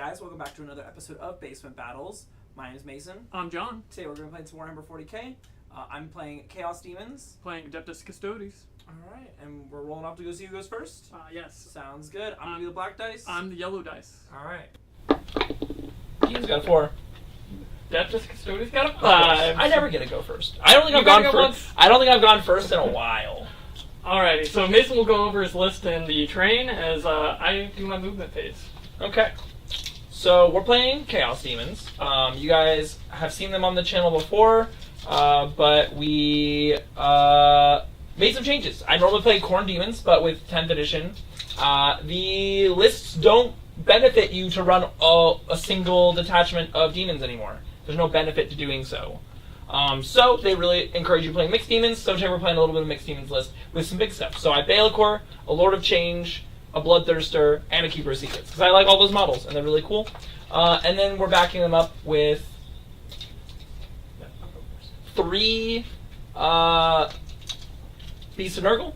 guys, welcome back to another episode of Basement Battles. My name is Mason. I'm John. Today we're going to be playing some Warhammer 40k. I'm playing Chaos Demons. Playing Adeptus Custodes. Alright, and we're rolling off to go see who goes first? Yes. Sounds good. I'm going to be the black dice. I'm the yellow dice. Alright. Demon's got a 4. Adeptus Custodes got a 5. I never get to go first. I don't think I've gone first in a while. Alrighty, so Mason will go over his list in the train as I do my movement phase. Okay. So we're playing Chaos Demons. You guys have seen them on the channel before, but we made some changes. I normally play Khorne Demons, but with 10th edition, the lists don't benefit you to run a single detachment of demons anymore. There's no benefit to doing so. So they really encourage you playing mixed demons. So today we're playing a little bit of mixed demons list with some big stuff. So I have Baelacor, a Lord of Change, a Bloodthirster, and a Keeper of Secrets, because I like all those models, and they're really cool. And then we're backing them up with 3 Beasts of Nurgle,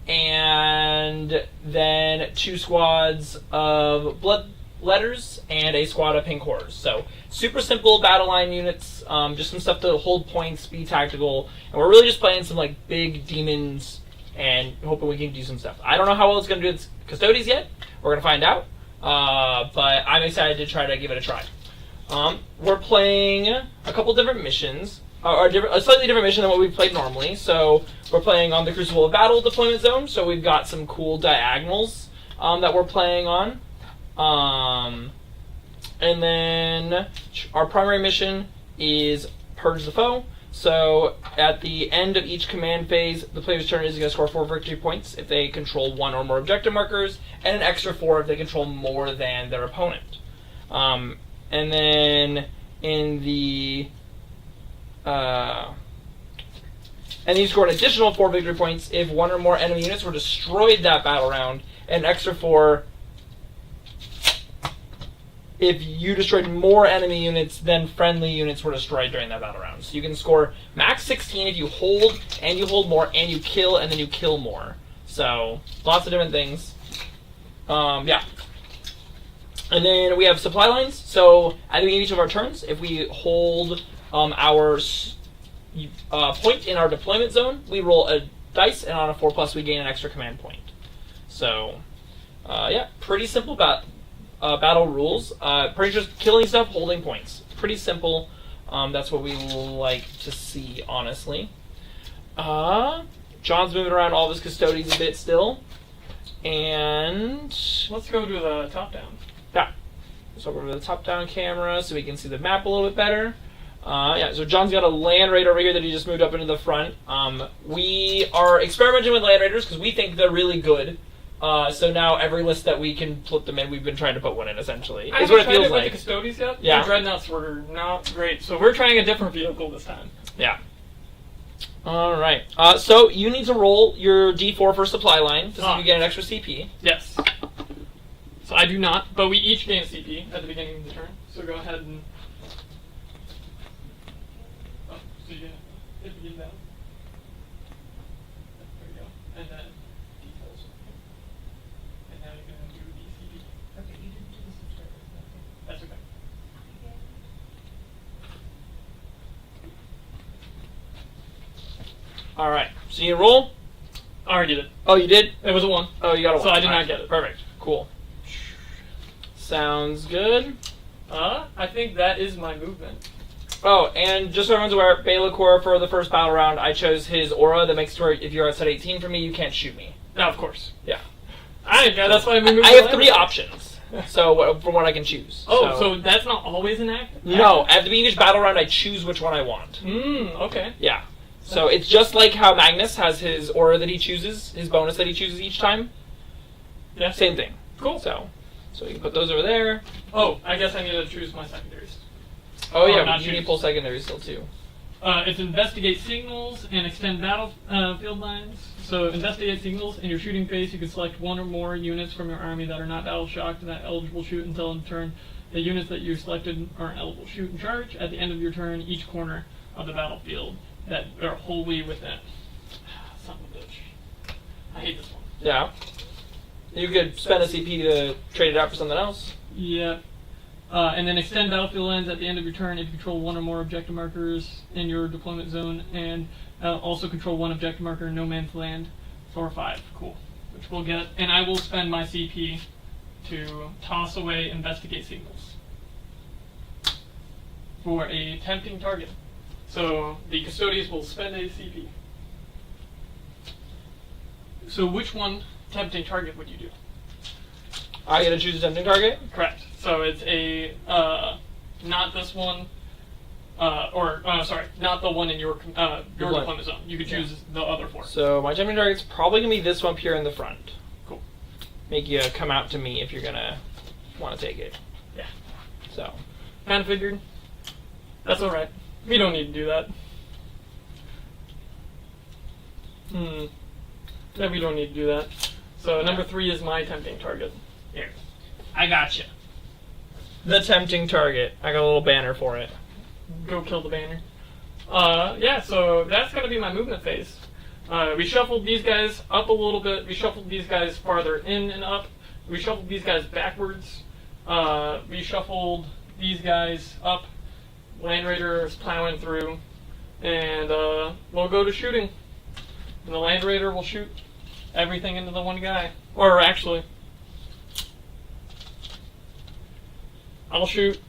and then 2 squads of Bloodletters, and a squad of Pink Horrors. So super simple battle line units, just some stuff to hold points, be tactical, and we're really just playing some like big demons and hoping we can do some stuff. I don't know how well it's going to do with Custodes yet. We're going to find out. But I'm excited to try to give it a try. We're playing a couple different missions, a slightly different mission than what we've played normally. So we're playing on the Crucible of Battle deployment zone. So we've got some cool diagonals that we're playing on. And then our primary mission is Purge the Foe. So at the end of each command phase, the player's turn is going to score 4 victory points if they control 1 or more objective markers, and an extra 4 if they control more than their opponent. And then in the and you score an additional 4 victory points if 1 or more enemy units were destroyed that battle round, and an extra 4 if you destroyed more enemy units than friendly units were destroyed during that battle round. So you can score max 16 if you hold, and you hold more, and you kill, and then you kill more. So, lots of different things. Yeah. And then we have supply lines. So, at the beginning of each of our turns, if we hold our point in our deployment zone, we roll a dice, and on a 4+, we gain an extra command point. So, yeah, pretty simple battle rules. Pretty just killing stuff, holding points. Pretty simple. That's what we like to see, honestly. John's moving around all of his Custodes a bit still. And Let's go to the top down. yeah. So over to the top down camera so we can see the map a little bit better. Yeah, so John's got a land raid over here that he just moved up into the front. We are experimenting with land raiders because we think they're really good. So now every list that we can put them in, we've been trying to put one in, essentially. I is what it haven't feels tried it like. with the Custodes yet. Yeah. The Dreadnoughts were not great, so we're trying a different vehicle this time. Yeah. All right. So you need to roll your D4 for supply line to see if you get an extra CP. Yes. So I do not, but we each gain a CP at the beginning of the turn. So go ahead and... Oh, so you hit the game down. There we go. And then D4. And now you're going to do the CP. Okay, you didn't do the subscribers. That's okay. All right. So you roll. I already did it. Oh, you did? It was a 1. Oh, you got a 1. So I did All not right. get it. Perfect. Cool. Sounds good. I think that is my movement. Oh, and just so everyone's aware, Baelacor for the first battle round, I chose his aura that makes it where if you're at set 18 for me, you can't shoot me. No, of course. Yeah. That's why I moved. I have 3 options. So from what I can choose. Oh, so that's not always an act? No, at the beginning of each battle round, I choose which one I want. Okay. Yeah. So it's just like how Magnus has his aura that he chooses, his bonus that he chooses each time. Yeah. Same thing. Cool. So you can put those over there. Oh, I guess I need to choose my secondaries. Oh yeah, not you need to pull secondaries still too. It's investigate signals and extend battlefield lines. So investigate signals. In your shooting phase, you can select 1 or more units from your army that are not battle shocked and that eligible shoot until in turn. The units that you selected are eligible shoot and charge at the end of your turn, each corner of the battlefield that are wholly within. Son of a bitch. I hate this one. Yeah. You could spend a CP to trade it out for something else. Yeah. And then extend battlefield lines at the end of your turn if you control one or more objective markers in your deployment zone, and also control one objective marker in no man's land for 5. Cool. Which we'll get. And I will spend my CP to toss away investigate signals for a tempting target. So the Custodes will spend a CP. So which one tempting target would you do? I get to choose a tempting target? Correct. So it's a not this one, sorry, not the one in your deployment zone. You could choose the other 4. So my tempting target's probably going to be this one up here in the front. Cool. Make you come out to me if you're going to want to take it. Yeah. So. Kind of figured. That's alright. We don't need to do that. Yeah, we don't need to do that. So number 3 is my tempting target. Here. I got you. The tempting target. I got a little banner for it. Go kill the banner. Yeah, so that's going to be my movement phase. We shuffled these guys up a little bit. We shuffled these guys farther in and up. We shuffled these guys backwards. We shuffled these guys up. Land Raider is plowing through. And we'll go to shooting. And the Land Raider will shoot everything into the one guy. Or actually, I'll shoot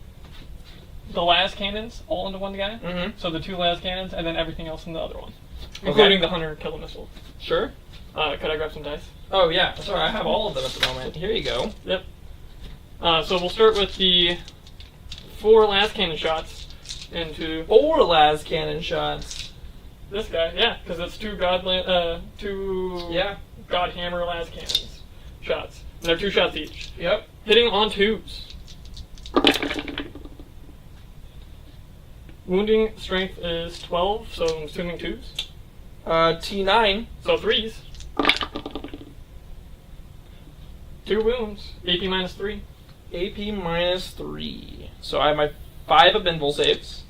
the last cannons all into one guy. Mm-hmm. So the 2 last cannons, and then everything else in the other one. Including the Hunter Killer Missile. Sure. Could I grab some dice? Oh, yeah. Sorry, I have all of them at the moment. Here you go. Yep. So we'll start with the 4 last cannon shots into 4 las cannon shots. this guy. Yeah, because it's 2 God Hammer last cannons shots. And they're 2 shots each. Yep. Hitting on 2s. Wounding strength is 12, so I'm assuming 2s. T9. So 3s. 2 wounds. AP minus 3. AP minus 3. So I have my 5 Abinvol saves.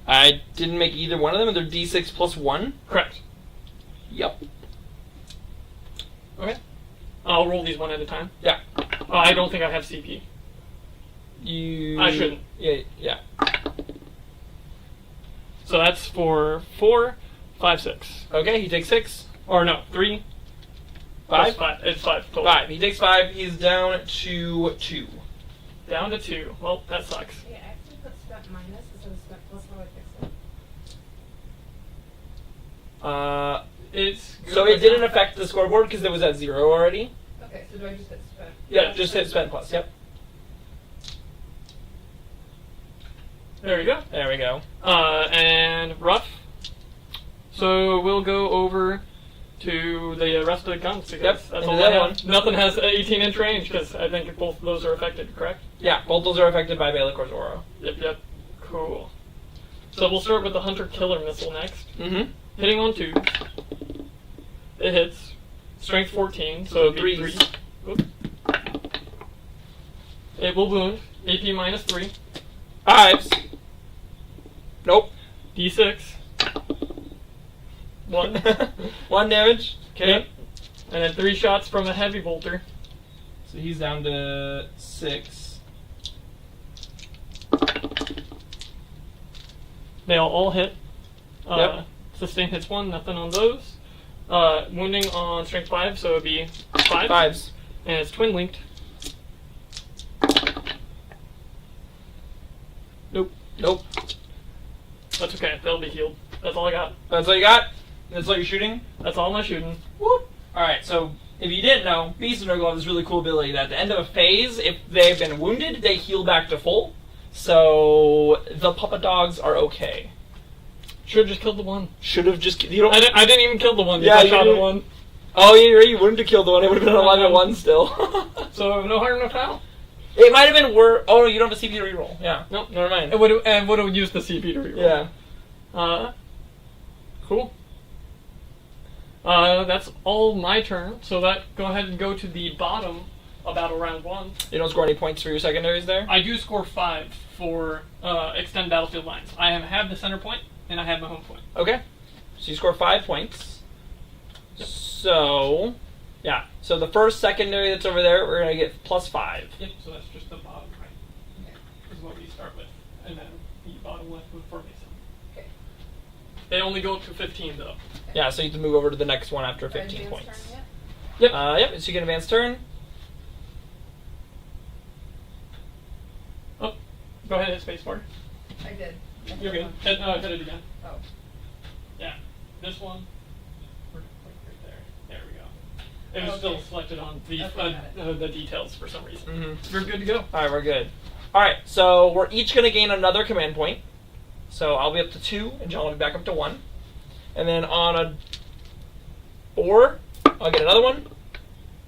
I didn't make either one of them, and they're D6 plus 1. Correct. Yep. Okay. I'll roll these one at a time. Yeah. I don't think I have CP. I shouldn't. Yeah. So that's for 4, 5, 6. Okay, he takes 6. Or no, 3, 5? 5. It's 5 total. 5. He takes 5. He's down to 2. Down to 2. Well, that sucks. Yeah, I actually put spent minus instead of spent plus. How do I fix it? It's So it didn't affect the scoreboard because it was at 0 already? Okay, so do I just hit spent? Yeah, just hit spend plus. Yep. There we go. There we go. And rough. So we'll go over to the rest of the guns because Yep, that's into all that I one. have. Nothing has 18-inch range because I think both of those are affected, correct? Yeah, both those are affected by Baelicor's aura. Yep. Cool. So we'll start with the Hunter Killer Missile next. Mm-hmm. Hitting on 2. It hits. Strength 14, so it'd be 3. Threes. Oop. It will wound. AP minus 3. 5s. Nope. D6. 1. 1 damage. Okay. Yep. And then 3 shots from a heavy bolter. So he's down to 6. They all hit. Yep. Sustain hits 1, nothing on those. Wounding on strength 5, so it'd be 5. 5s. And it's twin linked. Nope. That's okay, they'll be healed. That's all I got. That's all you got? That's all you're shooting? That's all my shooting. Whoop. Alright, so if you didn't know, Beast and Urgle have this really cool ability that at the end of a phase, if they've been wounded, they heal back to full. So the puppet dogs are okay. Should've just killed the one. Should have just... You don't... I didn't even kill the one. Yeah, I you shot the didn't- one. Oh, yeah, you wouldn't have killed the one. It would have been alive at 1 still. So no harm, no foul. It might have been worse. Oh, no, you don't have a CP to reroll. Yeah. Nope. Never mind. It would have used the CP to reroll. Yeah. Cool. That's all my turn. So go ahead and go to the bottom about round 1. You don't score any points for your secondaries there? I do score 5 for extend battlefield lines. I have the center point and I have my home point. Okay. So you score 5 points. So Yeah. So the first secondary that's over there, we're gonna get +5. Yep, so that's just the bottom right. Is what we start with. And then the bottom left with for Mason. Okay. They only go up to 15 though. Yeah. So you have to move over to the next one after 15 Advanced points. turn Yep. yet? Yep. So you get an advanced turn. Oh, go ahead and hit spacebar. I did. You're good. Hit it again. Oh. Yeah. This one. Right there. There we go. It was still Okay. selected on the Okay, got it. the details for some reason. Mm-hmm. You're good to go. All right, we're good. All right, so we're each gonna gain another command point. So I'll be up to 2, and John will be back up to 1. And then on a 4, I'll get another one.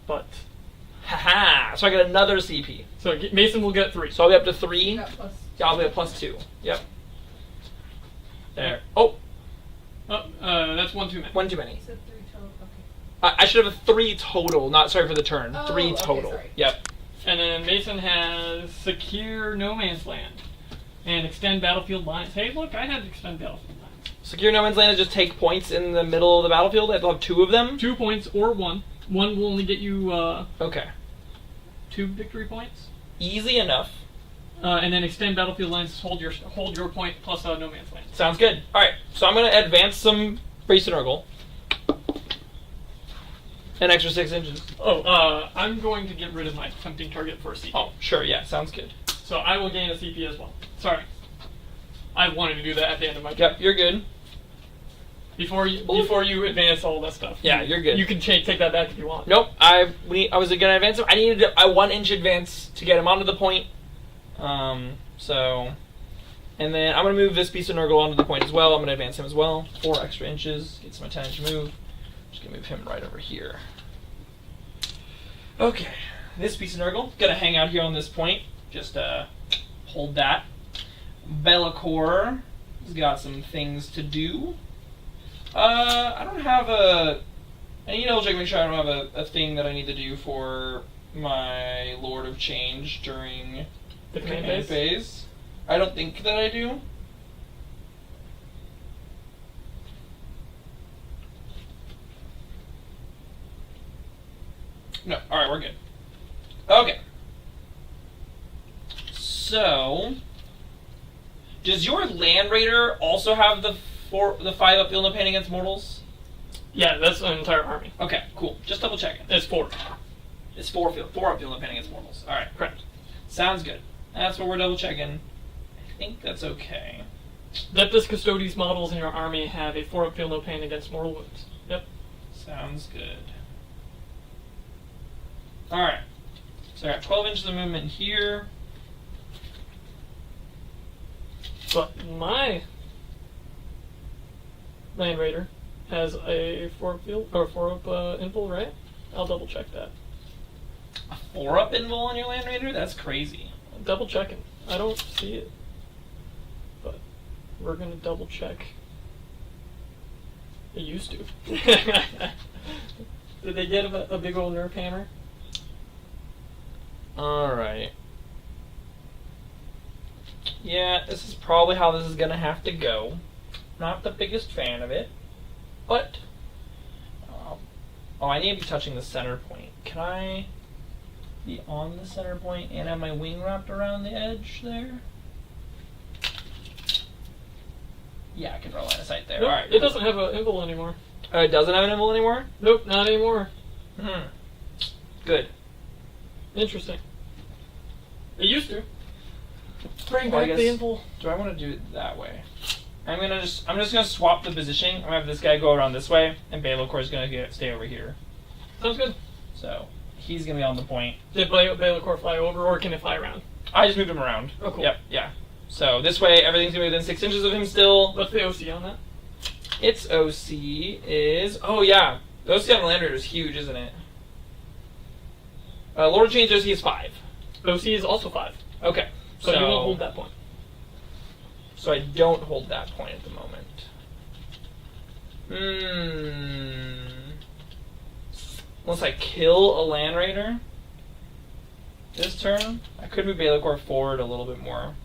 But Haha! So I get another CP. so Mason will get 3. So I'll be up to You 3. got plus. Yeah, I'll be at +2. Yep. There. Oh, That's one too many. 1 too many. You said 3 total. Okay. I should have a 3 total. Not sorry for the turn. Oh, 3 okay, total. sorry. Yep. And then Mason has secure no man's land and extend battlefield lines. Hey, look, I had extend battlefield lines. Secure no man's land is just take points in the middle of the battlefield. I have to have 2 of them. 2 points or 1. 1 will only get you Okay. 2 victory points. Easy enough. And then extend battlefield lines. Hold your point plus no man's land. Sounds good. All right, so I'm gonna advance some Priest and Urgle. An extra 6 inches. Oh, I'm going to get rid of my tempting target for a CP. Oh, sure, yeah, sounds good. So I will gain a CP as well. Sorry. I wanted to do that at the end of my turn. Yep, you're good. Before you advance all that stuff. Yeah, you're good. You can take that back if you want. Nope, I was gonna advance him. I needed a 1 inch advance to get him onto the point. So, and then I'm gonna move this piece of Nurgle onto the point as well. I'm gonna advance him as well. 4 extra inches, gets my 10 inch move. Just gonna move him right over here. Okay, this piece of Nurgle gonna hang out here on this point. Just hold that. Bellicor has got some things to do. I don't have a. I need to double check, make sure I don't have a thing that I need to do for my Lord of Change during The command phase? phase. I don't think that I do. No. All right, we're good. Okay. So, does your Land Raider also have the 5 up field no pain against mortals? Yeah, that's an entire army. Okay, cool. Just double checking. It's 4. It's 4 up field no pain against mortals. All right, Correct. sounds good. That's what we're double checking. I think that's okay. Adeptus Custodes models in your army have a 4 up field no pain against mortal wounds. Yep. Sounds good. All right. So I got 12 inches of movement here. But my Land Raider has a 4 up field or 4 up invul, right? I'll double check that. A 4 up invul on your Land Raider? That's crazy. I'm double checking. I don't see it, but we're gonna double check. It used to. Did they get a big old nerf hammer? Alright. Yeah, this is probably how this is going to have to go. Not the biggest fan of it, but... oh, I need to be touching the center point. Can I be on the center point and have my wing wrapped around the edge there? Yeah, I can draw line of sight there. Nope, Alright. it doesn't have an invul anymore. It doesn't have an invul anymore? Nope, not anymore. Good. Interesting. It used to. Bring Well, I back the guess- invul. Do I want to do it that way? I'm just gonna swap the position. I'm gonna have this guy go around this way, and Baylor is gonna stay over here. Sounds good. So he's gonna be on the point. Did Baylor fly over, or can it fly around? I just moved him around. Oh, cool. Yep, yeah. So this way, everything's gonna be within 6 inches of him still. What's the OC on that? Its OC is the OC on the Land Raider is huge, isn't it? Lord of Change OC is 5. OC is also 5. Okay, So you won't hold that point. So I don't hold that point at the moment. Unless I kill a Land Raider this turn, I could move Baylor forward a little bit more.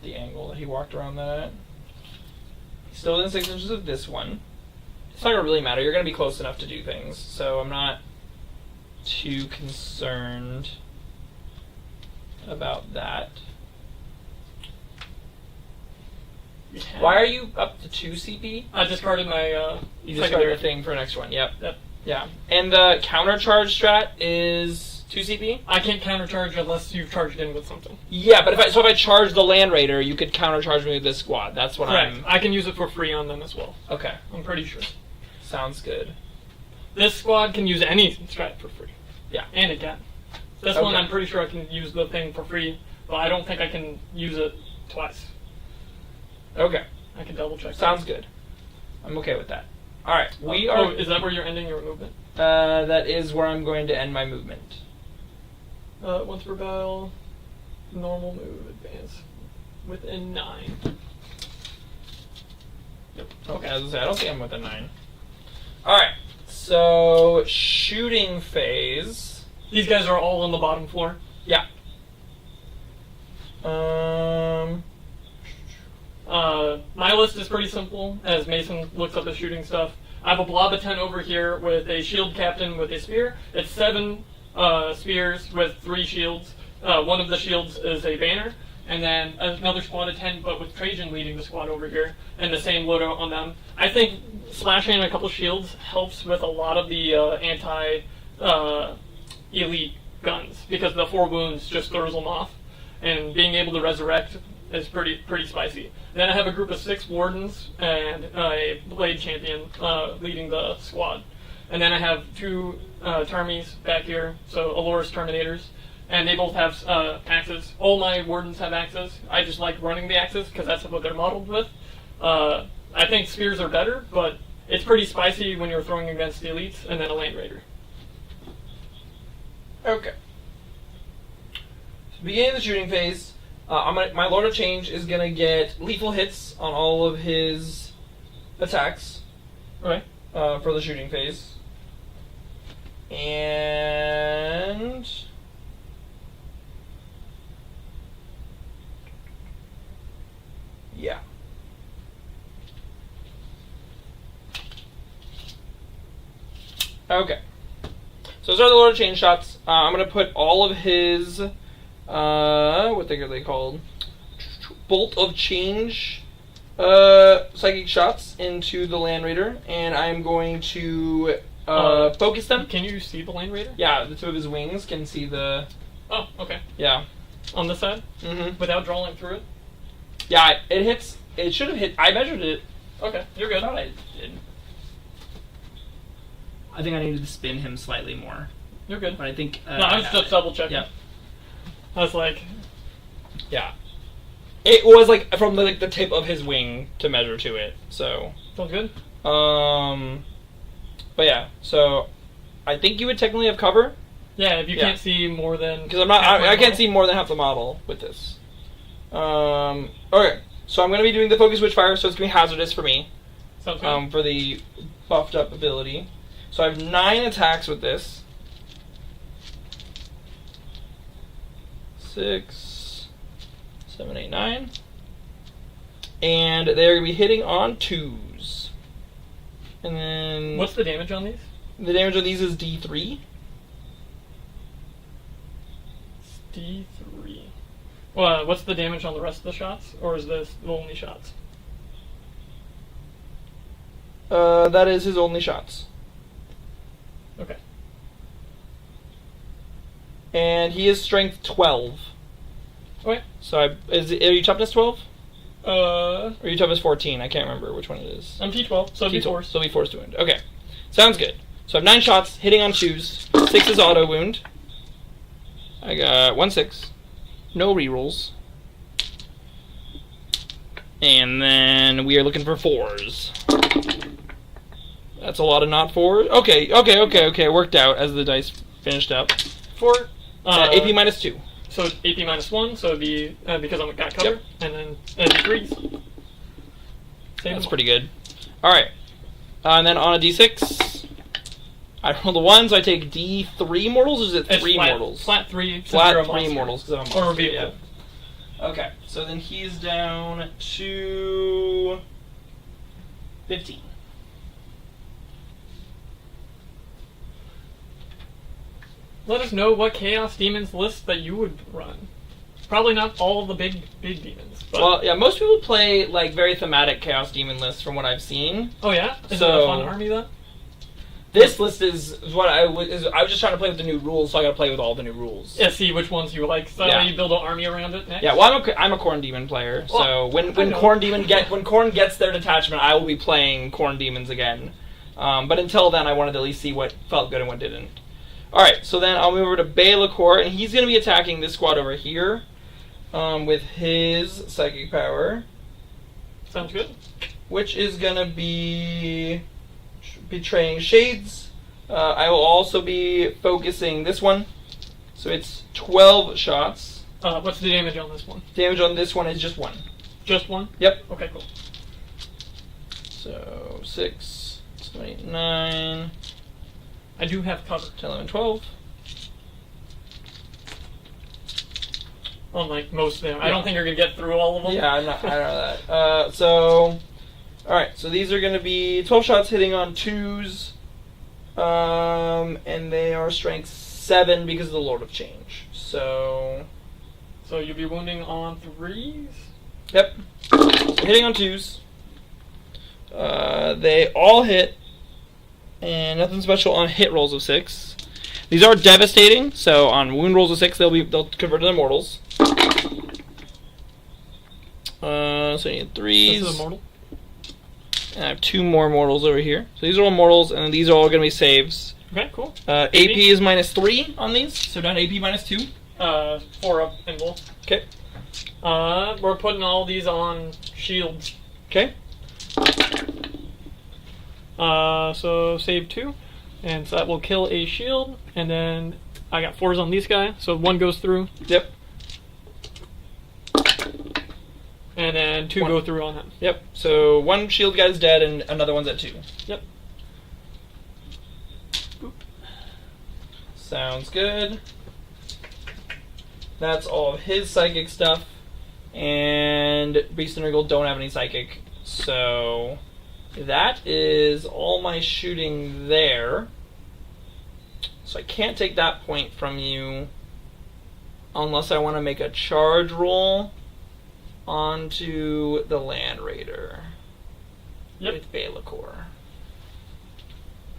The angle that he walked around that at. He's still within 6 inches of this one. it's not gonna really matter. You're gonna be close enough to do things, so I'm not too concerned about that. Yeah. Why are you up to 2 CP? I discarded my You just got secondary your thing for next one. Yep. Yep. Yeah. And the counter charge strat is 2 CP? I can't countercharge unless you've charged in with something. Yeah, but if I charge the Land Raider, you could countercharge me with this squad. That's what Correct. I'm... I can use it for free on them as well. Okay. I'm pretty sure. Sounds good. This squad can use any strat for free. Yeah. And it can. This Okay. one, I'm pretty sure I can use the thing for free, but I don't think I can use it twice. Okay. I can double check. Sounds good. I'm okay with that. Alright, we Oh, are... is that where you're ending your movement? that is where I'm going to end my movement. Once per battle, normal move, advance, within 9. Yep. Okay, as I say, I don't think I'm within 9. Alright, so shooting phase. These guys are all on the bottom floor. Yeah. My list is pretty simple, as Mason looks up the shooting stuff. I have a blob of 10 over here with a shield captain with a spear. It's 7 spears with 3 shields. One of the shields is a banner. And then another squad of 10, but with Trajan leading the squad over here, and the same loadout on them. I think slashing a couple shields helps with a lot of the anti-elite guns, because the 4 wounds just throws them off, and being able to resurrect is pretty spicy. Then I have a group of 6 wardens and a blade champion leading the squad. And then I have 2 Tarmies back here, so Aloris Terminators. And they both have axes. All my wardens have axes. I just like running the axes because that's what they're modeled with. I think spears are better, but it's pretty spicy when you're throwing against the elites and then a Land Raider. Okay. So beginning of the shooting phase, my Lord of Change is going to get lethal hits on all of his attacks. Right. For the shooting phase. And... yeah. Okay. So those are the Lord of Change shots. I'm going to put all of his... what are they called? Bolt of Change psychic shots into the Land Raider. And I'm going to focus them. Can you see the Land Raider? Yeah, the 2 of his wings can see the... Oh, okay. yeah. On this side? Mm-hmm. Without drawing through it? Yeah, it hits... it should have hit... I measured it. Okay, you're good. I thought I did. I think I needed to spin him slightly more. You're good. But I think... no, I was just double checking. Yeah. I was like... yeah. It was like from the tip of his wing to measure to it, so... Sounds good. But yeah, so... I think you would technically have cover. Yeah, if you can't see more than... Because I'm not... I can't see more than half the model with this. Okay. So I'm going to be doing the Focus Witchfire, so it's going to be hazardous for me. Sounds good. For the buffed up ability. So I have 9 attacks with this. 6, 7, 8, 9. And they're going to be hitting on 2s. And then... What's the damage on these? the damage on these is D3. It's D3. Well, what's the damage on the rest of the shots? Or is this the only shots? That is his only shots. Okay. And he is strength 12. Okay. So are you toughness 12? Uh, Or are you toughness 14? I can't remember which one it is. I'm T12, so T12. D4. So D4's to wound. Okay. Sounds good. So I have 9 shots, hitting on 2s. 6 is auto wound. I got 1 6. No rerolls. And then we are looking for 4s. That's a lot of not 4s. Okay. Worked out as the dice finished up. 4. AP minus 2. So AP minus 1, so it'd be, because I'm got cover, Yep. and then D3s. That's pretty good. Alright. And then on a D6, I rolled a 1, so I take D3 mortals, or is it 3 mortals? Flat 3. since Flat you're a 3 monster. mortals, because I'm a Or a monster, vehicle. yeah. Okay, so then he's down to 15. let us know what Chaos Demons list that you would run. Probably not all of the big demons. But... Well, yeah, most people play like very thematic Chaos Demon lists from what I've seen. Oh yeah? Is So- it a fun army then? This list is what I was just trying to play with the new rules, so I gotta play with all the new rules. Yeah, see which ones you like. So that Yeah. way you build an army around it next. Yeah, well, I'm a Corn Demon player, so when Corn gets their detachment, I will be playing Corn Demons again. But until then, I wanted to at least see what felt good and what didn't. All right, so then I'll move over to Baelacor, and he's gonna be attacking this squad over here with his psychic power, Sounds good. which is gonna be betraying shades. I will also be focusing this one, so it's 12 shots. What's the damage on this one? Damage on this one is just 1. Just 1? Yep. Okay, cool. So 6, 7, 8, 9, I do have cover. 10, 11, 12. Unlike most of them. I don't think you're going to get through all of them. Yeah, I know that. So, alright, so these are going to be 12 shots hitting on 2s, and they are strength 7 because of the Lord of Change. So, So you'll be wounding on 3s? yep. So hitting on 2s. They all hit, and nothing special on hit rolls of 6. These are devastating, so on wound rolls of 6, they'll convert to their mortals. So I need 3s. This is a mortal? And I have 2 more mortals over here. So these are all mortals, and then these are all going to be saves. Okay, cool. AP is -3 on these, so down AP -2. 4 up and below. Okay. We're putting all these on shields. Okay. So save 2, and so that will kill a shield, and then I got 4s on these guys, so 1 goes through, Yep. and then 2 One. go through on him. Yep. So 1 shield guy is dead, and another one's at 2. Yep. Sounds good. That's all of his psychic stuff, and Beast and Regal don't have any psychic, so that is all my shooting there. So I can't take that point from you unless I want to make a charge roll onto the Land Raider with Baelacor.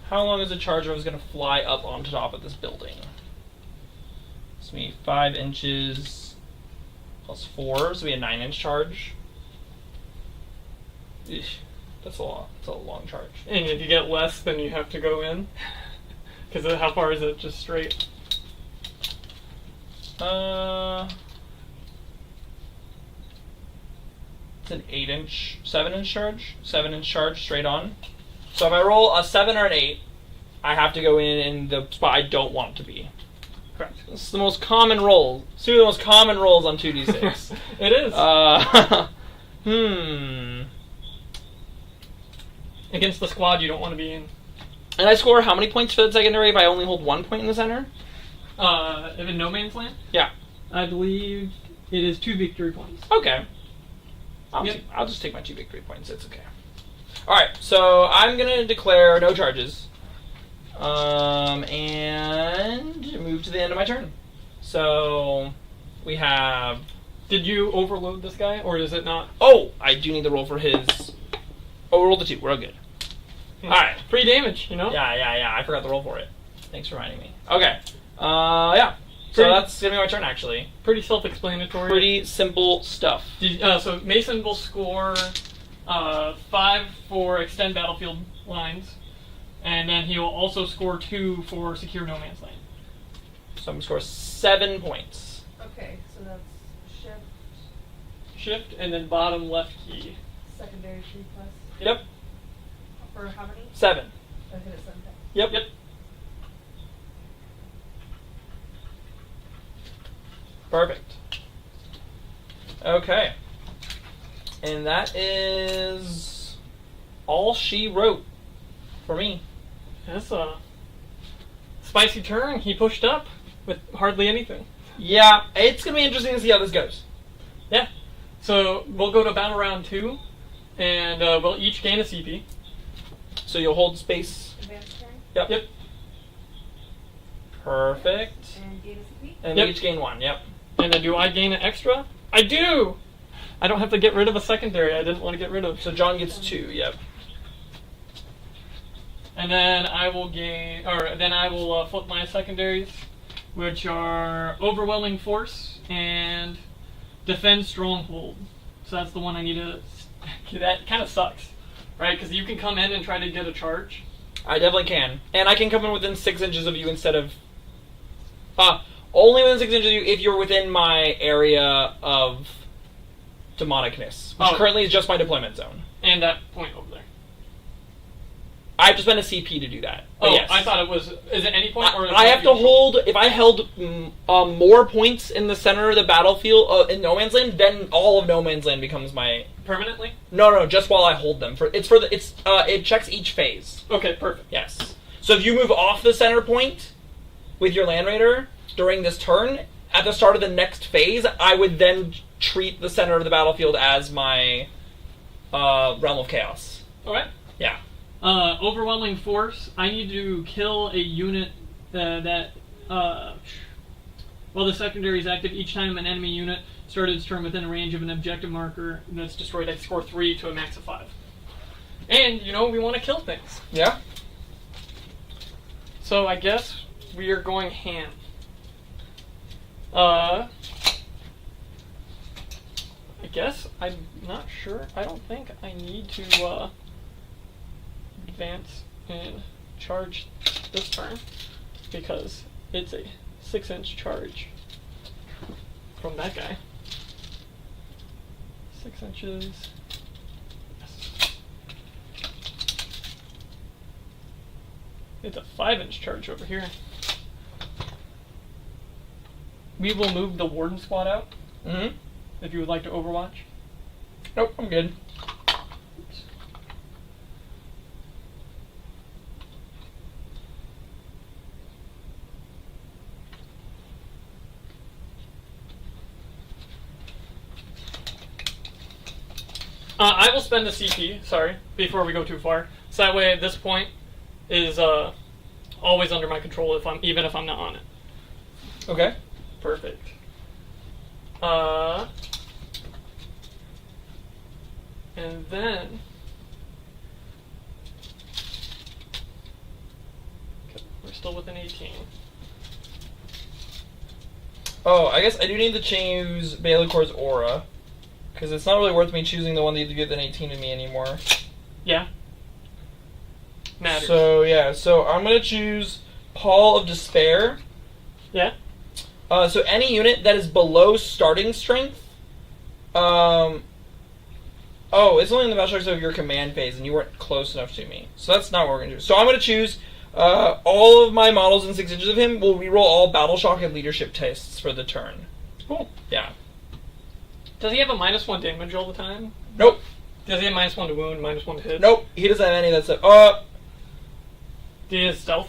How long is a charge roll going to fly up on top of this building? It's going to be 5 inches plus 4, so we a 9-inch charge. Eesh, that's a lot. That's a long charge. And if you get less, then you have to go in. Because how far is it just straight? It's an 8-inch, 7-inch charge. 7-inch charge straight on. So if I roll a 7 or an 8, I have to go in the spot I don't want to be. Correct. This is the most common roll. It's 2 of the most common rolls on 2d6. It is. Against the squad you don't want to be in. And I score how many points for the secondary if I only hold 1 point in the center? If in No Man's Land? Yeah. I believe it is 2 victory points. Okay. Yep. I'll just take my 2 victory points. It's okay. Alright, so I'm going to declare no charges. And move to the end of my turn. So we have... Did you overload this guy, or is it not? Oh, I do need to roll for his... Oh, we rolled the 2. We're all good. Alright. Free damage, you know? Yeah. I forgot to roll for it. Thanks for reminding me. Okay. Yeah. So that's going to be my turn, actually. Pretty self-explanatory. Pretty simple stuff. So Mason will score 5 for extend battlefield lines, and then he will also score 2 for secure no man's land. So I'm going to score 7 points. Okay, so that's Shift, and then bottom left key. secondary 3 plus. Yep. For how many? 7. I hit it 7 times. Yep. Perfect. Okay. And that is all she wrote for me. That's a spicy turn. He pushed up with hardly anything. Yeah, it's going to be interesting to see how this goes. Yeah. So we'll go to battle round 2, and we'll each gain a CP. So you'll hold space. Advanced turn? Yep. Yep. Perfect. And gain a CP. And Yep. we each gain 1, yep. And then do I gain an extra? I do! I don't have to get rid of a secondary I didn't want to get rid of. So John gets 2, yep. And then I will flip my secondaries, which are Overwhelming Force and Defend Stronghold. So that's the one I need to... That kind of sucks, right? Because you can come in and try to get a charge. I definitely can. And I can come in within 6 inches of you instead of... only within 6 inches of you if you're within my area of demonicness, which currently is just my deployment zone. And that point over there. I have to spend a CP to do that. But Oh, yes. I thought it was... Is it any point? Or I have to hold... If I held more points in the center of the battlefield in No Man's Land, then all of No Man's Land becomes my... Permanently? No, just while I hold them. It checks each phase. Okay, perfect. Yes. So if you move off the center point with your Land Raider during this turn, at the start of the next phase, I would then treat the center of the battlefield as my Realm of Chaos. Alright. Yeah. Overwhelming Force. I need to kill a unit that... while the secondary is active, each time an enemy unit started its turn within a range of an objective marker that's destroyed, I score 3 to a max of 5. And, we want to kill things. Yeah? So I guess we are going ham. I guess I'm not sure. I don't think I need to advance and charge this turn because it's a 6-inch charge from that guy. 6 inches. Yes. It's a 5-inch charge over here. We will move the Warden Squad out Mm-hmm. if you would like to Overwatch. Nope, I'm good. Oops. I will spend the CP, before we go too far. So that way this point is always under my control even if I'm not on it. Okay. Perfect. And then... Okay, we're still within 18. Oh, I guess I do need to choose Baelicor's Aura. Because it's not really worth me choosing the one that you get an 18 to me anymore. Yeah. Matters. So, yeah. So, I'm going to choose Pall of Despair. Yeah? So, any unit that is below starting strength... Oh, it's only in the battle strikes of your command phase, and you weren't close enough to me. So that's not what we're going to do. So I'm going to choose all of my models in 6 inches of him will reroll all Battle Shock and Leadership tests for the turn. Cool. Yeah. Does he have a -1 damage all the time? Nope. Does he have -1 to wound, -1 to hit? Nope. He doesn't have any of that stuff. Do he have stealth?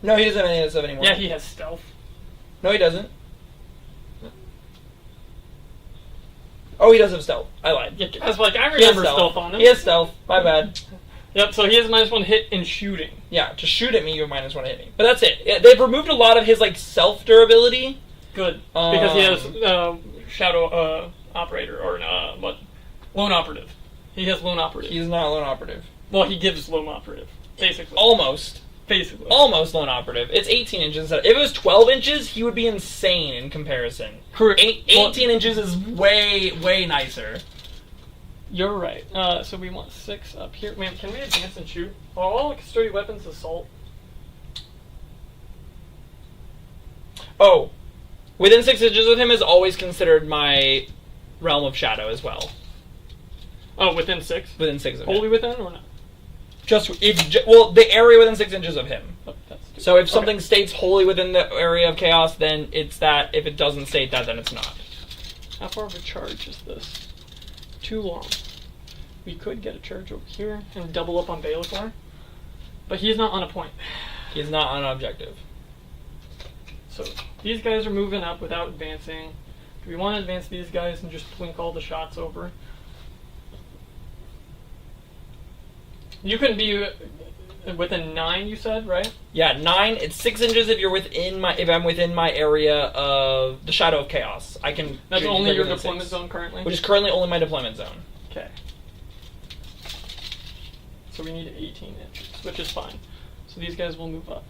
No, he doesn't have any of that stuff anymore. Yeah, he has stealth. No, he doesn't. Oh, he does have stealth. I lied. Yeah, I was like, I He has remember stealth on him. He has stealth. My bad. Yep, so he has a -1 hit in shooting. Yeah, to shoot at me, you have -1 to hit me. But that's it. They've removed a lot of his self durability. Good. Because he has Shadow Operator, or Lone Operative. He has Lone Operative. He's not a lone operative. Well, he gives Lone Operative, basically. Almost. Basically. Almost lone operative. It's 18 inches. If it was 12 inches, he would be insane in comparison. Correct. 18 inches is way, way nicer. You're right. So we want 6 up here. Man, can we advance and shoot? Are all sturdy weapons assault? Oh. Within 6 inches of him is always considered my Realm of Shadow as well. Oh, within 6? Within 6 of him. Wholly within or not? The area within 6 inches of him. Oh, that's stupid. So if something states wholly within the area of chaos, then it's that. If it doesn't state that, then it's not. How far of a charge is this? Too long. We could get a charge over here and double up on Baelicor, but he's not on a point. He's not on objective. So these guys are moving up without advancing. Do we want to advance these guys and just blink all the shots over? You can be within 9, you said, right? Yeah, 9. It's 6 inches if I'm within my area of the Shadow of Chaos. I can. That's shoot only your within deployment 6, zone currently? which is currently only my deployment zone. Okay. So we need 18 inches, which is fine. So these guys will move up.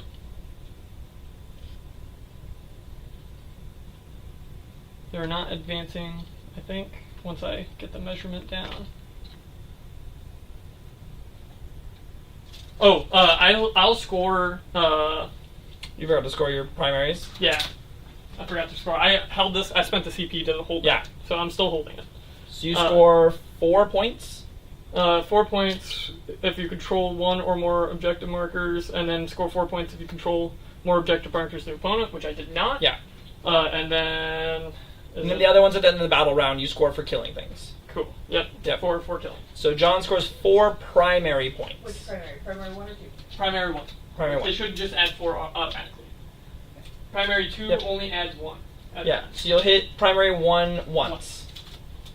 They're not advancing, I think, once I get the measurement down. Oh, I'll score. You forgot to score your primaries. Yeah, I forgot to score. I held this. I spent the CP to hold Yeah. it, so I'm still holding it. So you score 4 points. 4 points if you control 1 or more objective markers, and then score 4 points if you control more objective markers than the opponent, which I did not. Yeah. And then. And then the other ones at the end of the battle round, you score for killing things. Cool. Yep. Yep. 4 killing. So John scores 4 primary points. Which primary? Primary 1 or 2? Primary 1. Primary It 1. should just add 4 automatically. Primary 2 Yep. only adds 1. Yeah. So you'll hit primary 1 once.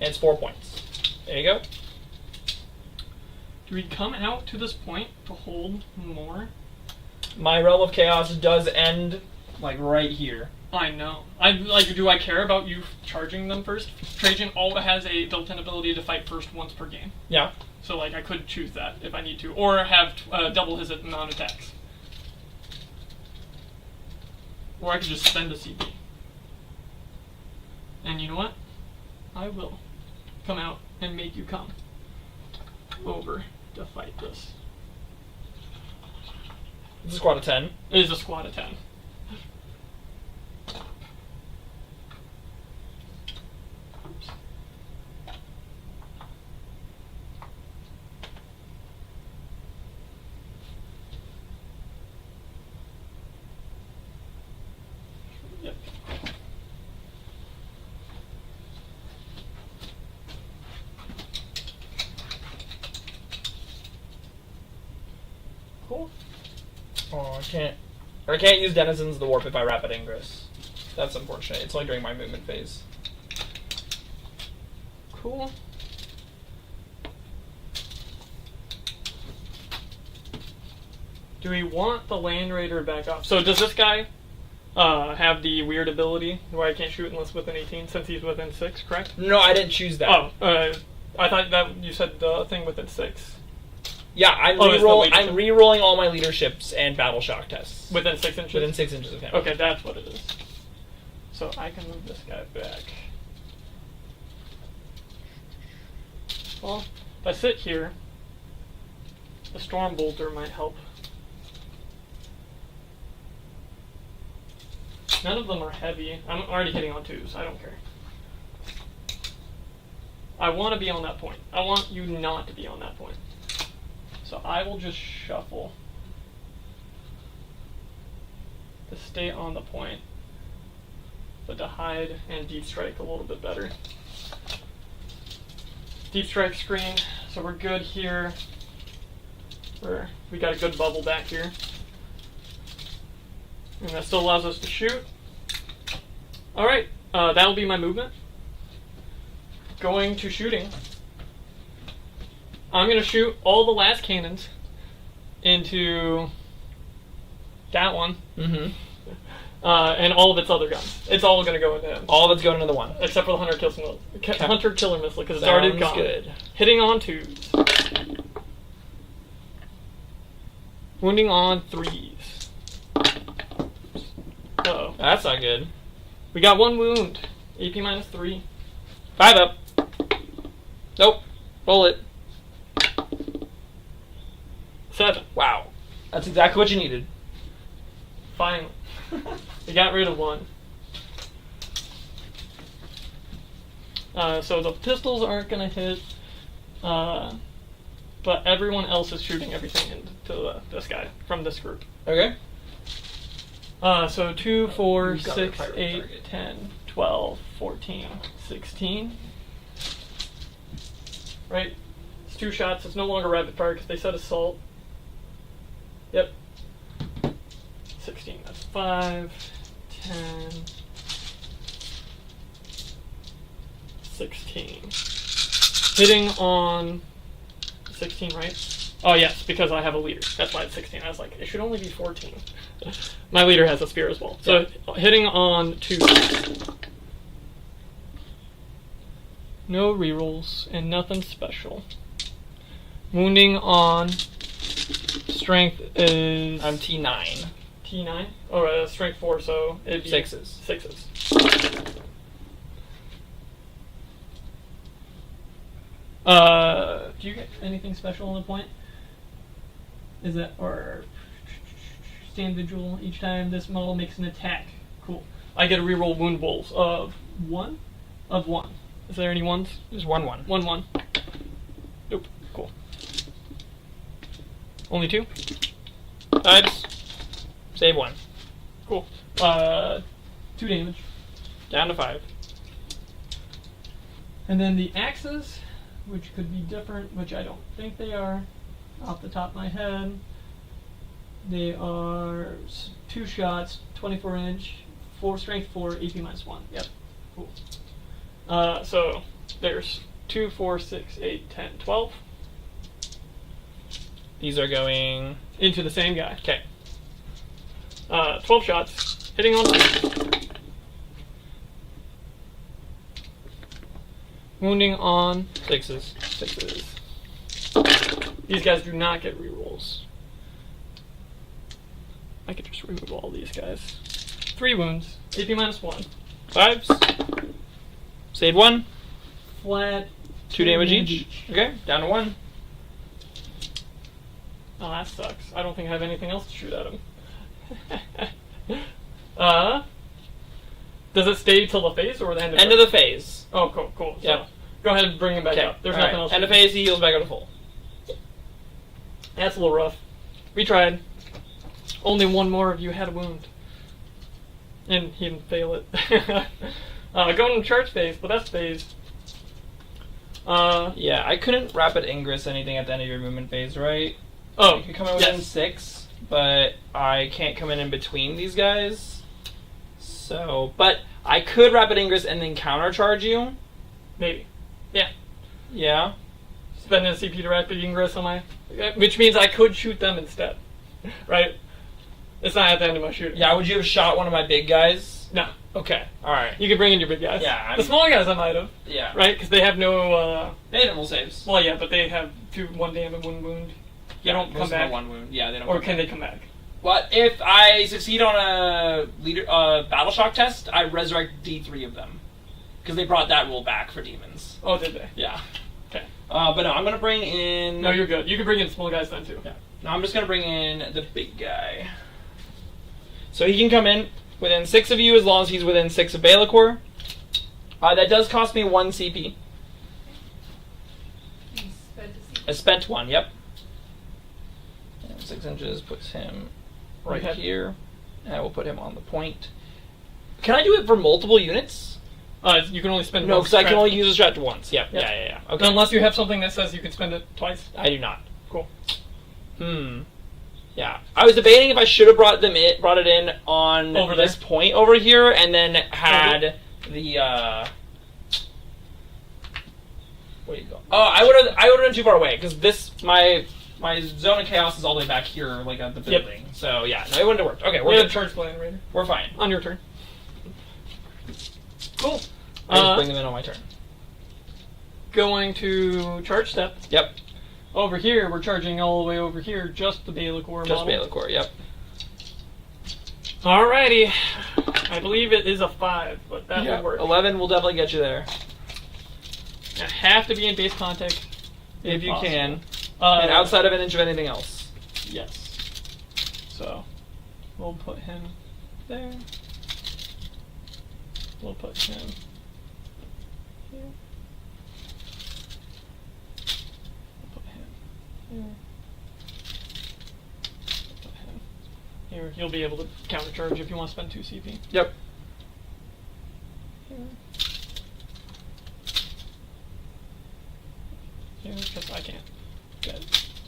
And it's 4 points. There you go. Do we come out to this point to hold more? My Realm of Chaos does end, like, right here. I know. Do I care about you charging them first? Trajan has a built-in ability to fight first once per game. Yeah. So, I could choose that if I need to. Or have double his amount of attacks. Or I could just spend a CP. And you know what? I will come out and make you come over to fight this. It's a squad of 10. It is a squad of 10. Oops. Yep. Cool. Oh, I can't use Denizens of the Warp if I Rapid Ingress. That's unfortunate. It's only during my movement phase. Cool. Do we want the Land Raider back up? So does this guy have the weird ability where I can't shoot unless within 18 since he's within 6, correct? No, I didn't choose that. Oh, I thought that you said the thing within 6. Yeah, I'm Oh, it's the leadership. I'm re-rolling all my leaderships and battle shock tests. Within 6 inches? Within 6 inches of him. Okay, that's what it is. So I can move this guy back. Well, if I sit here, the Storm Bolter might help. None of them are heavy. I'm already hitting on 2s. I don't care. I want to be on that point. I want you not to be on that point. So I will just shuffle to stay on the point, but to hide and deep strike a little bit better. Deep strike screen, so we're good here. We got a good bubble back here. And that still allows us to shoot. Alright, that'll be my movement. Going to shooting. I'm going to shoot all the last cannons into that one. Mm-hmm. And all of its other guns. It's all going to go into him. All of it's going into the one. Except for the Hunter Killer Missile, because it's already gone. Good. Hitting on 2s. Wounding on 3s. Uh-oh. That's not good. We got 1 wound. AP minus 3. 5 up. Nope. Roll it. 7. Wow. That's exactly what you needed. Finally. We got rid of 1. So the pistols aren't going to hit, but everyone else is shooting everything into this guy from this group. Okay. So 2, 4, You've got 6, the pirate 8, target. 10, 12, 14, 16. Right? It's 2 shots. It's no longer rapid fire because they said assault. Yep. 16. That's 5, 10, 16. Hitting on 16, right? Oh yes, because I have a leader. That's why it's 16. I was like, it should only be 14. My leader has a spear as well. So hitting on 2. No rerolls and nothing special. Wounding on strength is... I'm T9. T9? Oh, strength 4, so it'd be... 6s. 6s. Do you get anything special on the point? Is it, or stand vigil each time this model makes an attack? Cool. I get a reroll wound bowls of 1? Of 1. Is there any ones? Just 1/1. 1/1. Nope. Cool. Only 2? Vibes. Save 1. Cool. 2 damage. Down to 5. And then the axes, which could be different, which I don't think they are, off the top of my head. They are 2 shots, 24 inch, 4 strength 4, AP -1. Yep. Cool. So there's 2, 4, 6, 8, 10, 12. These are going... Into the same guy. Okay. 12 shots, hitting on 2. Wounding on 6s. 6s. These guys do not get rerolls. I could just remove all these guys. 3 wounds, AP -1. 5s. Save 1. Flat. 2 damage each. Okay, down to 1. Oh, that sucks. I don't think I have anything else to shoot at him. Does it stay till the phase or the end of End of the phase. Oh, cool, cool. So, Yep. go ahead and bring him back up. There's nothing else. End of phase, he heals back up to full. That's a little rough. We tried. Only one more of you had a wound. And he didn't fail it. Going to charge phase, but that's phased. Yeah, I couldn't rapid ingress anything at the end of your movement phase, right? Oh, You could come in within yes. 6, but I can't come in between these guys. So, but I could rapid ingress and then countercharge you. Maybe. Yeah. Yeah. Spend a CP to rapid ingress on my... Which means I could shoot them instead. Right? It's not at the end of my shooting. Yeah, would you have shot one of my big guys? No. Okay, alright. You could bring in your big guys. Yeah, The small guys I might have. Yeah. Right? Because they have no... Animal saves. Well, yeah, but they have 1 damage, 1 wound. They don't come most back. 1 wound. Yeah, they don't Or come can back. they come back? What if I succeed on a leader battle shock test? I resurrect D3 of them because they brought that rule back for demons. Oh, did they? Yeah. Okay. But no, I'm gonna bring in. No, you're good. You can bring in small guys then too. Yeah. No, I'm just gonna bring in the big guy. So he can come in within 6 of you as long as he's within 6 of Baelacor. That does cost me 1 CP. You spent a seat. A spent 1. Yep. And 6 inches puts him right Okay. here. And I will put him on the point. Can I do it for multiple units? You can only spend No, one because I can strat. only use a strat once. Yep. Yep. Yeah. Okay. Unless you have something that says you can spend it twice. I do not. Cool. Yeah. I was debating if I should have brought it in on Over this there? point over here, and then had the. Where you go? Oh, I would have been too far away because my zone of chaos is all the way back here, like at the Yep. building. So yeah, no, it wouldn't have worked. Okay, We we're have good. charge plan, Raider. We're fine. On your turn. Cool. I just bring them in on my turn. Going to charge step. Yep. Over here, we're charging all the way over here, just the Baelacor Just model. Baelacor. Yep. Alrighty. I believe it is a 5, but that Yeah, will work. 11 will definitely get you there I have to be in base contact. if you possible. can, Uh, and outside of an inch of anything else. Yes. So, we'll put him there. We'll put him here. We'll put him here. We'll put him here. You'll be able to countercharge if you want to spend 2 CP. Yep. Here. Here, because I can't.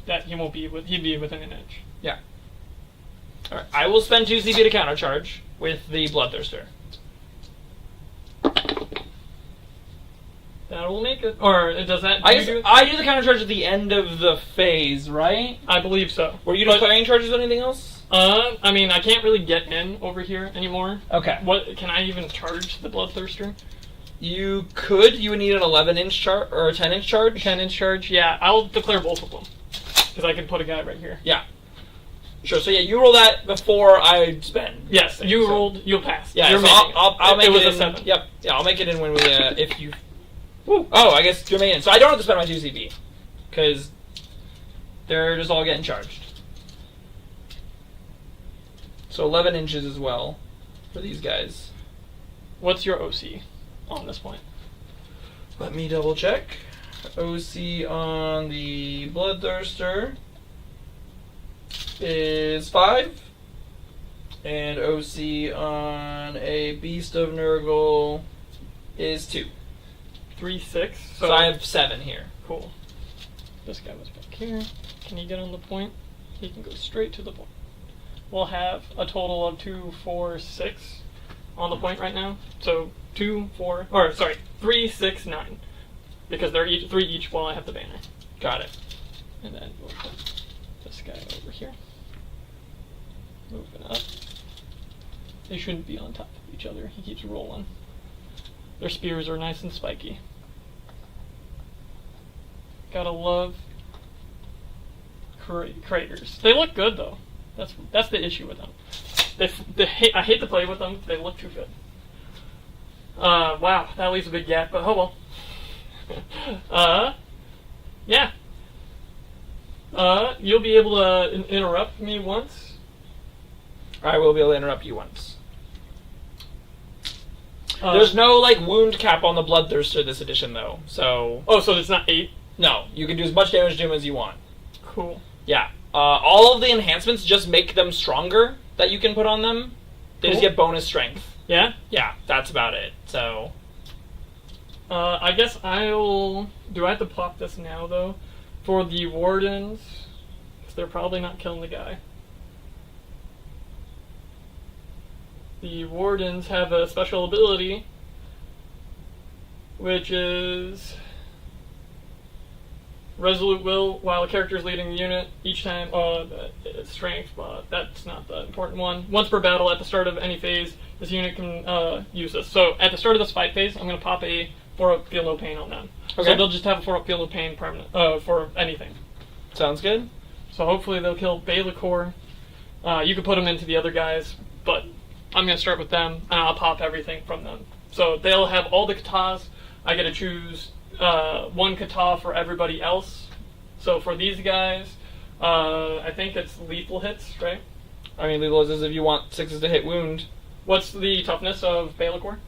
That he won't be he'd be within an inch. Yeah. All right. I will spend 2 CP to countercharge with the Bloodthirster. That will make it. Or does that? I do guess you do it? I do the counter charge at the end of the phase, right? I believe so. Were you But- declaring charges or anything else? I mean, I can't really get in over here anymore. Okay. What can I even charge the Bloodthirster? You could. You would need an 11-inch charge or a 10-inch charge. 10-inch charge? Yeah, I'll declare both of them. Because I can put a guy right here. Yeah. Sure. So yeah, you roll that before I spend. Yes, you So- rolled, you'll pass. Yeah. You're So making it. I'll make it was it a in. 7. Yep. Yeah. I'll make it in when we if you. Woo. Oh, I guess you're making it. So I don't have to spend my 2 CP because they're just all getting charged. So 11 inches as well for these guys. What's your OC on this point? Let me double check. OC on the Bloodthirster is 5. And OC on a Beast of Nurgle is 2. 3, 6. So I have 7 here. Cool. This guy was back here. Can you get on the point? He can go straight to the point. We'll have a total of 2, 4, 6 on the point right now. So 2, 4, or sorry, 3, 6, 9. Because they're each 3 each while I have the banner. Got it. And then we'll put this guy over here. Moving up. They shouldn't be on top of each other. He keeps rolling. Their spears are nice and spiky. Gotta love craters. They look good though. That's the issue with them. I hate to play with them. They look too good. Wow, that leaves a big gap, but oh well. Yeah. You'll be able to interrupt me once. I will be able to interrupt you once. There's no like wound cap on the Bloodthirster this edition though, so Oh, so it's not 8? no, you can do as much damage to him as you want. Cool. Yeah. All of the enhancements just make them stronger that you can put on them. They just Cool. get bonus strength. Yeah? Yeah, that's about it. So I guess I'll... Do I have to pop this now, though? For the Wardens, because they're probably not killing the guy. The Wardens have a special ability, which is... Resolute Will while a character is leading the unit each time. Strength, but that's not the important one. Once per battle, at the start of any phase, this unit can use this. So at the start of this fight phase, I'm going to pop a 4-up Feel No Pain on them. Okay. So they'll just have a 4-up Feel No Pain permanent for anything. sounds good. So hopefully they'll kill Baelacor. You could put them into the other guys, but I'm going to start with them, and I'll pop everything from them. So they'll have all the katas. I get to choose 1 kata for everybody else. So for these guys, I think it's lethal hits, right? I mean, lethal is if you want 6s to hit wound. What's the toughness of Baelacor?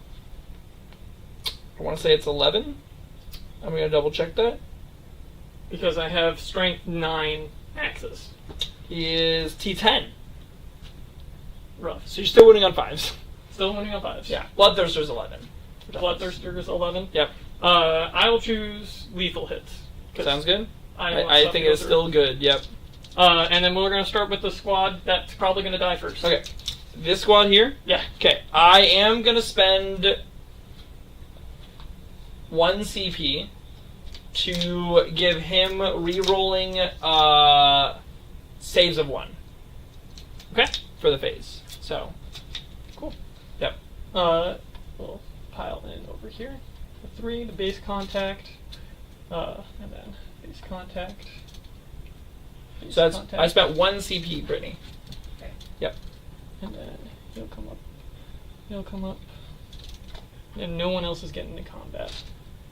I want to say it's 11. I'm going to double check that. Because I have strength 9 axes. He is T10. Rough. So you're still winning on 5s. Still winning on 5s. Yeah. Bloodthirster's 11. Bloodthirster is 11. Yep. I will choose lethal hits. 'cause Sounds good. want I stuff think to go it's through. still good. Yep. And then we're going to start with the squad that's probably going to die first. Okay. This squad here. Yeah. Okay. I am going to spend 1 CP to give him re-rolling saves of 1 Okay. for the phase. So, Cool. yep. We'll pile in over here. The 3, the base contact, and then base contact. Base So that's contact, I spent 1 CP, Brittany. Okay. Yep. and then he'll come up. He'll come up. And no one else is getting into combat.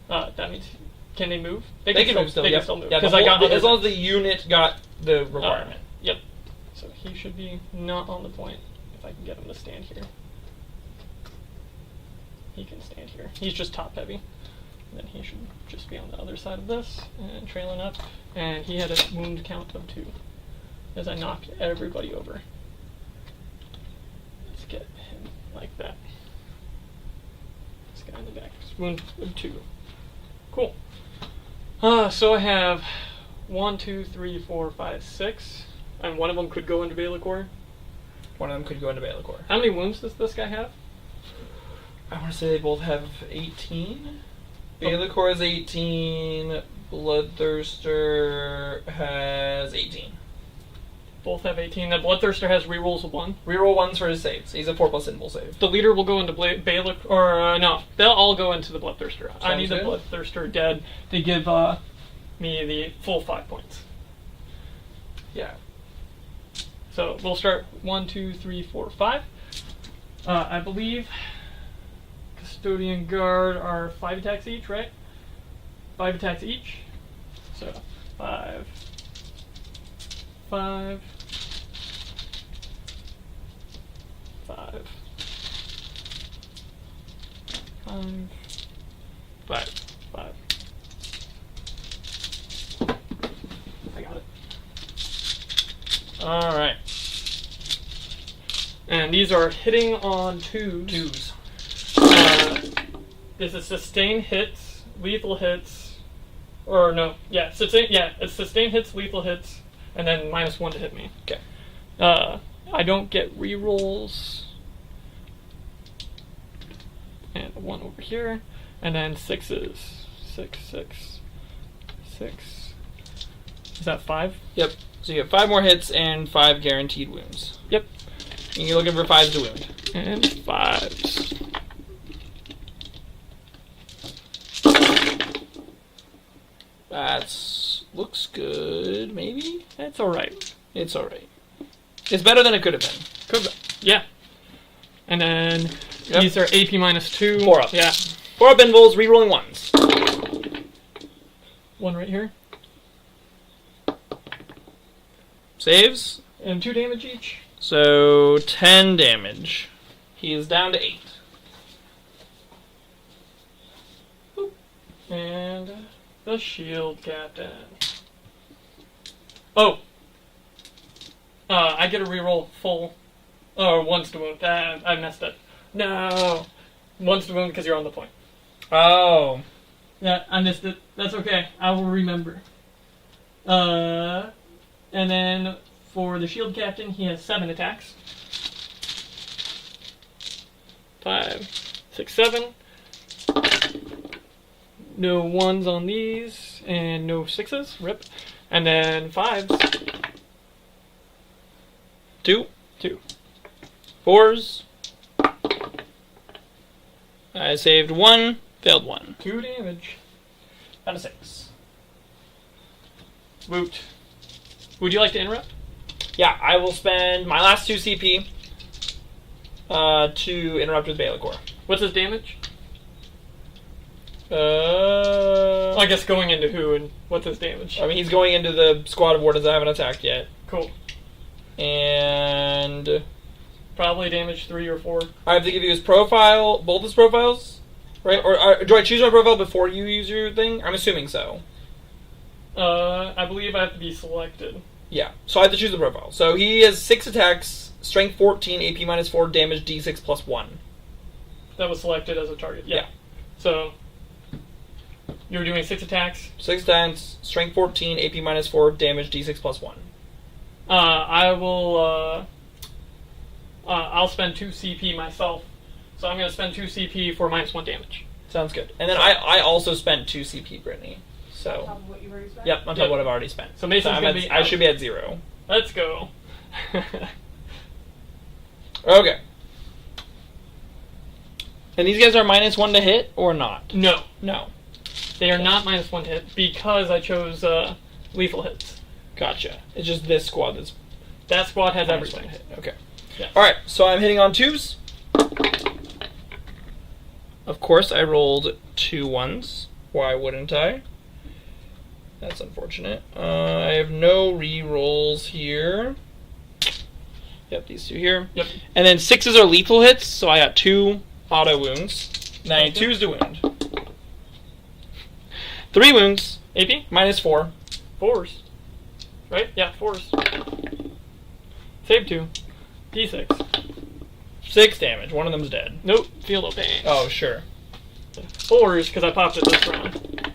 That means, can they move? They can move still. They Yep. can still move. Yeah, 'cause the I got whole- other as long as things. the unit got the requirement. Yep. So he should be not on the point if I can get him to stand here. He can stand here. He's just top heavy. And then he should just be on the other side of this and trailing up. And he had a wound count of 2 as I knocked everybody over. Let's get him like that. This guy in the back. Wound of 2. Cool. So I have 1, 2, 3, 4, 5, 6. And one of them could go into Baelacor. One of them could go into Baelacor. How many wounds does this guy have? I want to say they both have 18. Balicor is 18. Bloodthirster has 18. Both have 18. The Bloodthirster has rerolls of 1. Reroll ones for his saves. He's a 4+ invul save. The leader will go into Bailick, or no, they'll all go into the Bloodthirster. I Sounds need the good. Bloodthirster dead to give me the full 5 points. Yeah. So we'll start 1, 2, 3, 4, 5. I believe Custodian Guard are 5 attacks each, right? 5 attacks each. So 5, 5, 5, 5, 5, 5. I got it. Alright. And these are hitting on 2s. 2s. This is sustained hits, lethal hits, or no, yeah, it's sustained hits, lethal hits, and then -1 to hit me. Okay. I don't get rerolls. And 1 over here, and then 6s. 6, 6, 6. Is that 5? Yep. So you have 5 more hits and 5 guaranteed wounds. Yep. And you're looking for 5s to wound. And 5s. That's looks good, maybe? That's alright. It's alright. It's better than it could have been. Yeah. And then Yep. these are AP -2. 4 up. Yeah. 4 up invuls, rerolling 1s. 1 right here. Saves. And 2 damage each. So 10 damage. He is down to 8. And the shield captain. Oh! I get a reroll full. Or once to wound. I messed up. No! Once to wound because you're on the point. Oh. Yeah, I missed it. That's okay. I will remember. And then for the shield captain, he has 7 attacks. 5, 6, 7. No 1s on these, and no 6s. Rip. And then 5s. 2. 2. 4s. I saved 1, failed 1. 2 damage. Down to 6. Woot. Would you like to interrupt? Yeah, I will spend my last 2 CP to interrupt with Balicor. What's his damage? I I guess going into who and what's his damage? mean, he's going into the squad of wardens that haven't attacked yet. Cool. And Probably damage 3 or 4. I have to give you his profile, both his profiles? Right? Or do I choose my profile before you use your thing? I'm assuming so. I believe I have to be selected. Yeah, so I have to choose the profile. So he has 6 attacks, strength 14, AP -4, damage D6 +1. That was selected as a target. Yeah. Yeah. So you were doing 6 attacks. 6 attacks, strength 14, AP -4, damage D6 +1. I will. I'll spend 2 CP myself. So I'm going to spend 2 CP for -1 damage. Sounds good. And then I also spent 2 CP, Brittany. On top So, of what you've already spent? yep, on top Yep. of what I've already spent. So Mason's I'm gonna at- be I out. should be at 0. Let's go. Okay. And these guys are -1 to hit or not? No, No. they are not -1 to hit because I chose lethal hits. Gotcha. It's just this squad that's That squad has -1 everything. hit. Okay. Yeah. Alright, so I'm hitting on 2s. Of course, I rolled 2 1s. Why wouldn't I? That's unfortunate. I have no re-rolls here. Yep, these 2 here. Yep. And then 6s are lethal hits, so I got 2 auto wounds. Now I need 2s to wound. 3 wounds, AP? -4. 4s. Right? Yeah, 4s. Save 2. D6. 6 damage. One of them's dead. Nope. Feel no pain. Oh, sure. 4s because I popped it this round.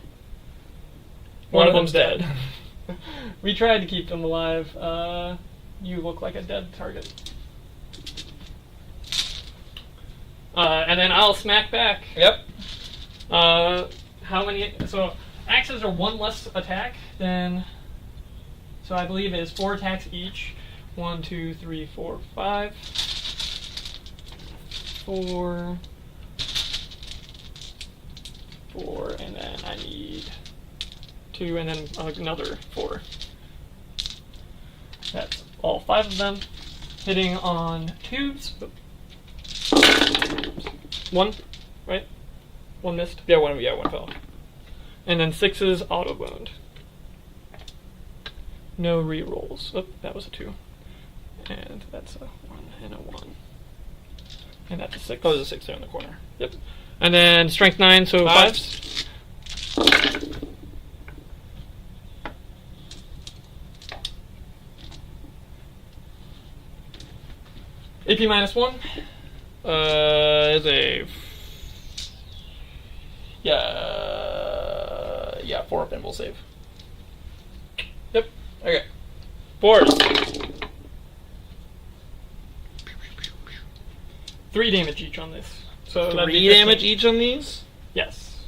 One of them's dead. We tried to keep them alive. You look like a dead target. And then I'll smack back. Yep. How how many. So axes are 1 less attack than. So I believe it's 4 attacks each. 1, 2, 3, 4, 5. 4. 4, and then I need 2, and then another 4. That's all 5 of them. Hitting on 2s. 1, right? 1 missed. Yeah, one fell. And then 6s auto wound. No rerolls. Oh, that was a 2. And that's a 1 and a 1. And that's a 6. Oh, there's a 6 there in the corner. Yep. And then strength 9, so 5s. AP minus 1. Is a yeah 4 pinball save. Yep. Okay. 4s. 3 damage each on this. So that'd be 3 damage 15. each on these. Yes.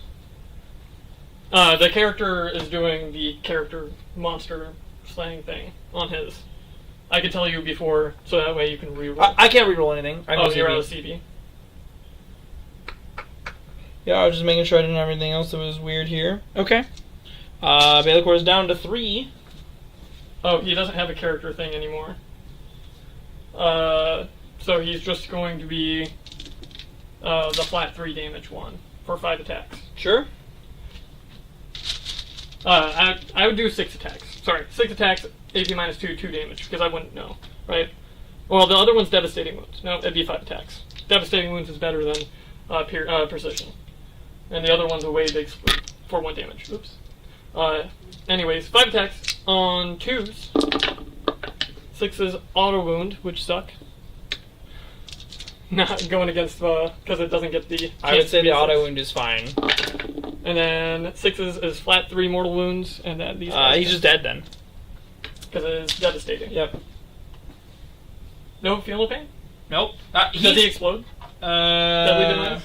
The character is doing the character monster slaying thing on his. I could tell you before, so that way you can reroll. I can't reroll anything. I Oh, can you're CB. out of CB. Yeah, I was just making sure I didn't have anything else that was weird here. Okay. Bailicore is down to 3. Oh, he doesn't have a character thing anymore. So he's just going to be the flat 3 damage one for 5 attacks. Sure. I would do 6 attacks. Sorry, 6 attacks, AP minus 2, 2 damage, because I wouldn't know, right? Well, the other one's Devastating Wounds. No, it'd be 5 attacks. Devastating Wounds is better than Precision. And the other one's a way big split for 1 damage. Oops. Anyways, 5 attacks on 2s. 6s auto wound, which suck. Not going against, because it doesn't get the... I would say the auto 6. wound is fine. And then 6s is flat 3 mortal wounds, and then these... He's just dead then. Because it is devastating. Yep. No feel no pain? Nope. Does he explode? Deadly demise?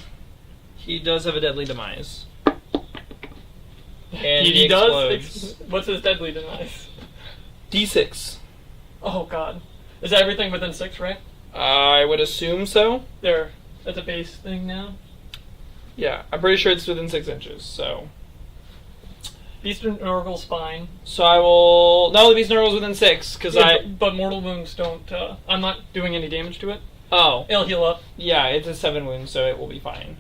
He does have a deadly demise. And He does? explodes. What's his deadly demise? D6. Oh god. Is that everything within 6, right? I would assume so. There. That's a base thing now. Yeah, I'm pretty sure it's within 6 inches, so... Eastern Oracle Spine. So I will... No, the Beast Nurgle is within 6, because But mortal wounds don't... I'm not doing any damage to it. Oh. It'll heal up. Yeah, it's a 7 wound, so it will be fine.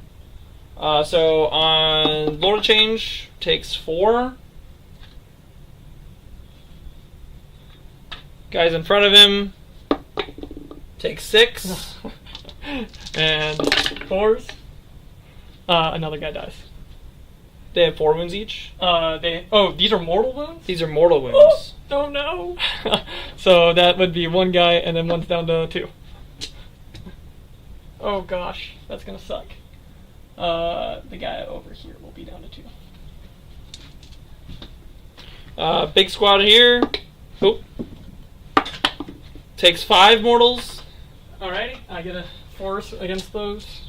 So on Lord of Change, takes 4. Guys in front of him, takes 6. And 4s. Another guy dies. They have 4 wounds each. These are mortal wounds? These are mortal wounds. Oh no! So that would be 1 guy, and then one's down to 2. Oh gosh, that's gonna suck. The guy over here will be down to 2. Big squad here. Oop. Takes 5 mortals. Alrighty, I get a force against those.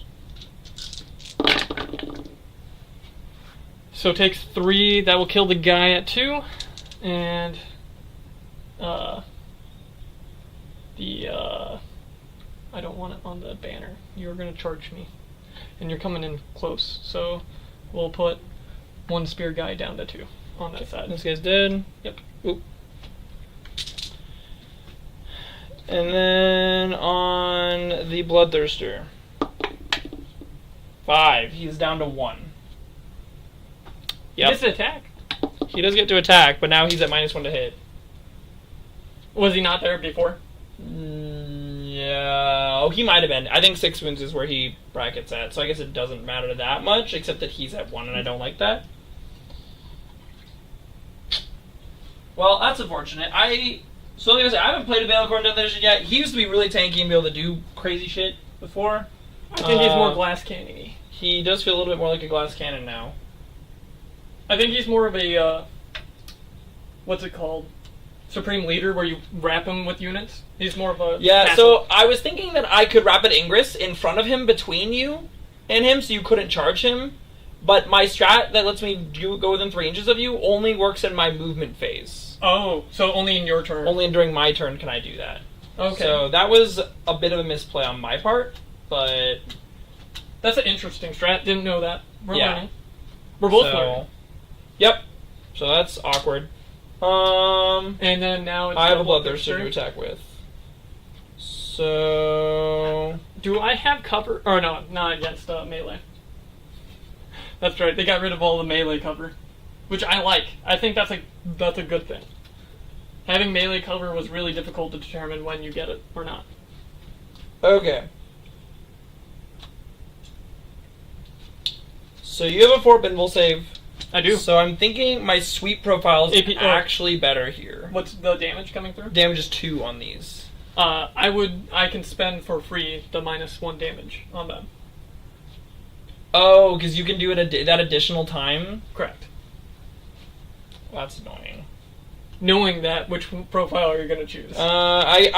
So takes 3, that will kill the guy at 2, and I don't want it on the banner. You're gonna charge me, and you're coming in close. So we'll put 1 spear guy down to 2 on that side. This guy's dead. Yep. Oop. And then on the Bloodthirster, 5. He's down to 1. Yep. He gets to attack. He does get to attack, but now he's at -1 to hit. Was he not there before? Yeah. Oh, he might have been. I think 6 wounds is where he brackets at, so I guess it doesn't matter that much, except that he's at 1, and I don't like that. Well, that's unfortunate. So like I said, I haven't played a Bailicore in Death Edition yet. He used to be really tanky and be able to do crazy shit before. I think he's more glass cannon-y. He does feel a little bit more like a glass cannon now. I think he's more of a, what's it called? Supreme Leader, where you wrap him with units. He's more of a... Yeah, castle. so I was thinking that I could Rapid Ingress in front of him, between you and him, so you couldn't charge him. But my strat that lets me go within 3 inches of you only works in my movement phase. Oh, so only in your turn. Only during my turn can I do that. Okay. So that was a bit of a misplay on my part, but That's an interesting strat. Didn't know that. We're Yeah. learning. We're both so, learning. Yep. So that's awkward. And then now it's I have a double bloodthirster to thirster. attack with. So Do I have cover? Or no, not against melee. That's right. They got rid of all the melee cover, which I like. I think that's a good thing. Having melee cover was really difficult to determine when you get it or not. okay. So you have a 4 binville save. I do. So I'm thinking my sweep profile is AP actually better here. What's the damage coming through? Damage is 2 on these. I can spend for free the -1 damage on them. Oh, because you can do it that additional time? Correct. Well, that's annoying. Knowing that, which profile are you going to choose? I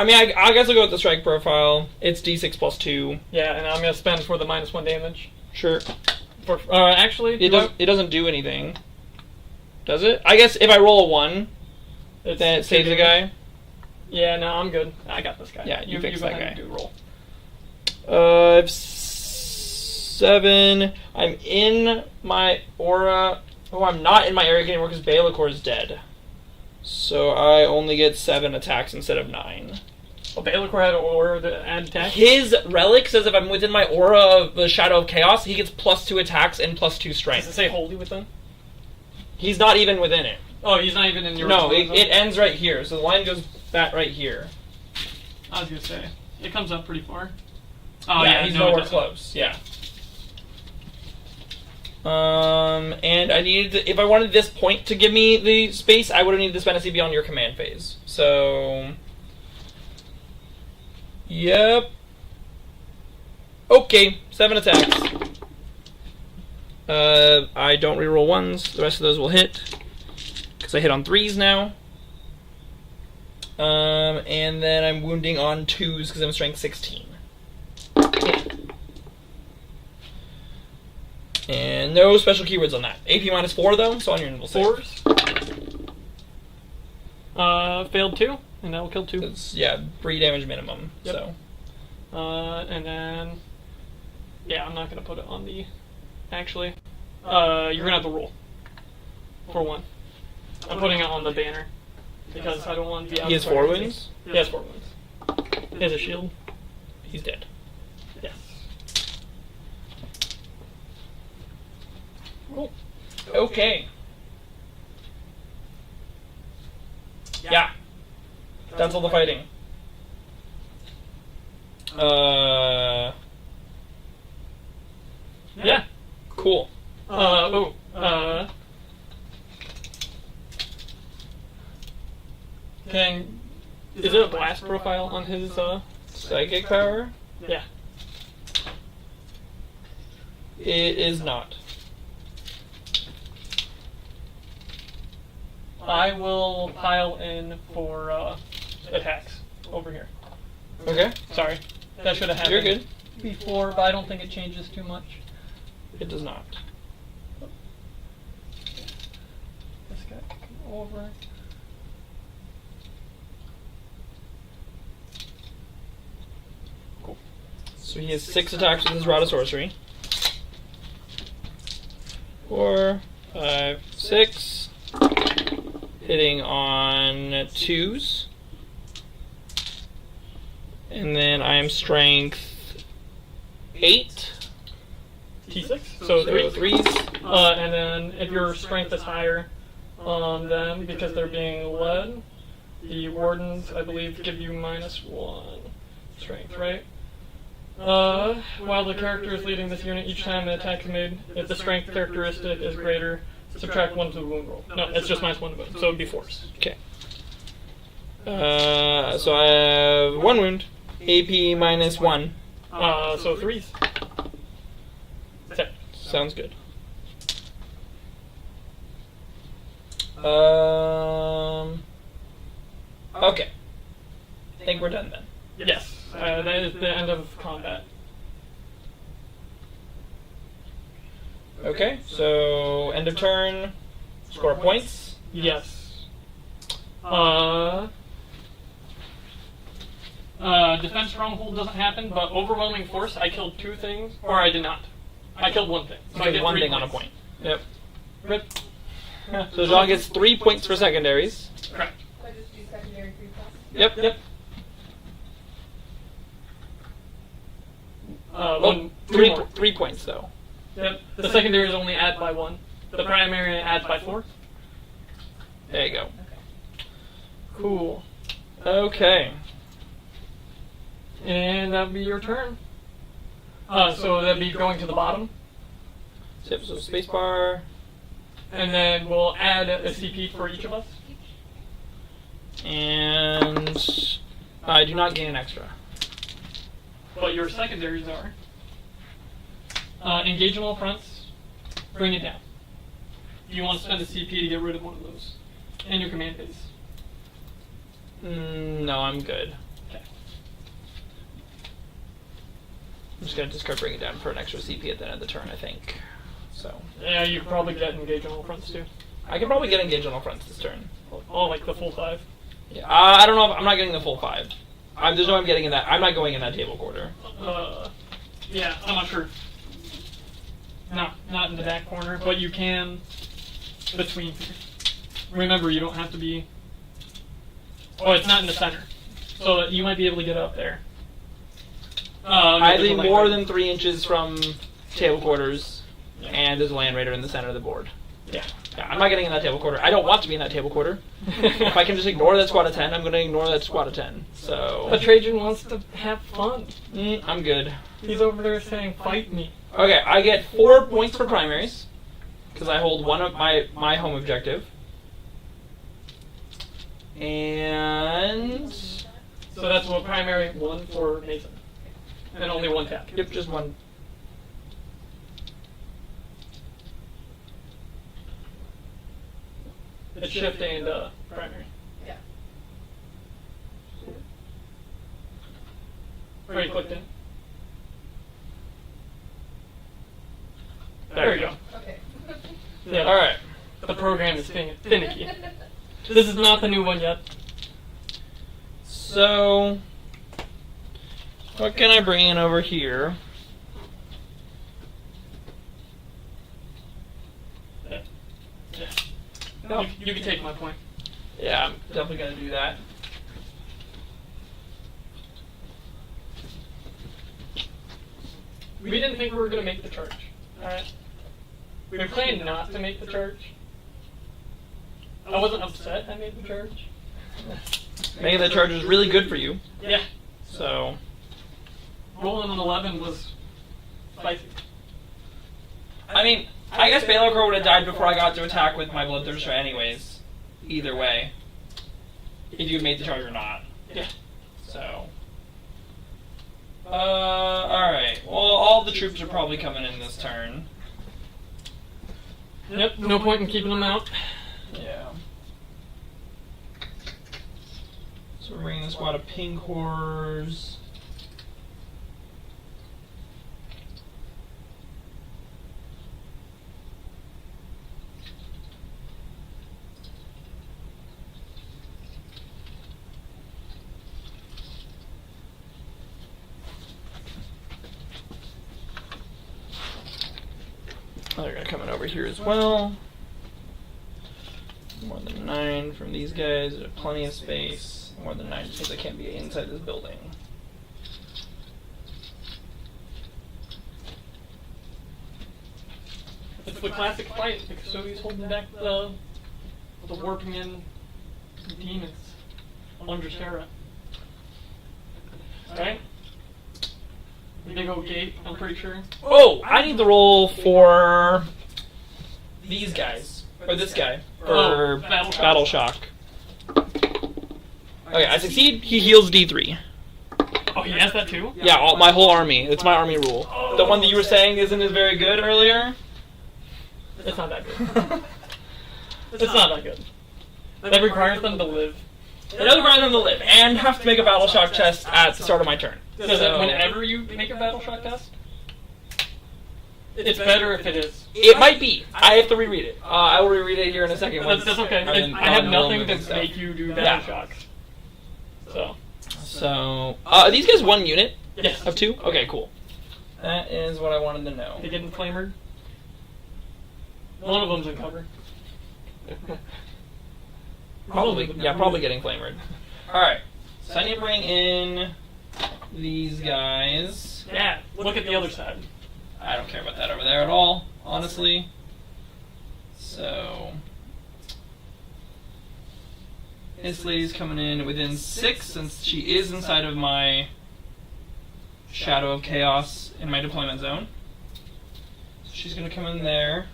guess I'll go with the strike profile. It's d6 plus 2. Yeah, and I'm going to spend for the -1 damage. Sure. For actually, It doesn't do anything. Does it? I guess if I roll a 1, then it saves the guy. Yeah, no, I'm good. I got this guy. Yeah, you fix go that ahead guy. and do roll. I have 7. I'm in my aura. Oh, I'm not in my area anymore because Baelacor is dead. So I only get 7 attacks instead of 9. Oh, Baelacor had an aura to add attack? His relic says if I'm within my aura of the Shadow of Chaos, he gets +2 attacks and +2 Does it strength. say holy within? He's not even within it. Oh, he's not even in your No, zone? it ends right here. So the line goes that right here. I was going to say. It comes up pretty far. Oh, yeah, yeah, he's no, it nowhere doesn't. close. Yeah. And I needed to, if I wanted this point to give me the space, I would have needed to spend a CB on your command phase. So, yep. Okay, 7 attacks. I don't reroll 1s. The rest of those will hit because I hit on 3s now. And then I'm wounding on 2s because I'm strength 16. And no special keywords on that. AP -4 though, so on your invul save. 4s. Failed 2, and that will kill 2. It's, yeah, 3 damage minimum. Yep. So And then... Yeah, I'm not going to put it on the... Actually, you're going to have to roll. For 1. I'm putting it on the banner. Because I don't want to be out he has of 4 fire. wounds. He has 4 wounds. He has a shield. He's dead. Yes. Cool. Okay. Yeah. That's all the fighting. Yeah. Cool. Is it a blast profile on his, Psychic power? Yeah. It is not. I will pile in for, attacks over here. Okay. Sorry. That should have happened. You're good. Before, but I don't think it changes too much. It does not. This guy can come over. Cool. So he has 6 attacks with his Rod of Sorcery. 4, 5, 6. Hitting on 2s. And then I am strength 8. T6. So So 3. 3s. And then if your strength is higher on them because they're being led, the wardens, I believe, give you -1 strength, right? While the character is leading this unit, each time an attack is made, if the strength characteristic is greater, subtract 1 to the wound roll. No, it's just -1 to wound, so it'd be force. Okay. So I have 1 wound. AP -1. So 3s. That's it. Sounds good. Okay. I think we're done then. Yes. That is the end of combat. Okay, so end of turn, score points. Yes. Defense stronghold doesn't happen, but overwhelming force, I killed 2 things, or I did not. I killed 1 thing. So I Okay, get one 3 thing on a points. point. Yep. Rip. So John gets 3 points for secondaries. Correct. So I just do secondary 3 plus. Yep. One, 3 more. 3 points though. Yep. The secondaries only add by 1. The primary adds by 4. There you go. Okay. Cool. Okay. And that'd be your turn. So that'd be going to the bottom. So spacebar. And then we'll add a CP for each of us. And I do not gain an extra. But your secondaries are. Engage on all fronts. Bring it down. You want to spend a CP to get rid of one of those. And your command base. No, I'm good. Okay. I'm just gonna discard bring it down for an extra CP at the end of the turn, I think. So Yeah, you could probably get engage on all fronts too. I can probably get engaged on all fronts this turn. Oh, like the full 5. Yeah, I don't know if I'm not getting the full 5. There's no way I'm getting in that. I'm not going in that table quarter. Yeah, I'm not sure. No, not in the back corner, but you can between here. Remember, you don't have to be. Oh, it's not in the center, so you might be able to get up there. I there's a leave land more raider. than 3 inches from table quarters, and there's a land raider in the center of the board. Yeah. Yeah, I'm not getting in that table quarter. I don't want to be in that table quarter. If I can just ignore that squad of 10, I'm going to ignore that squad of 10. So But Trajan wants to have fun. I'm good. He's over there saying, "Fight me." Okay, I get 4 points for primaries because I hold one of my home objective. And So that's what primary 1 for Mason, and only 1 tap. yep, just one. It's shift and primary. Yeah. Already clicked in. There you go. Okay. Yeah. All right. The program is finicky. This is not the new one yet. So what can I bring in over here? Yeah. You can take my point. Yeah, I'm definitely gonna do that. We didn't think we were going to make the charge. Alright? We planned not to make the charge. I wasn't upset I made the charge. Maybe the charge is really good for you. Yeah. So Rolling an 11 was spicy. I mean, I guess Baylor would have died before I got to attack with my Bloodthirster anyways. Either way. If you had made the charge or not. Yeah. So alright. Well, all the troops are probably coming in this turn. Yep, no point in keeping them out. Yeah. So we're bringing a squad of pink horrors. Oh, they're gonna come in over here as well. More than 9 from these guys. There's plenty of space. More than 9 just means I can't be inside this building. It's the classic fight. The Custodes holding back the warping in demons under Sarah. Alright? Big old gate, I'm pretty sure. Oh, I need the roll for these guys. Or this guy. For Battle Shock. Okay, I succeed. He heals D3. Oh, he has that too? Yeah, my whole army. It's my army rule. The one that you were saying isn't as very good earlier? It's not that good. It's not that good. That requires them to live. It does require them to live, and have to make a Battle Shock test at the start of my turn. Does it whenever you make a battle shock test? It's better if it is. It might be. I have to reread it. I will reread it here in a second. That's okay. I have nothing to make you do battle shocks. So, are these guys 1 unit? Yes. Of 2? Okay, cool. That is what I wanted to know. They getting flamered? One of them's in cover. Probably getting flamered. Alright, so I need to bring in these guys. Yeah, look at the other side. I don't care about that over there at all, honestly. So, this lady's coming in within 6 since she is inside of my Shadow of Chaos in my deployment zone. So she's going to come in there.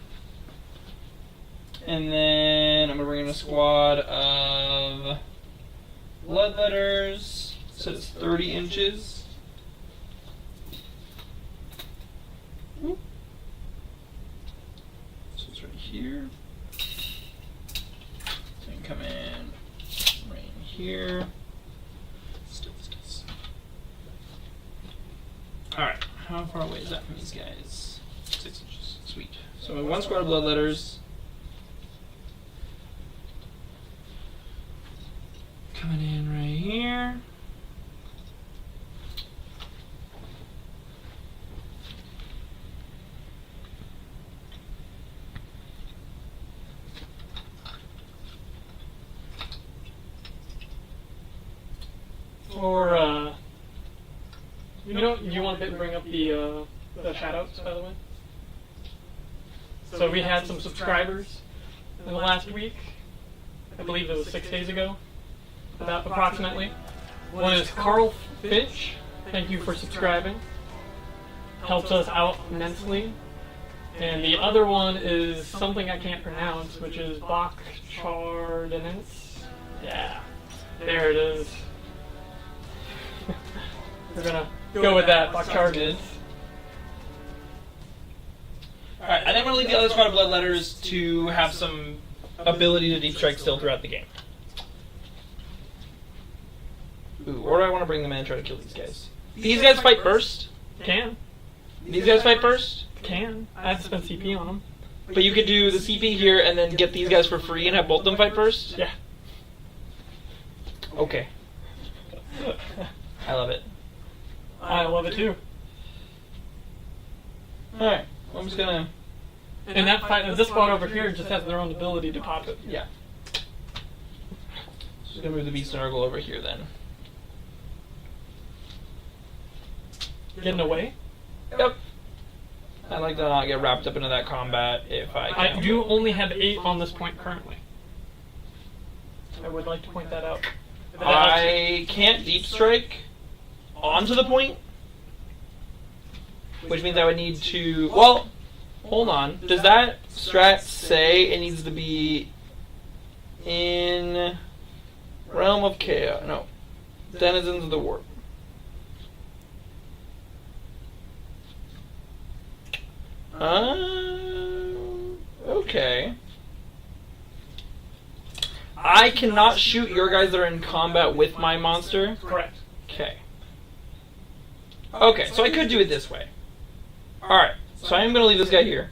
And then I'm going to bring in a squad of Bloodletters. So it's 30 inches. So it's right here. So you can come in right in here. Alright, how far away is that from these guys? 6 inches. Sweet. So 1 squad of Bloodletters. Coming in right here. Or, you want to bring up the shoutouts, by the way? So we had some subscribers in the last week. I believe it was 6 days ago, about approximately. One is Carl Finch. Thank you for subscribing. Helps us out immensely. And the other one is something I can't pronounce, which is Bach Chardinance. Yeah, there it is. We're gonna go with that, Bach Chardinance. Alright, I think I'm going to leave the other squad of Bloodletters to have some ability to deep strike still throughout the game. Ooh, or do I want to bring them in and try to kill these guys? These guys fight first? Can. These guys fight first? Can. I have to spend CP on them. But you could do the CP here and then get these guys for free and have both of them fight first? Yeah. Okay. I love it. I love it too. Alright, I'm just gonna... And that fight, this spot over here just has their own ability to pop it. Yeah. Just gonna move the Beast Nurgle over here then. Getting away? Yep. I like to not get wrapped up into that combat if I can. I do only have 8 on this point currently. I would like to point that out. I can't deep strike onto the point, which means I would need to. Well, hold on. Does that strat say it needs to be in Realm of Chaos? No, Denizens of the Warp. Okay. I cannot shoot your guys that are in combat with my monster? Correct. Okay. Okay, so I could do it this way. Alright, so I am going to leave this guy here.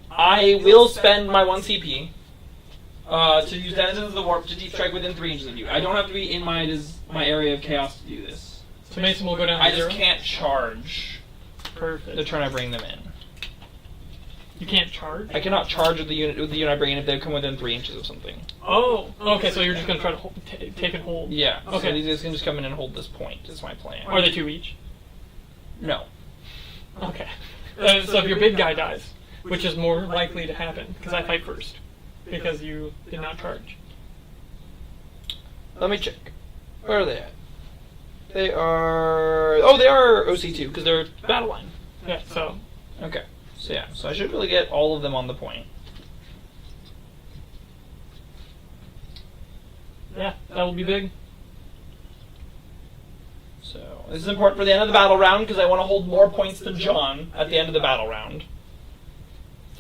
I will spend my 1 CP to use Denizens of the Warp to deep strike within 3 inches of you. I don't have to be in my area of chaos to do this. So Mason will go down to I 0? just can't charge Perfect. the turn I bring them in. You can't charge? I cannot charge with the unit I bring in if they come within 3 inches of something. Oh, okay, so you're just going to try to take and hold. Yeah, Okay. so these guys can just come in and hold this point, is my plan. Are they 2 each? No. Okay. So if your big guy dies, which is more likely to happen, because I fight first, because you did not charge. Let me check. Where are they at? They are... Oh, they are OC2, because they're battle line. Yeah, so... Okay. So yeah, so I should really get all of them on the point. Yeah, that will be big. So this is important for the end of the battle round because I want to hold more points than John at the end of the battle round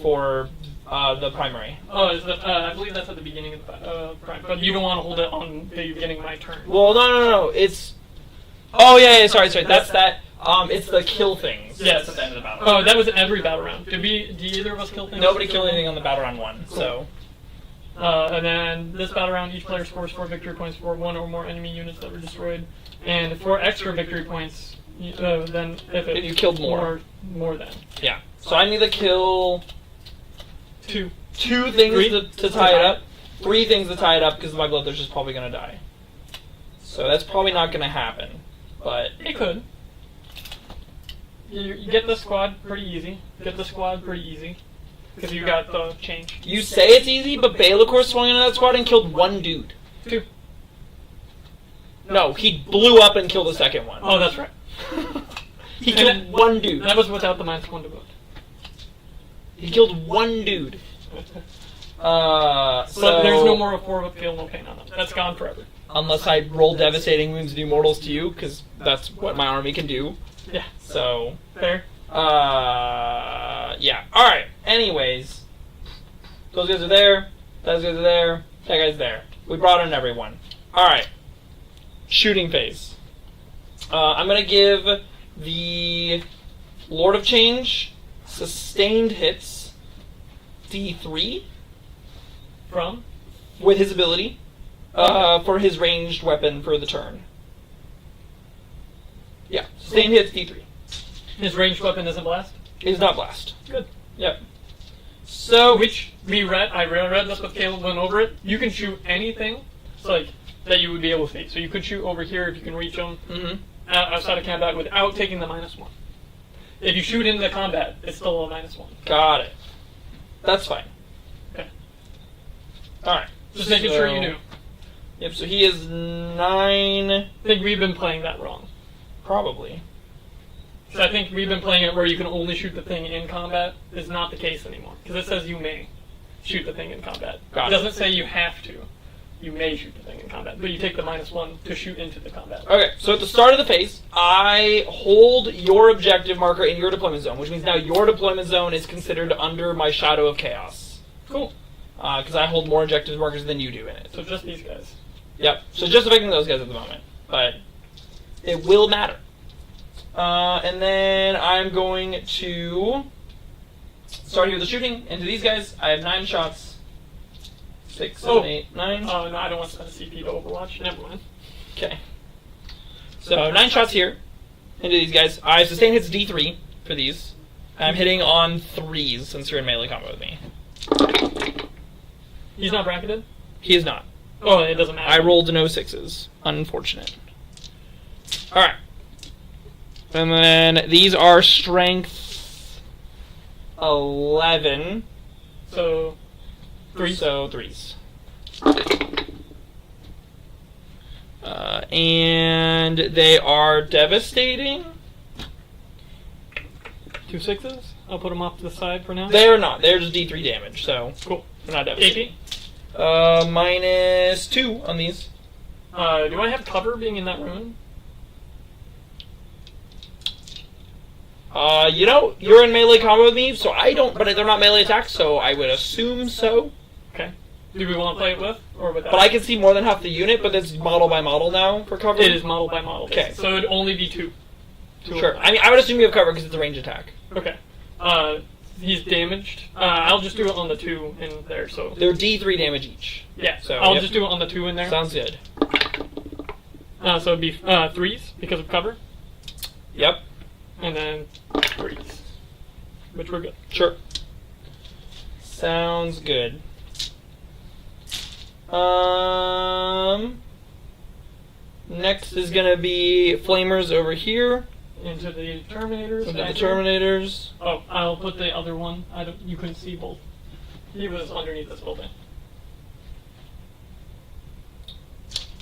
for the primary. Oh, I believe that's at the beginning of the but you don't want to hold it on the beginning of my turn. Well, no. It's... Oh, yeah, sorry. That's that. It's the kill things. Yes. At the end of the battle. Oh, that was every battle round. Did either of us kill things? Nobody killed anything on the battle round 1, Cool. so... And then this battle round, each player scores 4 victory points for 1 or more enemy units that were destroyed, and 4 extra victory points. Then if you killed more. More than. Yeah. So I need to kill 2. 2 things Three? to tie it up. 3 things to tie it up because my Bloodthirst is probably going to die. So that's probably not going to happen. But It could. You get the squad pretty easy. Because you got the change. you say it's easy, but Baelacor swung into that squad and killed 1 dude. 2. No, he blew up and killed the second one. Oh, that's right. He And killed 1 dude. That was without the -1 to vote. He killed 1 dude. So So there's no more of 4 with Feel No Pain on them. That's gone forever. Unless I roll Devastating Wounds and do Mortals to you, because that's what my army can do. Yeah. So, Fair. yeah. Alright, anyways. Those guys are there. Those guys are there. That guy's there. We brought in everyone. Alright. Shooting phase. I'm gonna give the Lord of Change sustained hits D3 From? with his ability for his ranged weapon for the turn. Yeah, sustained hits D3. His ranged weapon isn't blast? It is not blast. Good. Yep. So Which I read this with Caleb, went over it. You can shoot anything, so like, that you would be able to see. So you could shoot over here if you can reach them outside of combat without taking the -1. If you shoot into combat, it's still a -1. got it. That's fine. Okay. Alright. Just making sure you knew. Yep, so he is 9 I think we've been playing that wrong. probably. So I think we've been playing it where you can only shoot the thing in combat. Is not the case anymore. Because it says you may shoot the thing in combat. Got It it. doesn't say you have to. You may shoot the thing in combat, but you take the -1 to shoot into the combat. Okay, so at the start of the phase, I hold your objective marker in your deployment zone, which means now your deployment zone is considered under my Shadow of Chaos. Cool. Because I hold more objective markers than you do in it. So just these guys. Yep, so just affecting those guys at the moment. But it will matter. And then I'm going to start here with the shooting into these guys. I have 9 shots. 6, 7, 8, 9. Oh, no, I don't want to spend a CP to Overwatch. Never mind. Okay. So 9 shots here into these guys. I sustain hits D3 for these. I'm hitting on 3s since you're in melee combo with me. He's not bracketed? He is not. Oh, it doesn't matter. I rolled no 6s. Unfortunate. Alright. And then these are strength 11. So, 3. So 3s. And they are devastating. 2 6s? I'll put them off to the side for now. They're not. They're just D3 damage, so Cool. they're not devastating. AP? -2 on these. Do I have cover being in that room? You know, you're in melee combo with me, so I don't, but they're not melee attacks, so I would assume so. Okay. Do we want to play it with or without? But I can see more than half the unit, but that's model by model now for cover. It is model by model. Okay. So it would only be 2. Sure. I mean, I would assume you have cover because it's a range attack. Okay. He's damaged. I'll just do it on the 2 in there, so... They're D3 damage each. Yeah, So, I'll yep. just do it on the 2 in there. Sounds good. So it'd be 3s because of cover, Yep. and then 3s, which we're good. Sure. Sounds good. Next is gonna be Flamers over here. Into the Terminators. Into the actually. Terminators. Oh, I'll put the other one. You couldn't see both. He was underneath this building.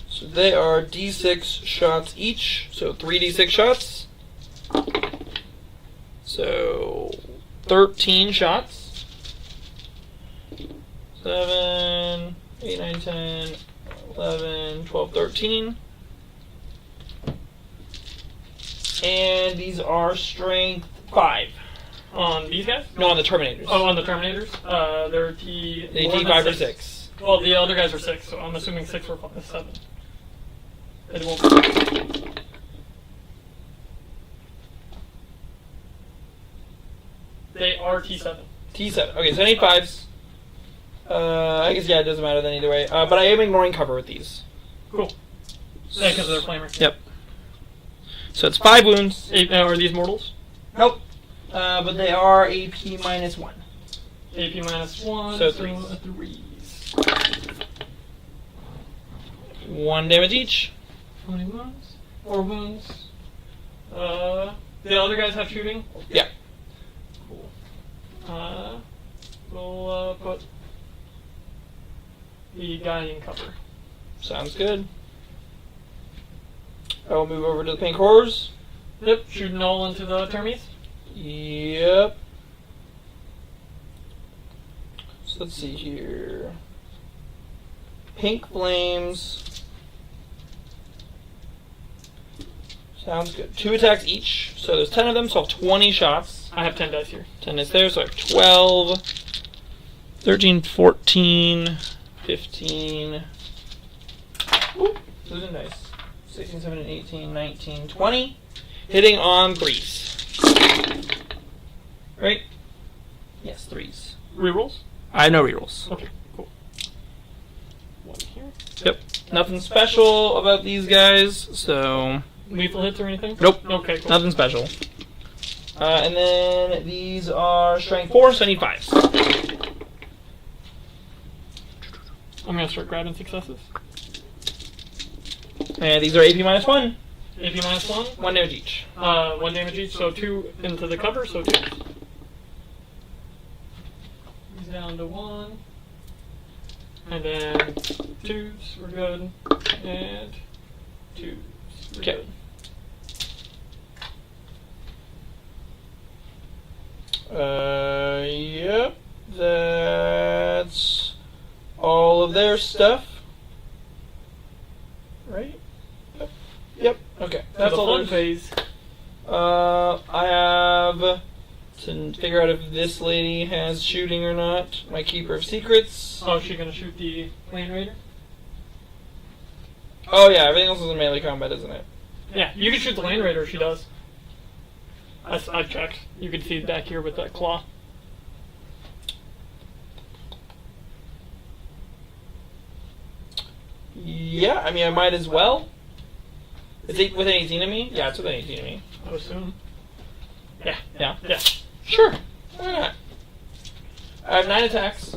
So they are D6 shots each. So 3D6 shots. So 13 shots. 7, 8, 9, 10, 11, 12, 13. And these are strength 5. On these guys? No, on the Terminators. Oh, on the Terminators? They're T... They more than D5 or 6. Well, the other guys are 6, so I'm assuming 6 or 7. It won't be. They are T7. T7. Okay, so I need 5s. I guess, yeah, it doesn't matter then either way. But I am ignoring cover with these. Cool. Yeah, because they're flamer. Yep. So it's 5 wounds. Are these mortals? Nope. But they are AP minus 1. AP minus 1. So So 3s. 3s. 1 damage each. 20 wounds. 4 wounds. The other guys have shooting? Yeah. Cool. We'll put the guy in cover. Sounds good. I will move over to the pink horrors. Yep, shooting all into the termies. Yep. So let's see here. Pink flames. Sounds good. 2 attacks each. So there's 10 of them, so I have 20 shots. I have 10 dice here. 10 is there, so I have 12, 13, 14, 15. Oop, losing dice. 16, 17, 18, 19, 20. Hitting on 3s. Right? Yes, 3s. Rerolls? I know rerolls. Okay, cool. 1 here. Yep. Nothing special about these guys, so... Lethal hits or anything? Nope. Okay, cool. Nothing special. And then these are strength 4, so I need 5s. I'm gonna start grabbing successes. And these are AP minus 1. AP minus 1. 1 damage each. 1 damage each, so 2 into the cover, so 2. He's down to 1. And then 2s, we're good. And 2s, we're Okay. good. Yep. That's all of their stuff. Right? Yep. Yep. Okay. For That's the all fun theirs. phase. I have to figure out if this lady has shooting or not. My Keeper of Secrets. Oh, is she gonna shoot the Plane Raider? Oh yeah, everything else is in melee combat, isn't it? Yeah, you can shoot the Land Raider if she does. I've checked. You can see back here with that claw. Yeah, I mean I might as well. Is it within 18 of me? Yeah, it's within 18 of me. I would assume. Yeah. Yeah. Yeah. Sure. Why not? I have 9 attacks.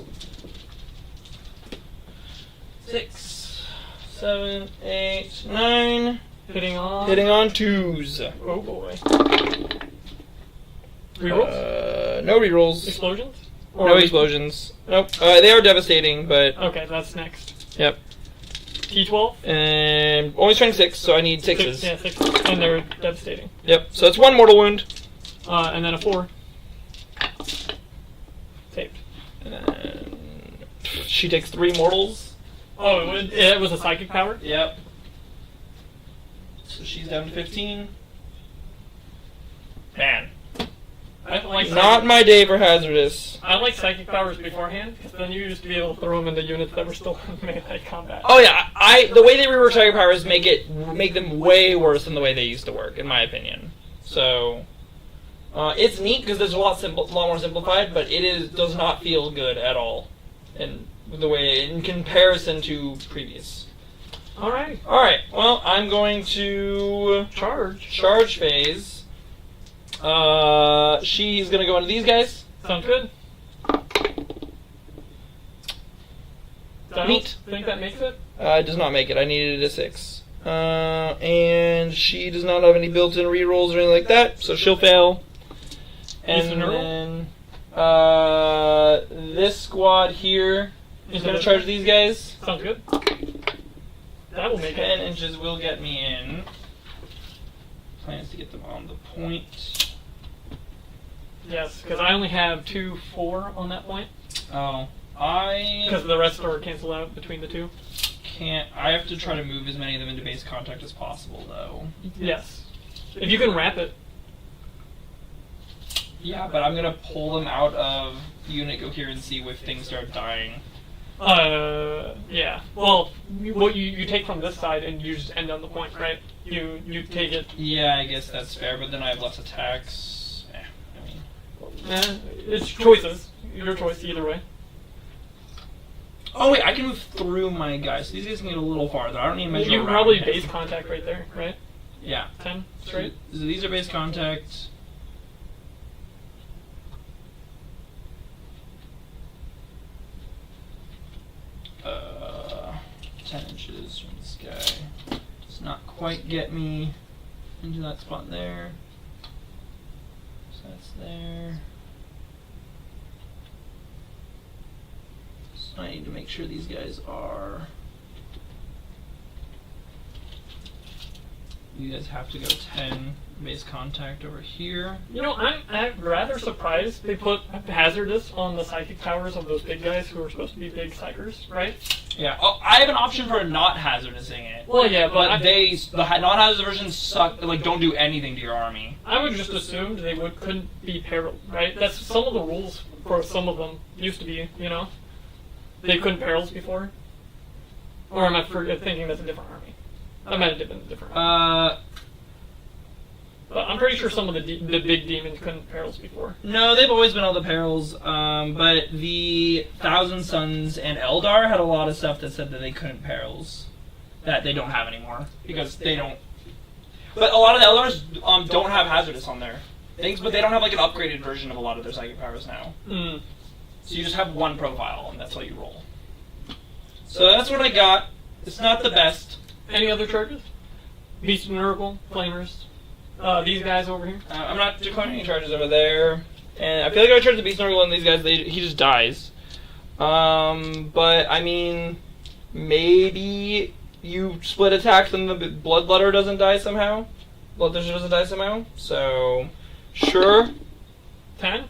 6, 7, 8, 9. Hitting on. Hitting on 2s. Oh boy. Rerolls? No rerolls. Explosions? No explosions. Nope. They are devastating, but Okay, that's next. yep. T12? And only strength 6, so I need 6s. Yeah, 6. And they're devastating. Yep. So it's 1 mortal wound. And then a 4. Saved. And she takes 3 mortals. Oh, it was a psychic power? Yep. So she's down to 15. Man. I like Not my day for hazardous. I like psychic powers beforehand, because then you used to be able to throw them into units that were still in melee combat. Oh yeah, the way they rework Tiger Powers make them way worse than the way they used to work, in my opinion. So it's neat because there's a lot more simplified, but does not feel good at all, in comparison to previous. Alright. All right, well I'm going to charge phase. She's gonna go into these guys. Sounds good. Neat. Think that makes it? It does not make it. I needed a 6. And she does not have any built-in rerolls or anything like that, so she'll fail. And then this squad here is going to charge these guys. Sounds good. That will make 10 it. inches will get me in. Plans to get them on the point. Yes, because I only have 2 4 on that point. Oh, Because the rest are canceled out between the 2. can't. I have to try to move as many of them into base contact as possible, though. Yes. If you can wrap it. Yeah, but I'm gonna pull them out of unit coherency if things start dying. Yeah. Well, what you take from this side and you just end on the point, right? You take it. Yeah, I guess that's fair, but then I have less attacks. I mean, It's choices. Your choice either way. Oh wait, I can move through my guys. So these guys can get a little farther. I don't need to measure You can around probably him. base contact right there, right? Yeah. 10 straight. So these are base contact. Uh, 10 inches from this guy. Does not quite get me into that spot there. So that's there. So I need to make sure these guys are. You guys have to go 10 base contact over here. You know, I'm rather surprised they put hazardous on the psychic powers of those big guys who are supposed to be big psychers, right? Yeah. Oh, I have an option for not hazardusing it. Well, yeah, But the non-hazardous versions suck. Like, don't do anything to your army. I would just assume they couldn't be peril, right? That's some of the rules for some of them used to be, you know? They couldn't perils before? Or am I thinking that's a different army? That might have been a different army. But I'm pretty sure some of the big demons couldn't perils before. No, they've always been all the perils. But the Thousand Suns and Eldar had a lot of stuff that said that they couldn't perils. That they don't have anymore. Because they don't... But a lot of the Eldars don't have hazardous on their things, but they don't have like an upgraded version of a lot of their psychic powers now. Mm. So you just have one profile, and that's how you roll. So that's what I got. It's not the best. Any other charges? Beast Miracle, Flamers, these guys over here. I'm not declaring any charges over there. And I feel like I charge the Beast Miracle on these guys, he just dies. But, I mean, maybe you split attacks and the Bloodletter doesn't die somehow? Bloodthirster doesn't die somehow? So, sure. 10?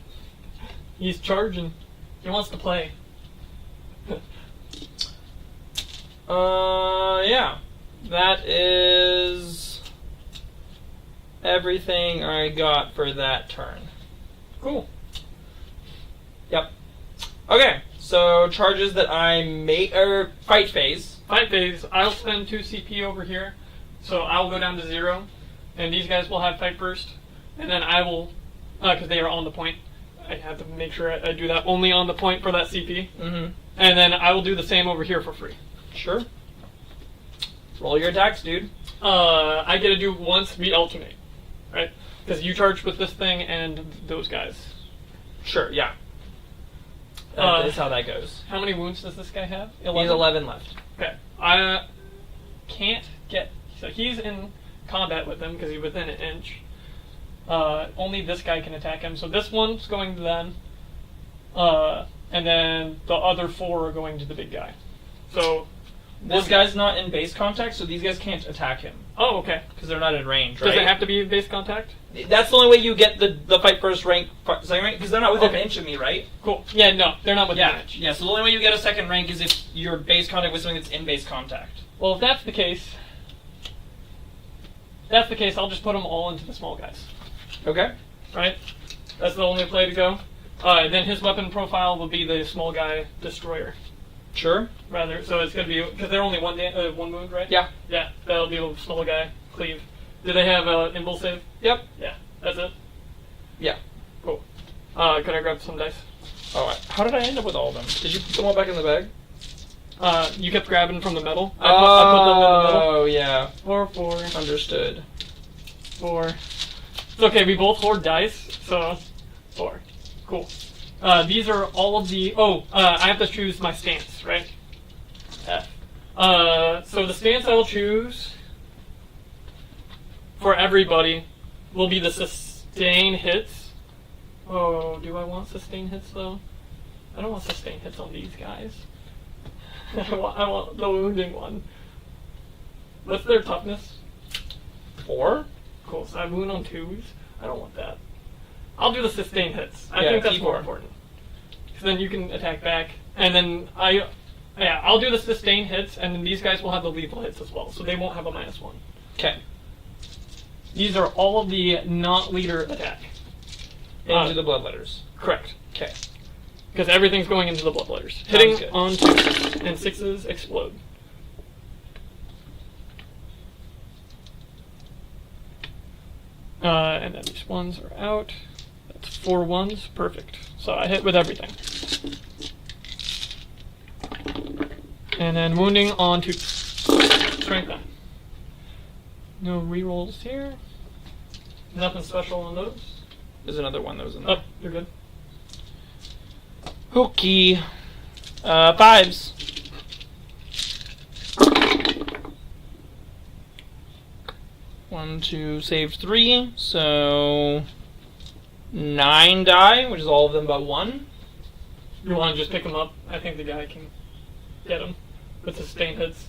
He's charging. He wants to play. Yeah. That is everything I got for that turn. Cool. Yep. Okay, so charges that I make are fight phase. Fight phase, I'll spend 2 CP over here, so I'll go down to 0, and these guys will have fight first, and then I will, because they are on the point, I have to make sure I do that only on the point for that CP, Mm-hmm. and then I will do the same over here for free. Sure. Roll your attacks, dude. I get to do once we alternate, right? Because you charge with this thing and those guys. Sure, yeah. That is how that goes. How many wounds does this guy have? He has 11 left. Okay. I can't get... So he's in combat with them because he's within an inch. Only this guy can attack him. So this one's going to them. And then the other 4 are going to the big guy. So... This guy's not in base contact, so these guys can't attack him. Oh, okay. Because they're not in range, right? Does it have to be base contact? That's the only way you get the fight first rank, second rank, because they're not within an inch of me, right? Cool. Yeah, no, they're not within an Yeah, inch. yeah, so the only way you get a second rank is if you're base contact with something that's in base contact. Well, if that's the case, I'll just put them all into the small guys. Okay. Right? That's the only play to go. Then his weapon profile will be the small guy destroyer. Sure. Rather, so it's gonna be because they're only one wound, right? Yeah. Yeah, that'll be a small guy cleave. Do they have impulse save? Yep. Yeah, that's it. Yeah. Cool. Could I grab some dice? Alright. How did I end up with all of them? Did you put them all back in the bag? You kept grabbing from the metal. I put them in the middle. Oh, yeah. 4, 4, Understood. 4. It's okay. We both hoard dice, so 4. Cool. These are all of the... I have to choose my stance, right? F. So the stance I'll choose for everybody will be the sustain hits. Oh, do I want sustain hits, though? I don't want sustain hits on these guys. I want the wounding one. What's their toughness? 4? Cool, so I wound on 2s. I don't want that. I'll do the sustain hits. I Yeah, think that's T4. more important. Because then you can attack back. And then I'll do the sustain hits, and then these guys will have the lethal hits as well. So they won't have a -1. Okay. These are all of the not leader attack. Into the bloodletters. Correct. Okay. Because everything's going into the bloodletters. Hitting good. on 2s, and 6s explode. And then these 1s are out. That's 4 ones. Perfect. So I hit with everything. And then wounding on to strength 9. No rerolls here. Nothing special on those. There's another one that was in there. Oh, you're good. Okay. 5s. One, two, saved 3, so 9 die, which is all of them but 1. You want to just pick him up? I think the guy can get him with sustained hits.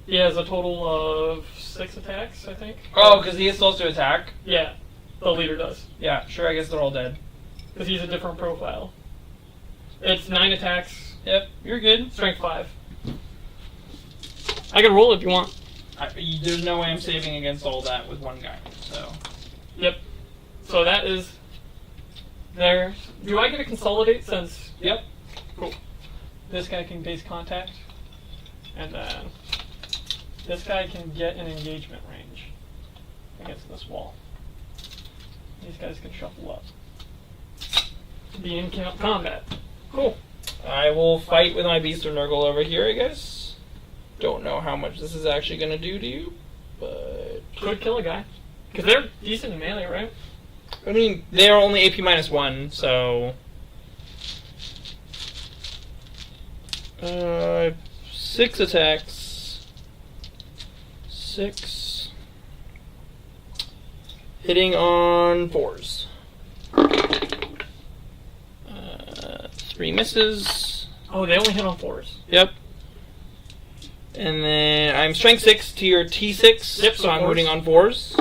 He has a total of 6 attacks, I think. Oh, because he is supposed to attack? Yeah, the leader does. Yeah, sure, I guess they're all dead. Because he's a different profile. It's 9 attacks. Yep, you're good. Strength 5. I can roll if you want. There's no way I'm saving against all that with one guy, so... Yep. So that is there. Do I get to consolidate since... Yep. Cool. This guy can base contact. And then this guy can get an engagement range against this wall. These guys can shuffle up. Be in combat. Cool. I will fight with my Beast of Nurgle over here, I guess. Don't know how much this is actually going to do to you, but... Could kill a guy. Because they're decent in melee, right? I mean, they're only AP -1, so... 6 attacks. 6. Hitting on 4s. 3 misses. Oh, they only hit on 4s. Yep. And then I'm strength 6 to your T6, Yep, so I'm 4s. wounding on 4s.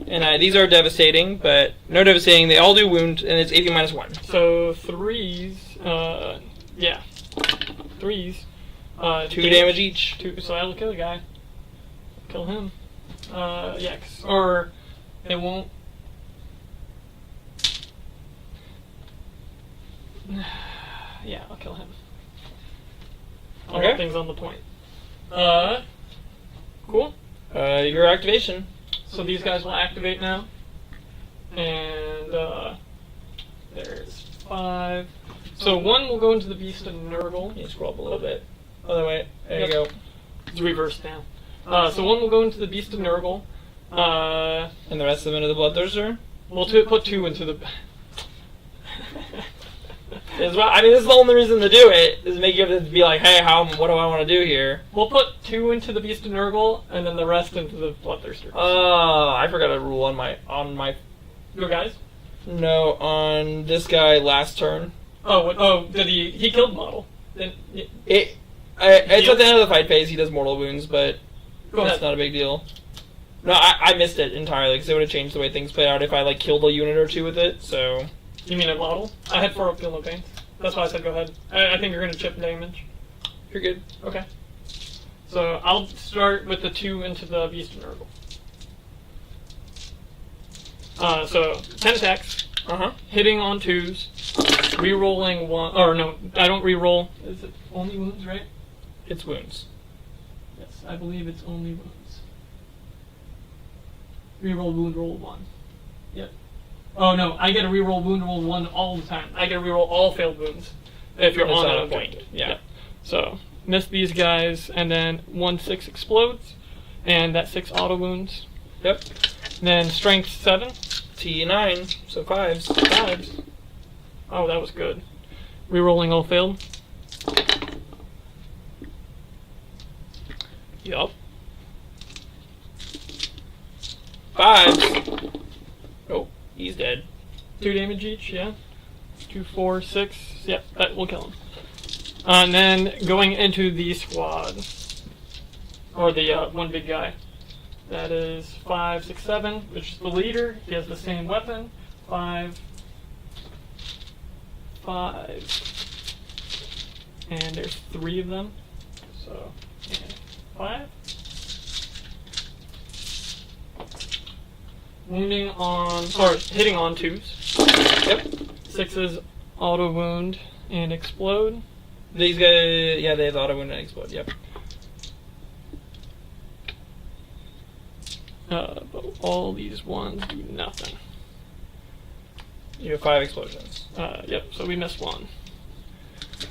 And these are devastating, but no devastating. They all do wound, and it's AP -1. So 3s, yeah. 3s. 2 damage each. 2, so I'll kill a guy. Kill him. Yeah, or it won't. Yeah, I'll kill him. I'll Okay. get things on the point. Cool. Your activation. So these guys will activate now. And, there's 5. So 1 will go into the Beast of Nurgle. You scroll up a little bit. Other way. There Yep. you go. It's reversed now. So 1 will go into the Beast of Nurgle. And the rest of them into the Bloodthirster? We'll put 2 into the... I mean, this is the only reason to do it, is make you have to be like, hey, what do I want to do here? We'll put 2 into the Beast of Nurgle, and then the rest into the Bloodthirster. I forgot a rule on my... Your guys? No, on this guy last turn. Did he killed Model? Then, It's at the end of the fight phase, he does mortal wounds, but Go that's ahead. not a big deal. No, I missed it entirely, because it would have changed the way things played out if I, like, killed a unit or 2 with it, so... You mean a Model? I had 4 up Feel No Pain. That's why I said go ahead. I think you're going to chip damage. You're good. Okay. So I'll start with the 2 into the Beast of Nurgle. So 10 attacks. Hitting on 2s. Rerolling 1. Or no, I don't reroll. Is it only wounds, right? It's wounds. Yes, I believe it's only wounds. Reroll wound roll 1. Yep. Oh no, I get a reroll wound roll 1 all the time. I get to reroll all failed wounds if you're That's on not that a point. objective. Yeah. So miss these guys, and then 1/6 explodes, and that 6 auto wounds. Yep. Then strength 7. T9, so 5s. 5s. Oh, that was good. Rerolling all failed. Yup. 5s. Oh, he's dead. 2 damage each, yeah. 2, 4, 6. Yep, that will kill him. And then going into the squad. Or the one big guy. That is 5, 6, 7, which is the leader. He has the same weapon. 5. 5. And there's 3 of them. So, and 5. Wounding on, or hitting on 2s. Yep. 6s auto wound and explode. These guys, yeah, they have auto wound and explode, yep. But all these ones do nothing. You have 5 explosions. Yep, so we missed 1.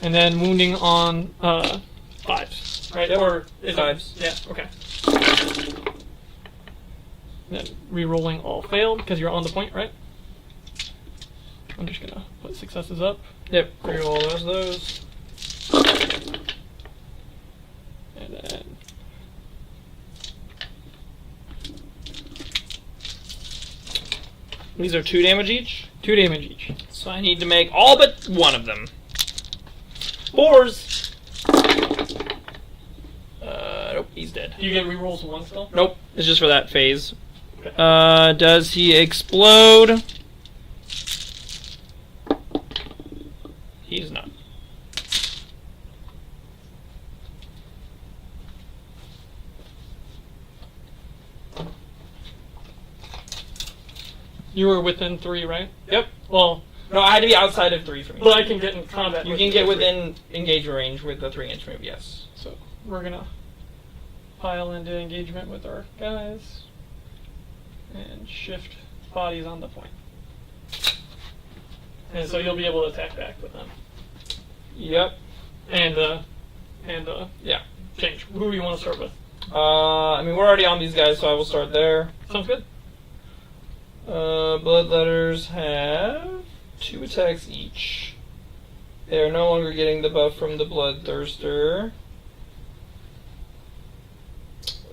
And then wounding on 5s, right? Yep. Or is 5s. Yeah, okay. Then re-rolling all failed because you're on the point, right? I'm just gonna put successes up. Yep, reroll those. And then These are 2 damage each. 2 damage each. So I need to make all but 1 of them. 4s. Nope, he's dead. Do you get re-rolls 1 still? Nope, it's just for that phase. Okay. Does he explode? He's not. You were within 3, right? Yep. Well, No, I had to be outside of 3 for me. but I can get in combat. You with can you get for 3. within engagement range with the 3-inch move, yes. So we're gonna pile into engagement with our guys and shift bodies on the point. And so you'll be able to attack back with them. Yep. And Yeah. change. Who do you want to start with? I mean, we're already on these guys, so I will start there. Sounds good. Bloodletters have 2 attacks each. They are no longer getting the buff from the Bloodthirster.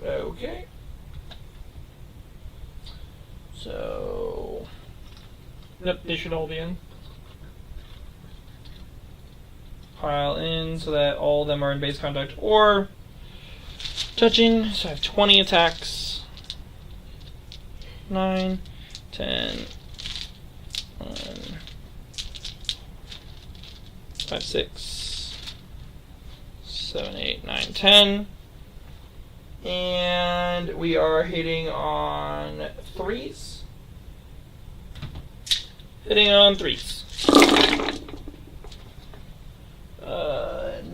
Okay. So... Yep, they should all be in. Pile in so that all of them are in base contact or touching. So I have 20 attacks. 9, 10, 5, 6, 7, 8, 9, 10. And we are hitting on 3s. Hitting on 3s.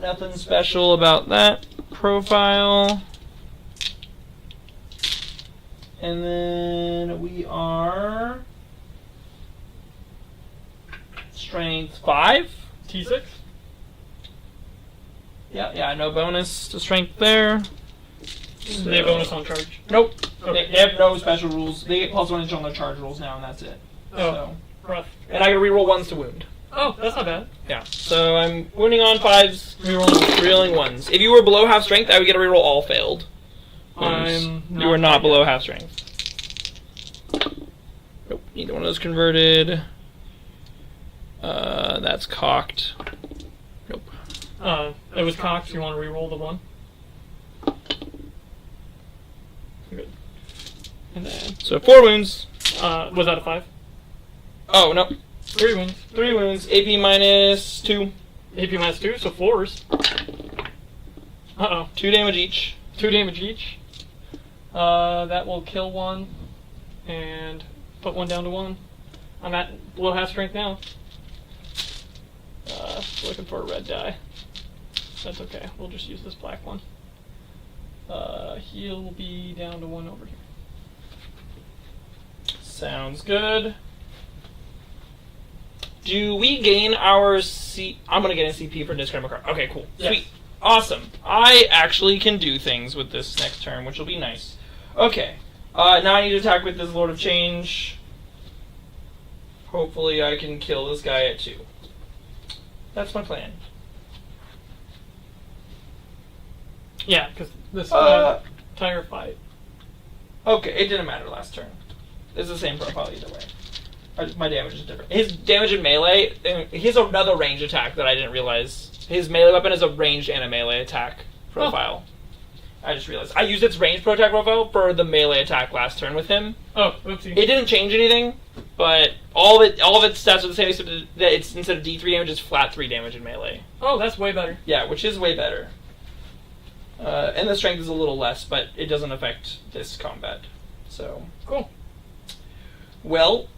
Nothing special about that profile. And then we are strength 5. T6? Yeah, no bonus to strength there. They have bonus on charge. Nope. Okay. They have no special rules. They get +1 inch on their charge rolls now, and that's it. Oh, So, rough. and I can reroll 1s to wound. Oh, that's not bad. Yeah. So I'm wounding on 5s, Rerolling. reeling 1s. If you were below half strength, I would get a reroll all failed. I'm You were not below half strength. Nope. Neither one of those converted. That's cocked. Nope. It was cocked. You want to re-roll the 1? Good. And then, So 4 wounds. was that a 5? Oh, no. 3 wounds. 3 wounds. AP minus 2. AP minus 2, so 4s. Uh-oh. 2 damage each. 2 damage each. That will kill 1 and put 1 down to 1. I'm at below half strength now. Looking for a red die. That's okay. We'll just use this black one. He'll be down to 1 over here. Sounds good. Do we gain our C... I'm going to get a CP for discard my card. Okay, cool. Yes. Sweet. Awesome. I actually can do things with this next turn, which will be nice. Okay. Now I need to attack with this Lord of Change. Hopefully I can kill this guy at 2. That's my plan. Yeah, because this tire fight. Okay, it didn't matter last turn. It's the same profile either way. My damage is different. His damage in melee, he has another range attack that I didn't realize. His melee weapon is a ranged and a melee attack profile. I just realized. I used its ranged attack profile for the melee attack last turn with him. Oh, oopsie. It didn't change anything, but all of its stats are the same, except that it's instead of D3 damage, it's flat 3 damage in melee. Oh, that's way better. Yeah, which is way better. And the strength is a little less, but it doesn't affect this combat. So Cool. well,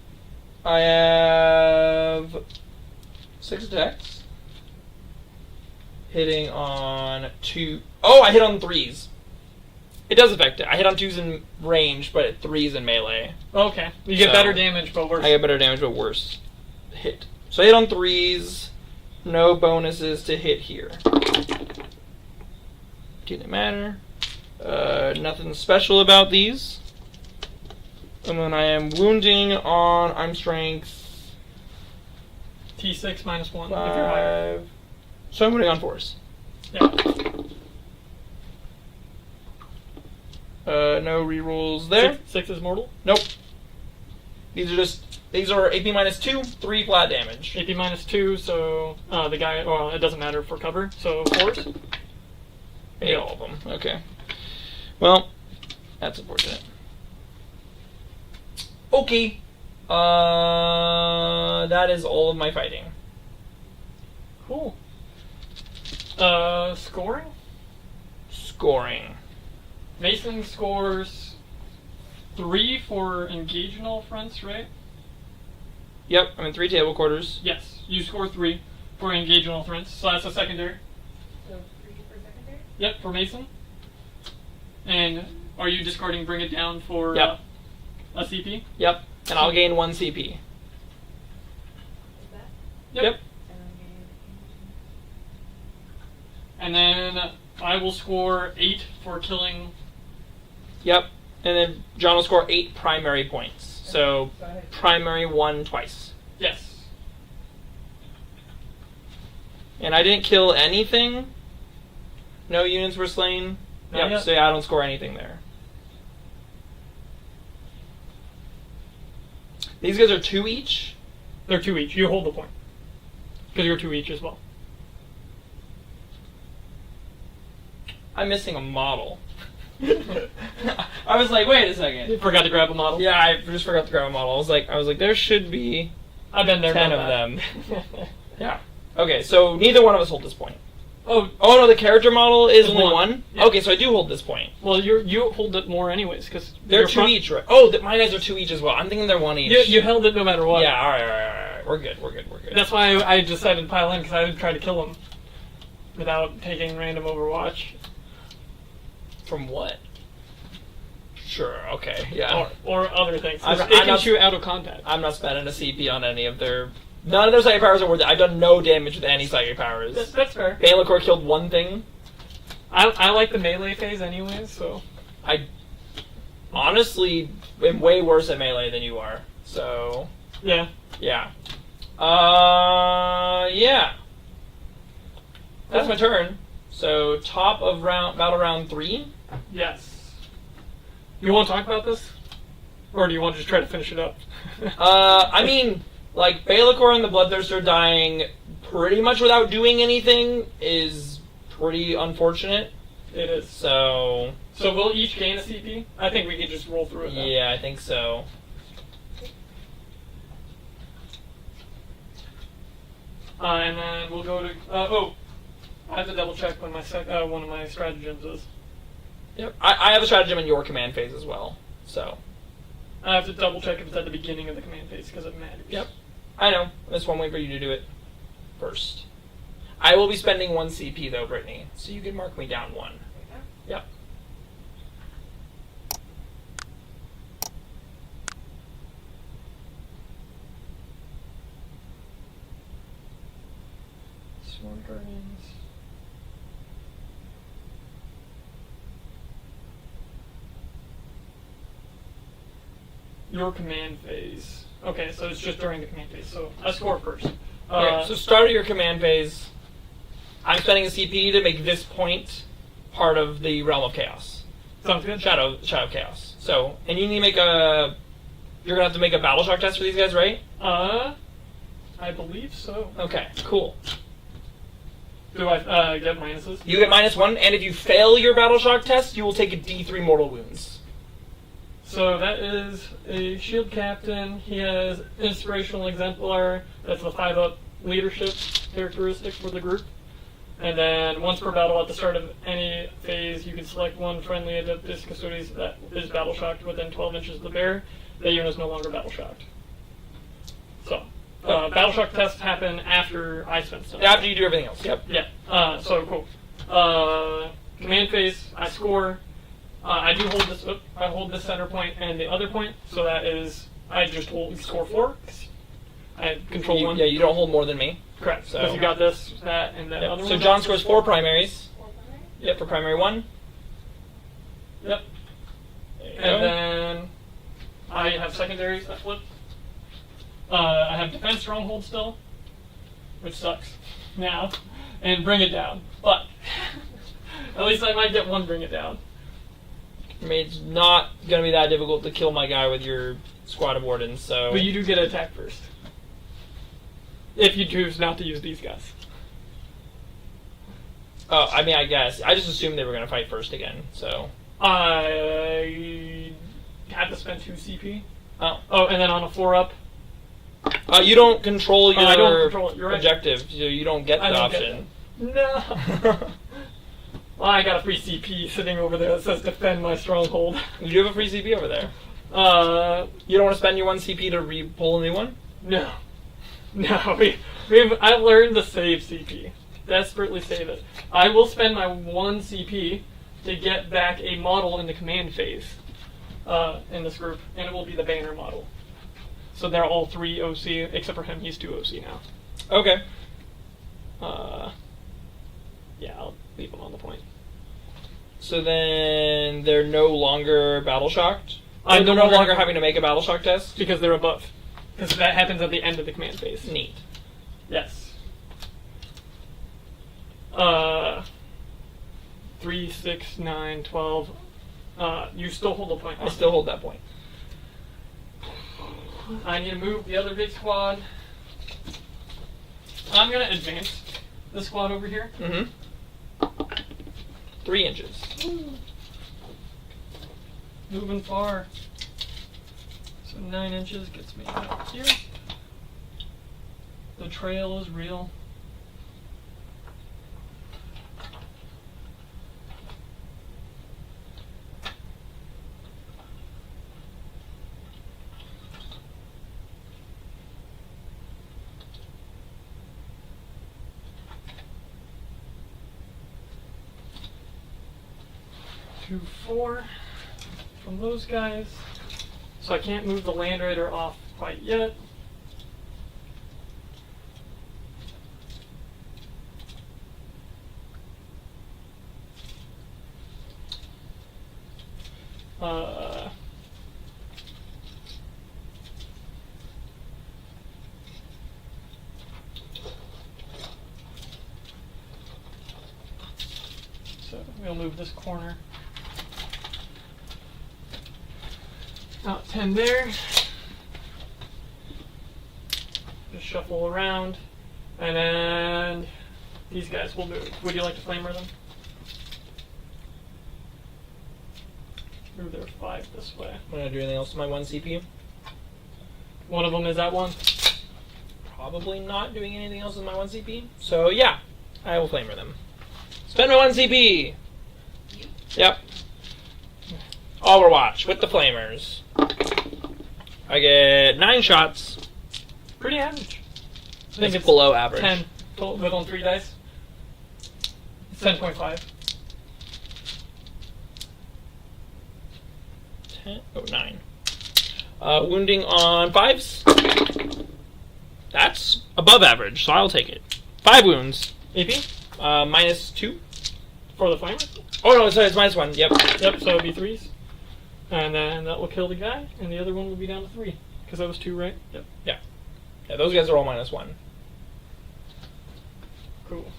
I have 6 attacks. Hitting on 2. Oh, I hit on 3s. It does affect it. I hit on 2s in range, but 3s in melee. Okay. You get So, better damage, but worse. I get better damage, but worse. hit. So I hit on 3s. No bonuses to hit here. Didn't matter. Nothing special about these. And then I am wounding on I'm strength T6 minus 1 if you're higher. 5. So I'm wounding on 4s. Yeah. No rerolls there. 6 is mortal. Nope. These are AP minus 2, 3 flat damage. AP minus 2, so the guy, well, it doesn't matter for cover, so 4s. Yeah, all of them. Okay. Well, that's unfortunate. Okay. That is all of my fighting. Cool. Scoring? Scoring. Mason scores 3 for engage in all fronts, right? Yep, I'm in 3 table quarters. Yes, you score 3 for engage in all fronts, so that's a secondary. So 3 for secondary? Yep, for Mason. And are you discarding Bring It Down for Yep. A CP? Yep, and I'll gain 1 CP. Is that? Yep. And then I will score 8 for killing. Yep, and then John will score 8 primary points. So Go ahead. primary 1 twice. Yes. And I didn't kill anything. No units were slain. Not Yep, yet. so yeah, I don't score anything there. These guys are 2 each. They're 2 each. You hold the point. Because you're 2 each as well. I'm missing a model. I was like, wait a second. You forgot to grab a model. Yeah, I just forgot to grab a model. I was like, there should be I've been there. 10 done of that. them. Yeah. Okay, so neither one of us hold this point. Oh, Oh no, the character model is Is only one. 1? Yeah. Okay, so I do hold this point. well, you hold it more anyways, because They're 2 each, right? Oh, my guys are 2 each as well. I'm thinking they're 1 each. You held it no matter what. Yeah, alright. We're good. That's why I decided to pile in, because I would try to kill him without taking random Overwatch. From what? Sure, okay, yeah. Or other things. 'cause I'm it can not- shoot out of contact. I'm not spending a CP on any of their... None of their psychic powers are worth it. I've done no damage with any psychic powers. That's fair. Balicor killed 1 thing. I like the melee phase anyways, so... I honestly am way worse at melee than you are. So, Yeah. yeah. Yeah. That's my turn. So, top of battle round 3. Yes. You want to talk about this? Or do you want to just try to finish it up? I mean, like, Balicor and the Bloodthirster dying pretty much without doing anything is pretty unfortunate. It is. So, So we'll each gain a CP? I think we could just roll through it then. yeah, I think so. And then we'll go to... I have to double check when my one of my stratagems is. Yep. I have a stratagem in your command phase as well. So, I have to double check if it's at the beginning of the command phase, because it matters. yep. I know. That's one way for you to do it first. I will be spending 1 CP though, Brittany, so you can mark me down 1. Yep. Sworn Guardians. Your command phase. Okay, so it's just during the command phase. So I score first. Okay, so start of your command phase. I'm spending a CP to make this point part of the Realm of Chaos. Sounds good. Shadow of Chaos. So, and you need to make a... You're going to have to make a battle shock test for these guys, right? I believe so. Okay, cool. Do I get minuses? You get -1, and if you fail your battle shock test, you will take a D3 mortal wounds. So that is a shield captain. He has inspirational exemplar. That's the 5-up leadership characteristic for the group. And then once per battle, at the start of any phase, you can select one friendly Adeptus Custodes that is battle shocked within 12 inches of the bear. That unit is no longer battle shocked. So, battle shock tests happen after I spend stuff. After you do everything else. Yep. Yeah. So cool. Command phase, I score. I do hold this. I hold this center point and the other point. So that is, I just score 4. I control one. Yeah, you don't hold more than me. Correct. So- Because you got this, that, and that Yep. other So one. John scores 4 primaries. 4 primary? Yep, for primary 1. Yep. There you And go. then I have secondaries that flip. I have defense stronghold still, which sucks now, and bring it down. But at least I might get one bring it down. I mean, it's not going to be that difficult to kill my guy with your squad of wardens, so... But you do get to attack first. If you choose not to use these guys. Oh, I mean, I guess. I just assumed they were going to fight first again, so... I had to spend 2 CP. Oh. Oh, and then on a 4-up. You don't control your I don't control it, you're right. objective, so you don't get the I don't option. get that. No. Well, I got a free CP sitting over there that says defend my stronghold. You do have a free CP over there. You don't want to spend your 1 CP to pull a new one? No. No, I've learned to save CP. Desperately save it. I will spend my 1 CP to get back a model in the command phase in this group, and it will be the banner model. So they're all 3 OC, except for him, he's 2 OC now. Okay. Yeah, I'll leave him on the point. So then they're no longer battle shocked? I'm They're no no longer longer having to make a battle shock test? Because they're above. Because that happens at the end of the command phase. Neat. Yes. 3, 6, 9, 12. You still hold a point. I still hold that point. I need to move the other big squad. I'm gonna advance the squad over here. Mm-hmm. 3 inches. Moving far. So 9 inches gets me out here. The trail is real. To 4 from those guys. So I can't move the Land Raider off quite yet. So we'll move this corner. Out 10 there. Just shuffle around. And then these guys will move. Would you like to flamer them? Move their 5 this way. I'm going to do anything else with my 1 CP? One of them is that one. Probably not doing anything else with my 1 CP. So yeah, I will flamer them. Spend my 1 CP! Yep. Overwatch with the flamers. I get 9 shots. Pretty average. I It's below average. 10 total, but on 3 dice. It's 10.5. 9. Wounding on 5s. That's above average, so I'll take it. 5 wounds. AP -2. for the flamer. Oh no, sorry, it's -1. Yep. Yep, so it'll be 3s. And then that will kill the guy, and the other one will be down to 3. Because that was 2, right? Yep. Yeah, those guys are all -1. Cool.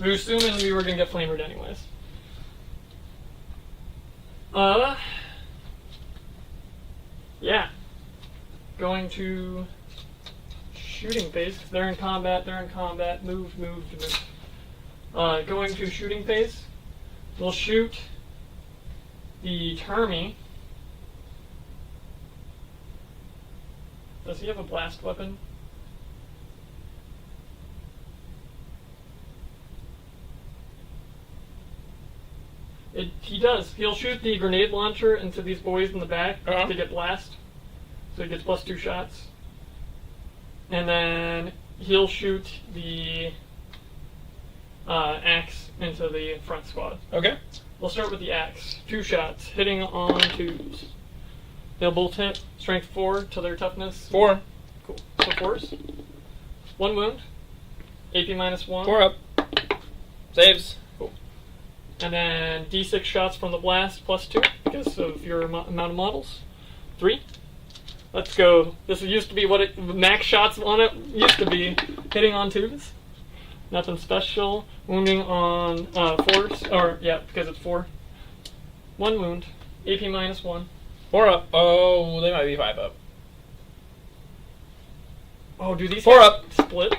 We were assuming we were going to get flamered anyways. Yeah. Going to shooting phase. They're in combat, move, move, move. Going to shooting phase. We'll shoot the Termi. Does he have a blast weapon? He does. He'll shoot the grenade launcher into these boys in the back to get blast. So he gets +2 shots. And then he'll shoot the axe into the front squad. Okay. We'll start with the axe. 2 shots, hitting on 2s. They'll both hit. Strength 4 to their toughness. 4. Cool. So 4s. 1 wound. AP -1. 4 up. Saves. Cool. And then D6 shots from the blast +2 because of your amount of models. 3. Let's go. This used to be what max shots on it used to be. Hitting on 2s. Nothing special. Wounding on 4s. Or, yeah, because it's 4. 1 wound. AP -1. 4 up. Oh, they might be 5 up. Oh, do these 4 guys up. split?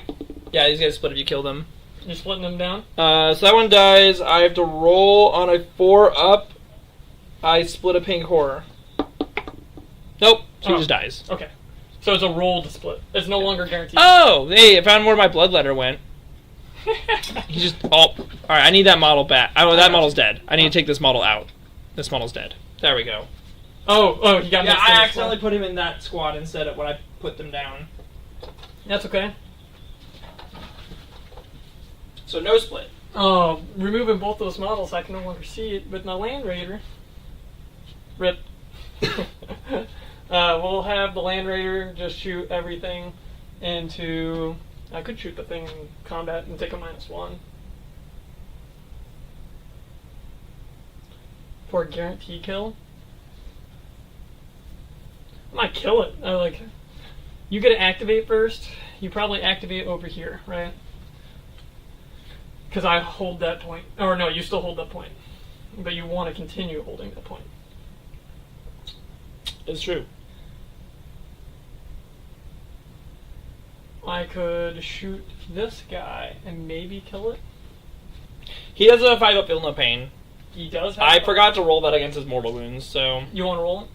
Yeah, these guys split if you kill them. You're splitting them down? So that one dies. I have to roll on a 4 up. I split a pink horror. Nope. He just dies. Okay. So it's a rolled split. It's no longer guaranteed. Oh, hey, I found where my bloodletter went. He just... Oh, alright, I need that model back. Oh, that model's dead. I need to take this model out. This model's dead. There we go. Oh, he got Yeah, mixed in I the accidentally squad. put him in that squad instead of when I put them down. That's okay. So no split. Oh, removing both those models, I can no longer see it with my Land Raider. Rip. We'll have the Land Raider just shoot everything into... I could shoot the thing in combat and take a -1. For a guaranteed kill. I might kill it. You get to activate first. You probably activate over here, right? Because I hold that point. Or no, you still hold that point. But you want to continue holding that point. It's true. I could shoot this guy and maybe kill it. He has a 5 up, feel no pain. He does have I a- forgot to roll that against his mortal wounds, so... You want to roll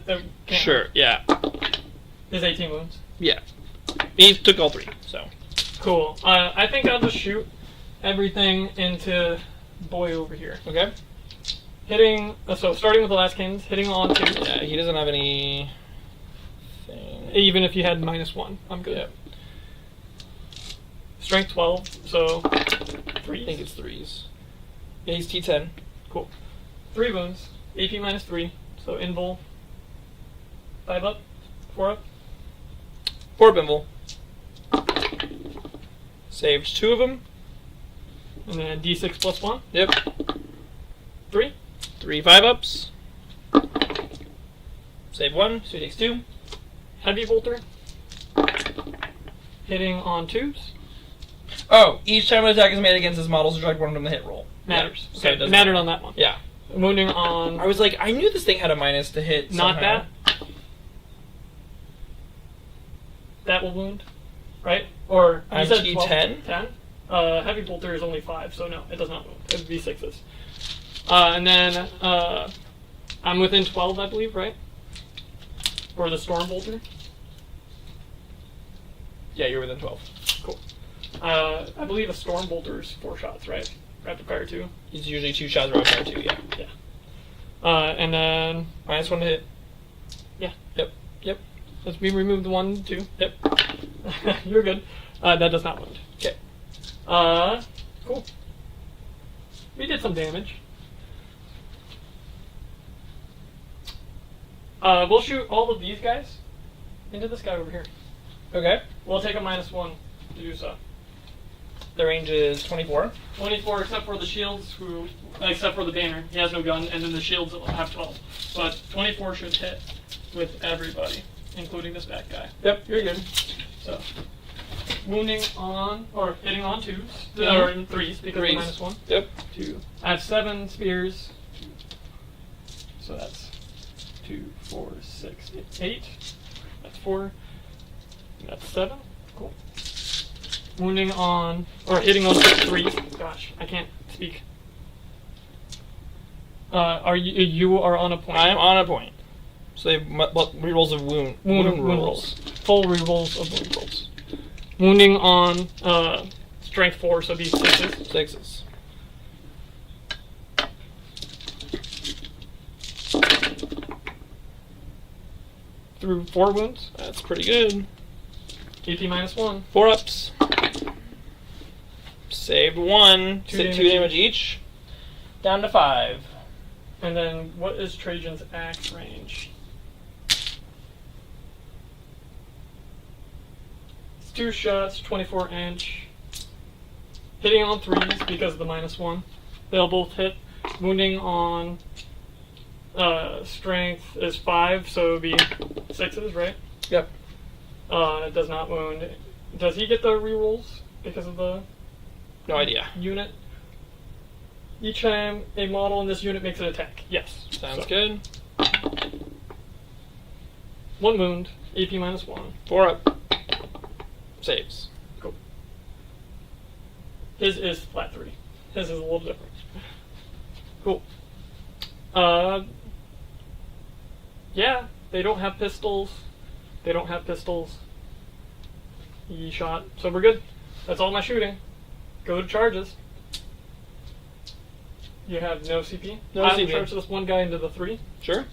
it? Sure, yeah. There's 18 wounds. Yeah. He took all 3, so... Cool. I think I'll just shoot everything into boy over here. Okay. Hitting... so starting with the last cannons, hitting on 2. Yeah, he doesn't have any... thing. Even if you had -1, I'm good. Yeah. Strength 12, so 3. I think it's 3s. Yeah, he's T10. Cool. 3 wounds. AP -3, so invul. 5 up. 4 up. 4 Bimble. Saved 2 of them. And then D6 +1. Yep. 3. 3 5 ups. Save 1, so he takes 2. Heavy bolter. Hitting on 2s. Oh, each time an attack is made against his model, subtract 1 from the hit roll. Matters. Yeah, so it Okay, doesn't mattered matter. on that one. Yeah. Wounding on... I was like, I knew this thing had a minus to hit Not somehow. that. That will wound, right? Or you I'm said T10? 10? Heavy bolter is only 5, so no, it does not wound. It would be 6s. And then I'm within 12, I believe, right? Or the storm bolter. Yeah, you're within 12. Cool. I believe a storm bolter is 4 shots, right? Rapid fire 2. It's usually 2 shots right fire 2, yeah. Yeah. And then Minus 1 to hit. yeah, Yep. Yep. let's we remove the 1, 2. Yep. You're good. That does not wound. Okay. Cool. We did some damage. We'll shoot all of these guys into this guy over here. Okay. We'll take a -1 to do so. The range is 24. 24 except for the shields, except for the banner. He has no gun, and then the shields have 12. But 24 should hit with everybody, including this bad guy. Yep, you're good. So, wounding on, or hitting on 2s, Mhm. or in 3s, because of Threes. -1. Yep. 2. I have 7 spears. So that's 2, 4, 6, 8. That's 4. That's 7. Cool. Wounding on, or hitting on 3. Gosh, I can't speak. You are on a point. I am on a point. So they rerolls of wound rolls. Full rerolls of wound rolls. Wounding on strength 4, so these 6s. 6s. Through 4 wounds. That's pretty good. AP -1. 4 ups. Saved 1. 2 Did 2 damage damage each. Down to 5. And then what is Trajan's axe range? 2 shots, 24 inch. Hitting on 3s because of the -1. They'll both hit. Wounding on strength is 5, so it would be 6s, right? Yep. It does not wound. Does he get the rerolls because of the No idea. unit? Each time a model in this unit makes an attack. Yes. Sounds So, good. 1 wound, AP -1. 4 up. Saves. Cool. His is flat 3. His is a little different. Cool. Yeah, they don't have pistols. They don't have pistols. He shot, so we're good. That's all my shooting. Go to charges. You have no CP. No I will CP. charge this one guy into the 3. Sure.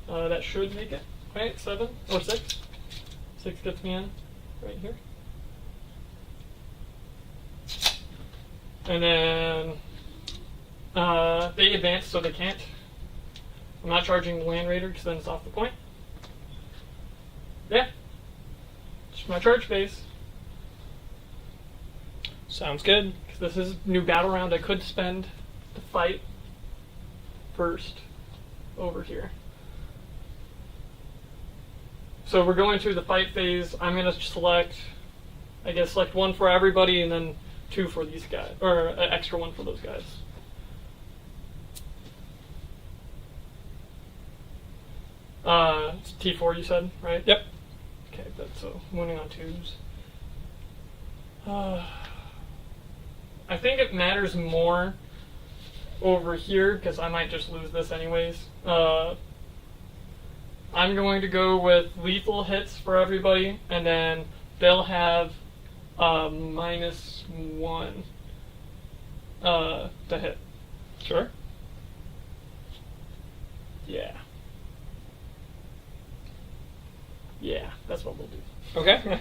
That should make it. Right, 7 or 6. 6 gets me in right here. And then they advance, so they can't. I'm not charging the Land Raider because then it's off the point. Yeah. It's my charge phase. Sounds good. Because this is new battle round I could spend to fight first over here. So we're going through the fight phase. I'm going to select, I guess, select 1 for everybody and then 2 for these guys, or an extra 1 for those guys. It's T4 you said, right? Yep. Okay, that's so wounding on 2s. I think it matters more over here because I might just lose this anyways. I'm going to go with lethal hits for everybody, and then they'll have -1 to hit. Sure. Yeah. Yeah, that's what we'll do. Okay.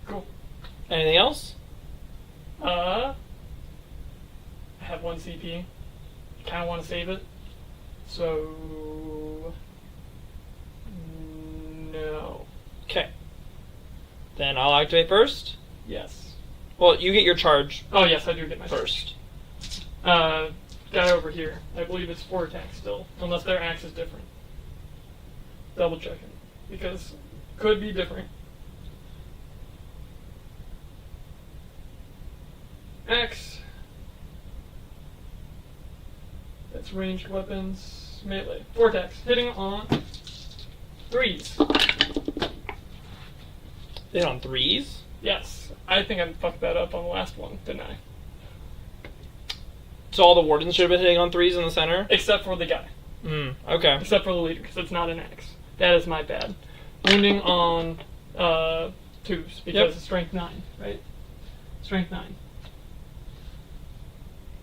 Cool. Anything else? I have 1 CP. I kind of want to save it. So... no. Okay. Then I'll activate first. Yes. Well, you get your charge Oh, yes, I do get my first. Guy over here. I believe it's 4 attacks still, unless their axe is different. Double checking. Because could be different. Axe. That's ranged weapons. Melee. 4 attacks. Hitting on 3s. Then on 3s. Yes. I think I fucked that up on the last one, didn't I? So all the wardens should have been hitting on 3s in the center? Except for the guy. Okay. Except for the leader, because it's not an axe. That is my bad. Wounding on 2s, because Yep. it's strength 9, right? Strength 9.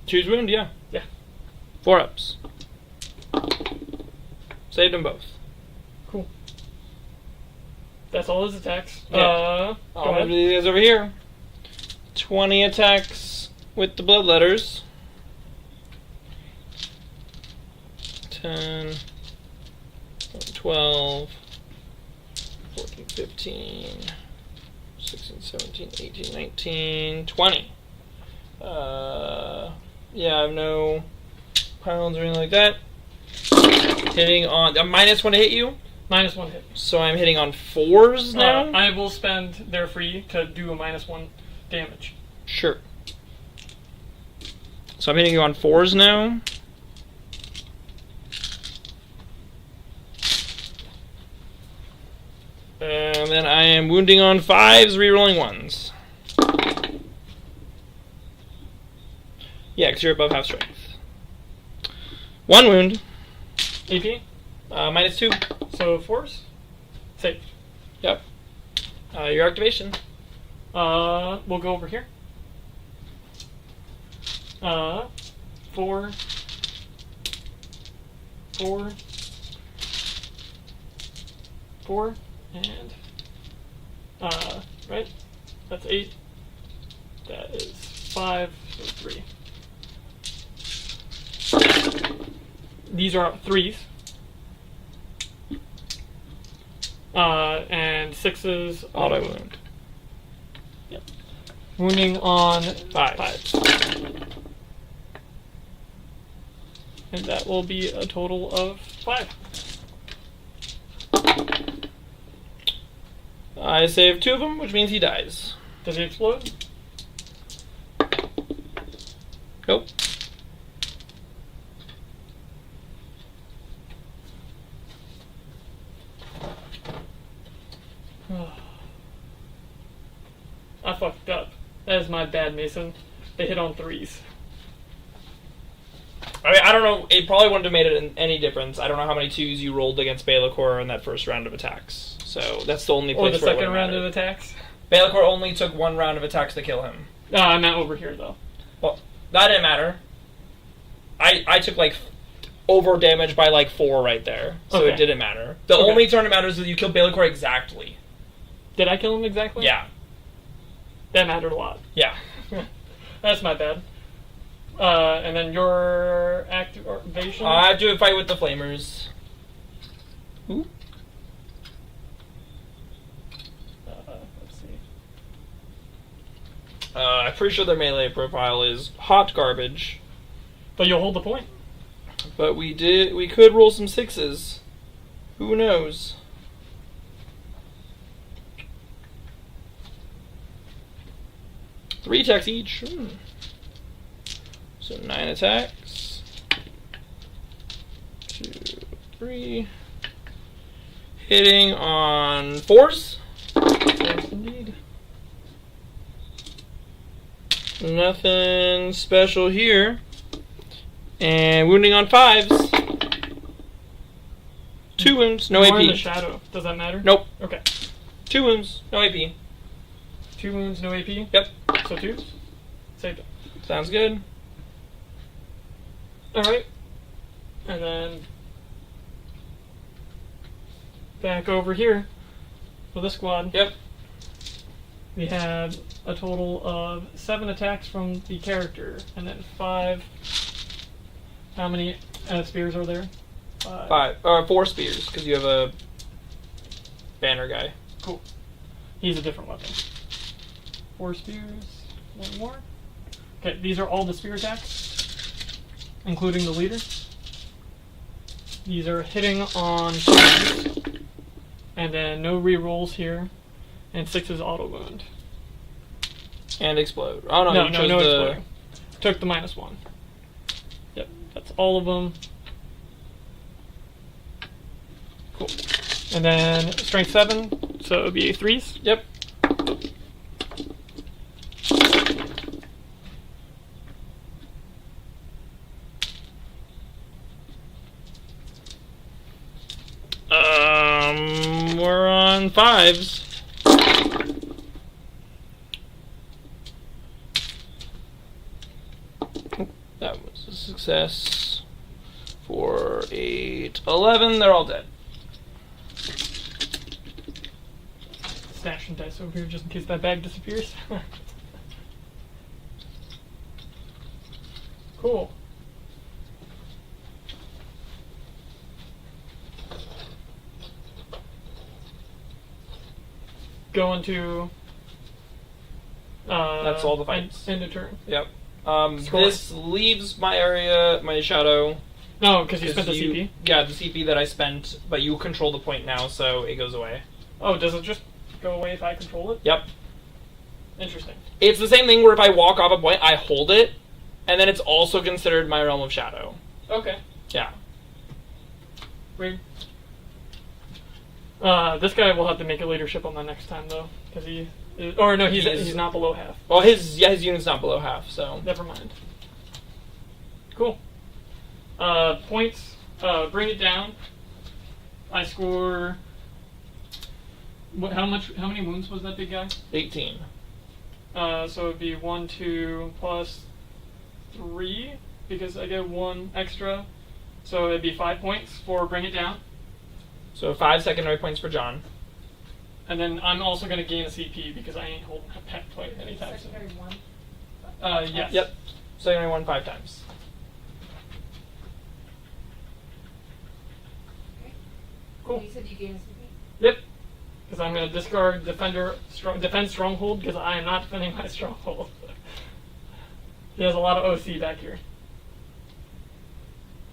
Choose wound, yeah. Yeah. 4 ups. Saved them both. Cool. That's all his attacks. Yeah. Go I'll ahead. move these guys over here. 20 attacks with the bloodletters. 10, 12, 14, 15, 16, 17, 18, 19, 20. Yeah, I have no pounds or anything like that. Hitting on a -1 to hit you, -1 hit. so I'm hitting on 4s now. I will spend their free to do a -1 damage. Sure. So I'm hitting you on 4s now. And then I am wounding on 5s, rerolling 1s. Yeah, because you're above half strength. 1 wound. AP, -2. so 4s. Save. Yep. Your activation. We'll go over here. 4, 4, 4, and right? That's 8. That is 5, so 3. These are 3s. And 6's auto wound. Yep. Wounding on 5. And that will be a total of 5. I saved 2 of them, which means he dies. Does he explode? Nope. I fucked up. That is my bad, Mason. They hit on 3s. I mean, I don't know. It probably wouldn't have made it any difference. I don't know how many 2s you rolled against Baelacor in that first round of attacks. So that's the only place Or the where it second wouldn't round matter. of attacks? Baelacor only took 1 round of attacks to kill him. I meant over here, though. Well, that didn't matter. I took like over damage by like 4 right there, so Okay. it didn't matter. The Okay. only turn that matters is that you killed Baelacor exactly. Did I kill him exactly? Yeah, That mattered a lot. yeah. That's my bad. And then your activation? I have to fight with the Flamers. Ooh. Let's see. I'm pretty sure their melee profile is hot garbage, But you'll hold the point. but we could roll some 6s. Who knows? Three attacks each. So 9 attacks. 2, 3. Hitting on 4s. Yes, indeed. Nothing special here. And wounding on 5s. 2 wounds, no You're in the AP. shadow. Does that matter? Nope. Okay. 2 wounds, no AP. 2 wounds, no AP? Yep. So 2s? Saved it. Sounds good. Alright. And then back over here for the squad. Yep. We had a total of 7 attacks from the character, and then 5. How many spears are there? 4 spears, because you have a banner guy. Cool. He's a different weapon. 4 spears. 1 more. Okay, these are all the spear attacks, including the leader. These are hitting on 2s, and then no rerolls here, and 6 is auto wound. And explode. Oh no, No, you no, chose no the... exploding. Took the -1. Yep, that's all of them. Cool. And then strength 7, so it would be 3s. Yep. We're on 5s. That was a success. 4, 8, 11. They're all dead. Stashing dice over here just in case that bag disappears. Cool. Going to That's all the fights. End of turn. Yep. Score. This leaves my area, my shadow. No, because you spent the you- CP. Yeah, the CP that I spent, but you control the point now, so it goes away. Oh, does it just go away if I control it? Yep. Interesting. It's the same thing where if I walk off a point, I hold it, and then it's also considered my realm of shadow. Okay. Yeah. Weird. This guy will have to make a leadership on the next time though, because he's not below half. Well, his unit's not below half, so. Never mind. Cool. Points. Bring it down. I score. How many wounds was that big guy? 18. So it'd be 1, 2 plus 3 because I get 1 extra. So it'd be 5 points for bring it down. So 5 secondary points for John. And then I'm also going to gain a CP because I ain't holding a pet plate anytime soon. Secondary 1. Yes. Yep. Secondary 1 5 times. Okay. Cool. You said you gained a CP? Yep. Because I'm going to discard defend stronghold because I am not defending my stronghold. He has a lot of OC back here.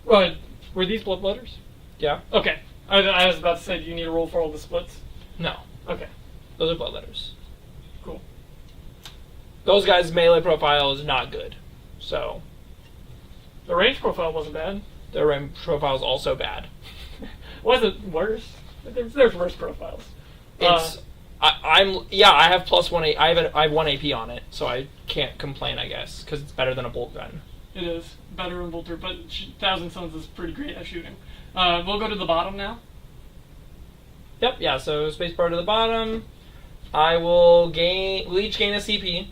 Were these bloodletters? Yeah. Okay. I was about to say, do you need to roll for all the splits? No. Okay. Those are bloodletters. Cool. Those guys' melee profile is not good. So The range profile wasn't bad. their range profile is also bad. Wasn't worse. There's worse profiles. It's I have plus 1 I have 1 AP on it, so I can't complain, I guess, because it's better than a bolt gun. It is better in Bolter, but Thousand Suns is pretty great at shooting. We'll go to the bottom now. Yep, yeah, so spacebar to the bottom. We'll each gain a CP,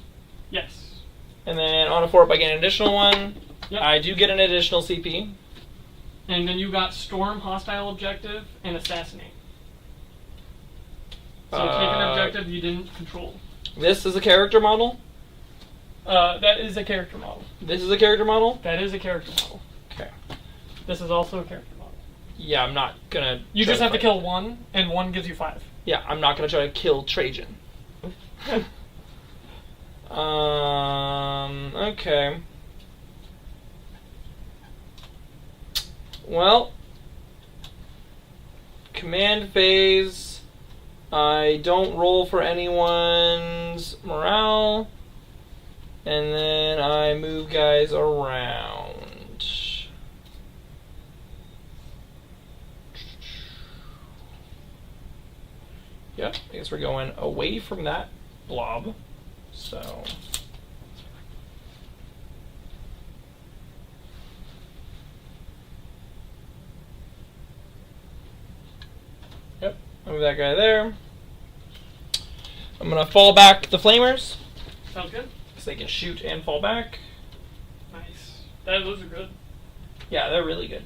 Yes. and then on a 4-up I gain an additional one. Yep. I do get an additional CP. And then you got Storm, Hostile Objective, and Assassinate. So take an objective you didn't control. This is a character model. That is a character model. This is a character model. That is a character model. Okay. This is also a character model. Yeah, I'm not gonna. You try just have to fight. kill one, and one gives you 5. Yeah, I'm not gonna try to kill Trajan. Okay. Well, command phase. I don't roll for anyone's morale, and then I move guys around. Yep, I guess we're going away from that blob. So. Yep, move that guy there. I'm gonna fall back the flamers, Sounds good. so they can shoot and fall back. Nice. Those are good. Yeah, they're really good.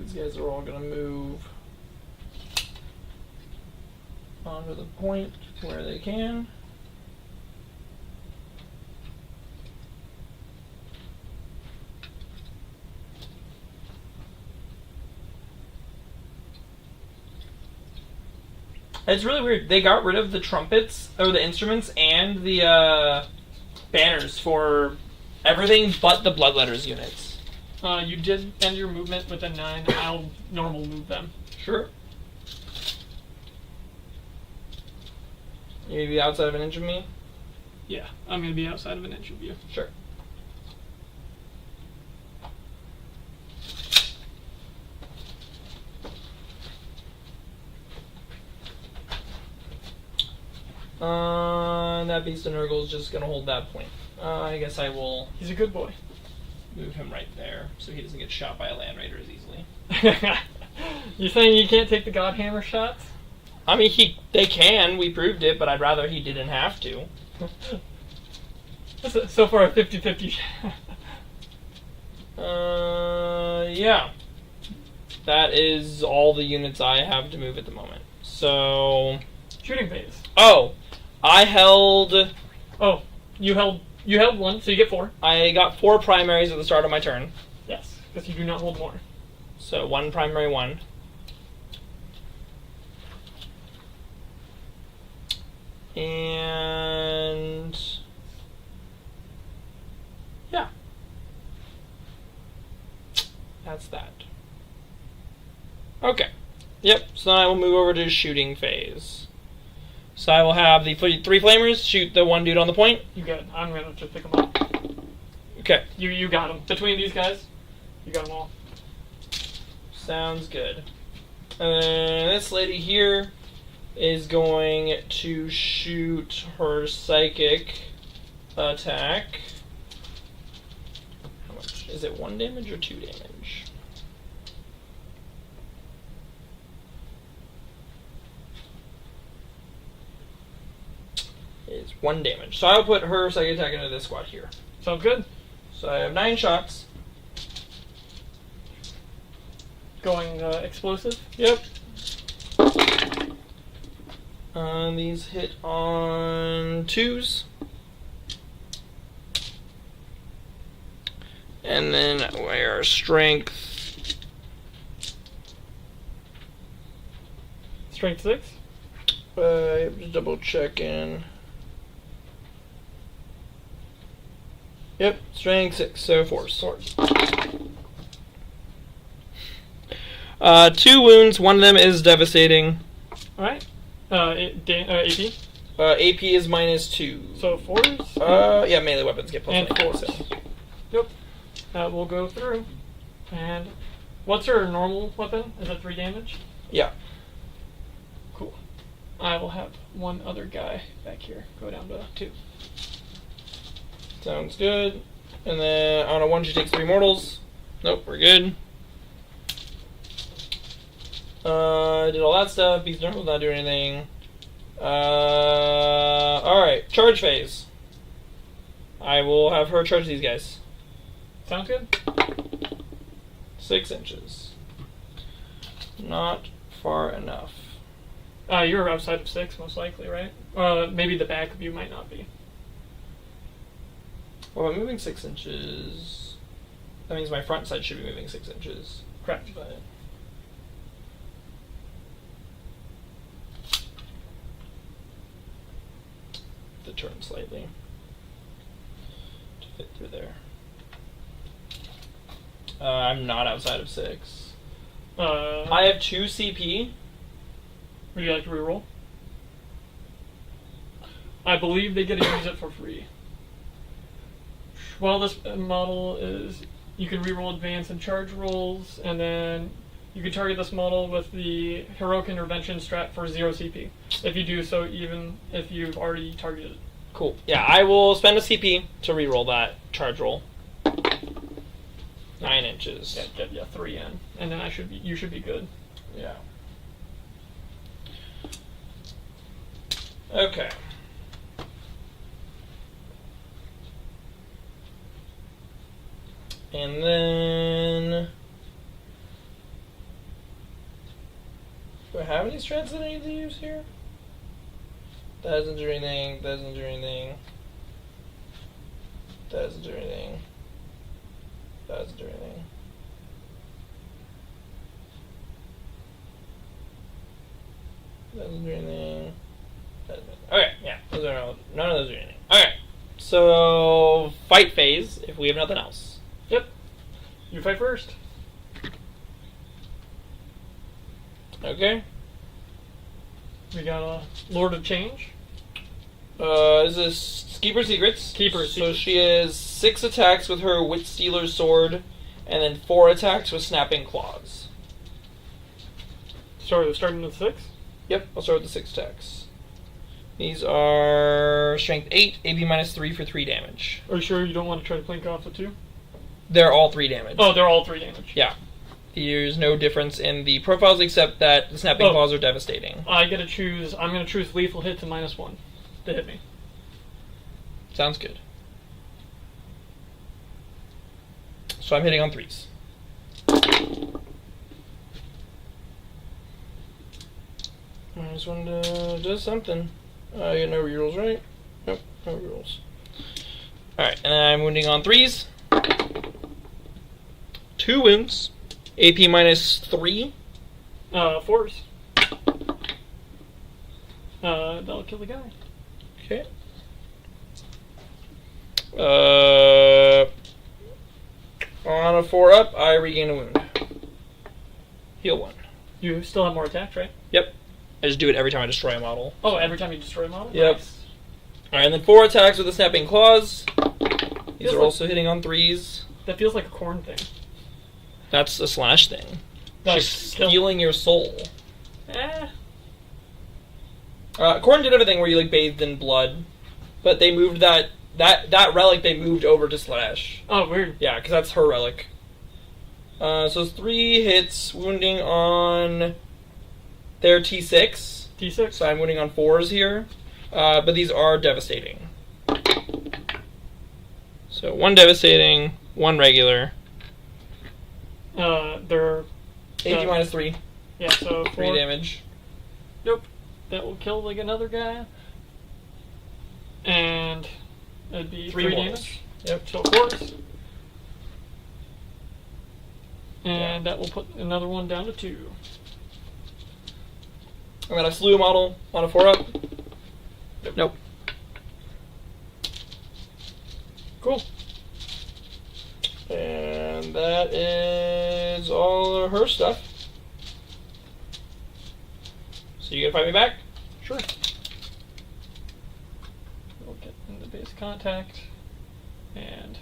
These guys are all gonna move onto the point where they can. It's really weird. They got rid of the trumpets, or the instruments, and the banners for everything but the bloodletters units. You did end your movement with a 9. I'll normal move them. Sure. You be outside of an inch of me? Yeah, I'm going to be outside of an inch of you. Sure. That beast of Nurgle is just gonna hold that point. I guess I will He's a good boy. move him right there so he doesn't get shot by a land raider as easily. You saying you can't take the Godhammer shots? I mean, they can. We proved it, but I'd rather he didn't have to. That's so far a 50-50 shot. Yeah. That is all the units I have to move at the moment. So, Shooting phase. oh, I held. Oh, you held 1, so you get 4. I got 4 primaries at the start of my turn. Yes, because you do not hold more. So 1 primary, 1. And yeah, that's that. Okay. Yep. So then I will move over to shooting phase. So I will have the 3 flamers shoot the one dude on the point. You got it. I'm gonna just pick them up. Okay. You got them. Between these guys, you got them all. Sounds good. And then this lady here is going to shoot her psychic attack. How much? Is it 1 damage or 2 damage? It's 1 damage. So I'll put her psychic attack into this squad here. Sounds good. So I have 9 shots. Going explosive. Yep. These hit on 2s. And then our strength. Strength 6. Just double checking. Yep, strength 6, so force. 2 wounds, one of them is devastating. Alright. AP. AP is -2. So 4s. Yeah, melee weapons get And +1. 4s. Yep. That will go through. And what's her normal weapon? Is it 3 damage? Yeah. Cool. I will have one other guy back here go down to 2. Sounds good. And then on a 1, she takes 3 mortals. Nope, we're good. Did all that stuff. Beast Normal not doing anything. Alright, charge phase. I will have her charge these guys. Sounds good. 6 inches. Not far enough. You're outside of 6, most likely, right? Maybe the back of you might not be. Well, I'm moving 6 inches. That means my front side should be moving 6 inches. Correct. But to turn slightly to fit through there. I'm not outside of 6. I have 2 CP. Would you like to reroll? I believe they get to use it for free. Well, this model is, you can reroll advance and charge rolls, and then you can target this model with the heroic intervention strat for 0 CP. If you do so, even if you've already targeted it. Cool. Yeah, I will spend a CP to reroll that charge roll. 9 inches. Yeah, 3 in, and then you should be good. Yeah. Okay. And then do I have any strats that I need to use here? That doesn't do anything. That doesn't do anything. That doesn't do anything. That doesn't do anything. That doesn't do anything. Okay, yeah, those are all, none of those do anything. Okay, so fight phase. If we have nothing else. Yep. You fight first. Okay. We got a Lord of Change. This is Keeper Secrets. Keeper So Secrets. she has 6 attacks with her Wit Stealer's Sword, and then 4 attacks with Snapping Claws. Sorry, we're starting with 6? Yep, I'll start with the 6 attacks. These are Strength 8, AB -3 for 3 damage. Are you sure you don't want to try to plink off the 2? They're all 3 damage. Oh, they're all 3 damage. Yeah. There's no difference in the profiles except that the Snapping Claws are devastating. I'm going to choose lethal hit to -1 to hit me. Sounds good. So I'm hitting on 3s. I just wanted to do something. You got no rerolls, right? Nope, no rerolls. Alright, and then I'm wounding on 3s. 2 wounds. AP -3. 4s. That'll kill the guy. Okay. On a 4 up, I regain a wound. Heal 1. You still have more attacks, right? Yep. I just do it every time I destroy a model. Oh, every time you destroy a model? Yep. Nice. Alright, and then 4 attacks with the Snapping Claws. These Feels are like- also hitting on 3s. That feels like a corn thing. That's a slash thing. Like, She's stealing your soul. Eh. Corn did everything where you like bathed in blood, but they moved that relic. They moved over to slash. Oh, weird. Yeah, because that's her relic. So it's 3 hits, wounding on their T6. T6. So I'm wounding on 4s here, but these are devastating. So 1 devastating, 1 regular. They're... AP -3, Yeah, so 3 4. damage. Nope. That will kill like another guy. And it'd be 3 mortals. damage. Yep. So 4s. And that will put another one down to 2. I'm gonna slew a model on a 4-up. Nope. Cool. And that is all of her stuff. So you gonna fight me back? Sure. We'll get into base contact, and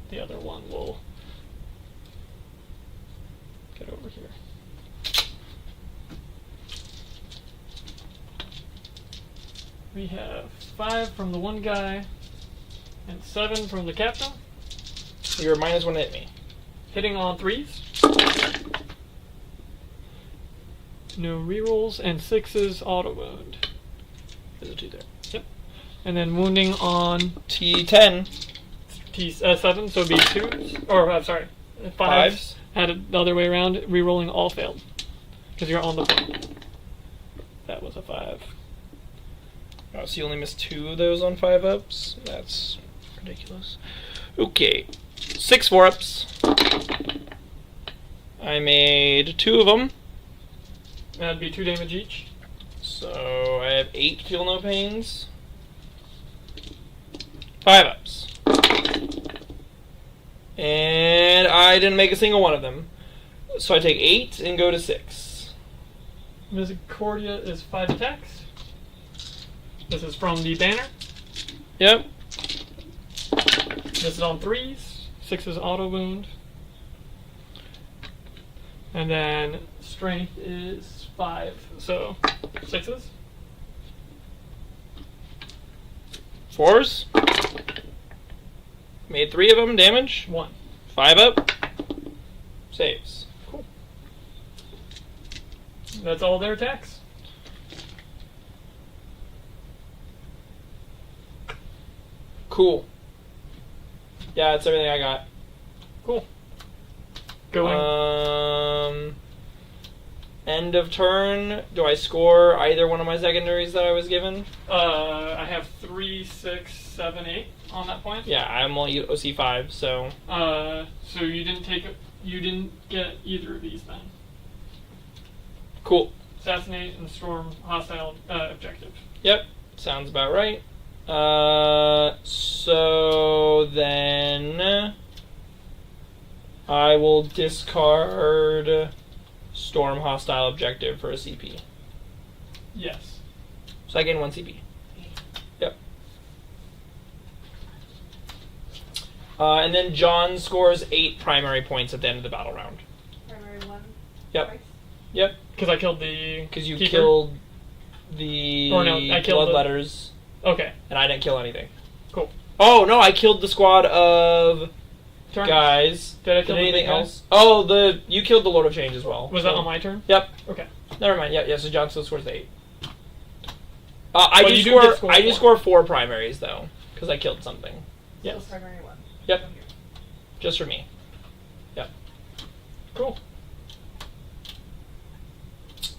the other one will get over here. We have 5 from the one guy, and 7 from the captain. You're -1 to hit me. Hitting on 3s. No rerolls, and 6s auto wound. There's a 2 there. Yep. And then wounding on T10. T7, so it'd be 2s. Or, I'm sorry, 5s. Had it the other way around, rerolling all failed. Because you're on the point. That was a 5. Oh, so you only missed 2 of those on 5-ups? That's ridiculous. Okay. 6 4-ups. I made 2 of them. That'd be 2 damage each. So I have 8 feel no pains. 5-ups. And I didn't make a single one of them. So I take 8 and go to 6. Misericordia is 5 attacks. This is from the banner. Yep. This is on 3s. 6 is auto wound. And then strength is 5. So 6s. 4s. Made 3 of them damage. 1. 5 up. Saves. Cool. That's all their attacks. Cool. Yeah, that's everything I got. Cool. Going. End of turn. Do I score either one of my secondaries that I was given? I have 3, 6, 7, 8 on that point. Yeah, I'm only OC5, so. So you didn't get either of these then. Cool. Assassinate and storm hostile objective. Yep, sounds about right. So then I will discard storm hostile objective for a CP. Yes. So I gain 1 CP. Yep. And then John scores 8 primary points at the end of the battle round. Primary 1. Yep. Twice. Yep. Because I killed the. Because you keeper. killed the Or no, I killed bloodletters, Okay. and I didn't kill anything. Cool. Oh no, I killed the squad of Turn. guys. Did I kill the anything big guy? else? Oh, you killed the Lord of Change as well. Was that on my turn? Yep. Okay. Never mind. Yeah. So John still scores the 8. But I you do do score. get score I do 4. score 4 primaries though, because I killed something. Yes. So primary 1. Yep. From here. Just for me. Yep. Cool.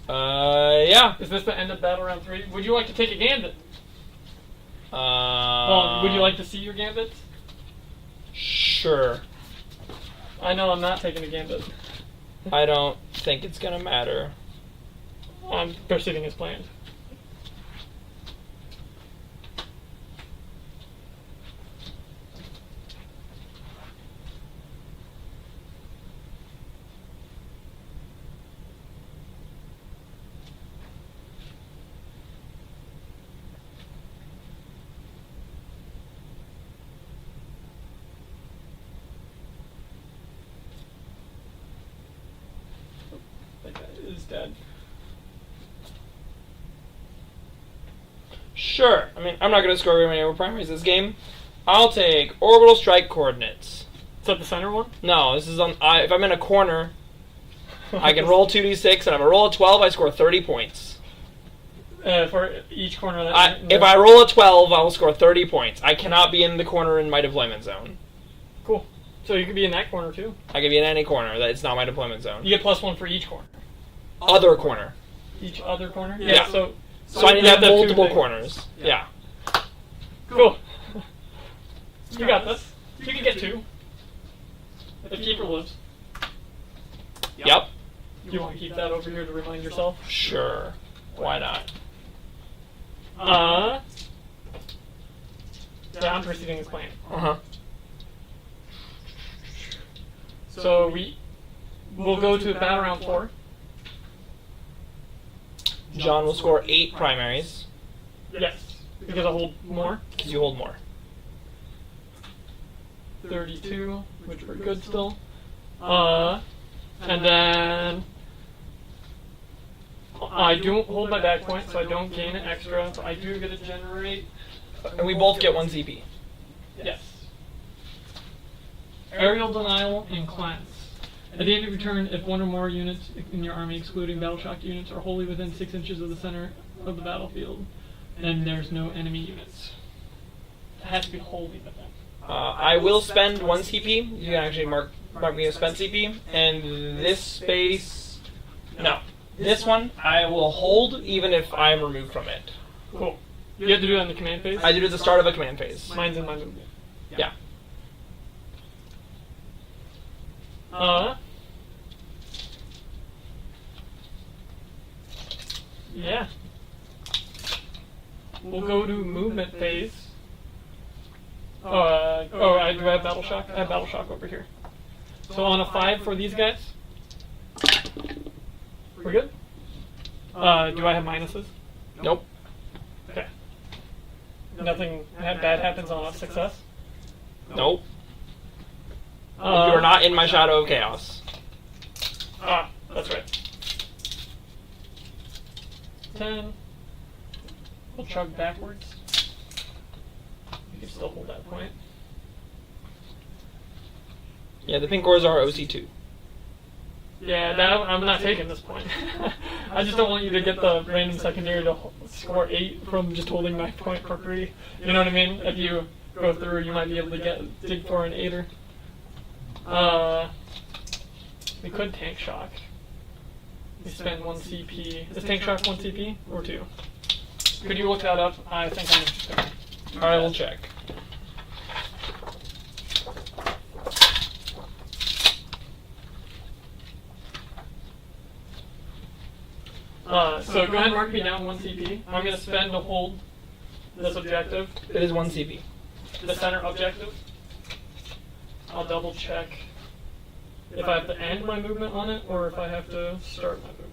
Yeah. Is this the end of battle round 3? Would you like to take a gambit? Well, Would you like to see your gambits? Sure. I know I'm not taking a gambit. I don't think it's gonna matter. I'm proceeding as planned. That guy is dead. Sure. I mean, I'm not going to score very many primaries this game. I'll take orbital strike coordinates. Is that the center one? No, this is on. If I'm in a corner, I can roll 2d6, and if I roll a 12, I score 30 points. For each corner that If I roll a 12, I will score 30 points. I cannot be in the corner in my deployment zone. Cool. So you could be in that corner too. I can be in any corner that it's not my deployment zone. You get +1 for each corner. Other corner. Each other corner? Yeah. So So I need to have you two multiple things. corners. Yeah. Cool. You got this. You can get 2. The keeper lives. Yep. Do you want to keep that over here to remind yourself? Sure. Why not? Yeah, I'm proceeding as planned. Uh-huh. So we'll go to battle round 4. John will score 8 primaries, Yes, because I hold more. because you hold more. 32, which we're good still. And then I don't hold my back point, so I don't gain an extra, but I do get to generate. And we both get 1 CP. Yes. Aerial denial and cleanse. At the end of your turn, if one or more units in your army, excluding battle shock units, are wholly within 6 inches of the center of the battlefield, then there's no enemy units. It has to be wholly within. I will spend 1 CP. You can actually mark me as spent CP. And this space... No. This one, I will hold even if I'm removed from it. Cool. You have to do that in the command phase? I do it at the start of a command phase. Mine's in my movement. Yeah. Yeah. We'll go to movement phase. Do I have battle shock? I have battle shock over here. So on a 5 for these guys. We're good? Do I have minuses? Nope. Okay. Nothing bad happens on a success? Nope. You are not in my Shadow of Chaos. That's right. 10. We'll chug backwards. You can still hold that point. Yeah, the pink ores are OC2. Yeah, I'm not taking this point. I just don't want you to get the random secondary to score 8 from just holding my point for free. You know what I mean? If you go through, you might be able to dig for an 8er. We could tank shock. We spend 1 CP. Is tank shock 1 CP or 2? Could you look that up? I think I'm interested. I will check. So go ahead and mark me down 1 CP. I'm going to spend to hold this objective, It is 1 CP. the center objective. I'll double check if I have to end my movement on it or if I have to start my movement.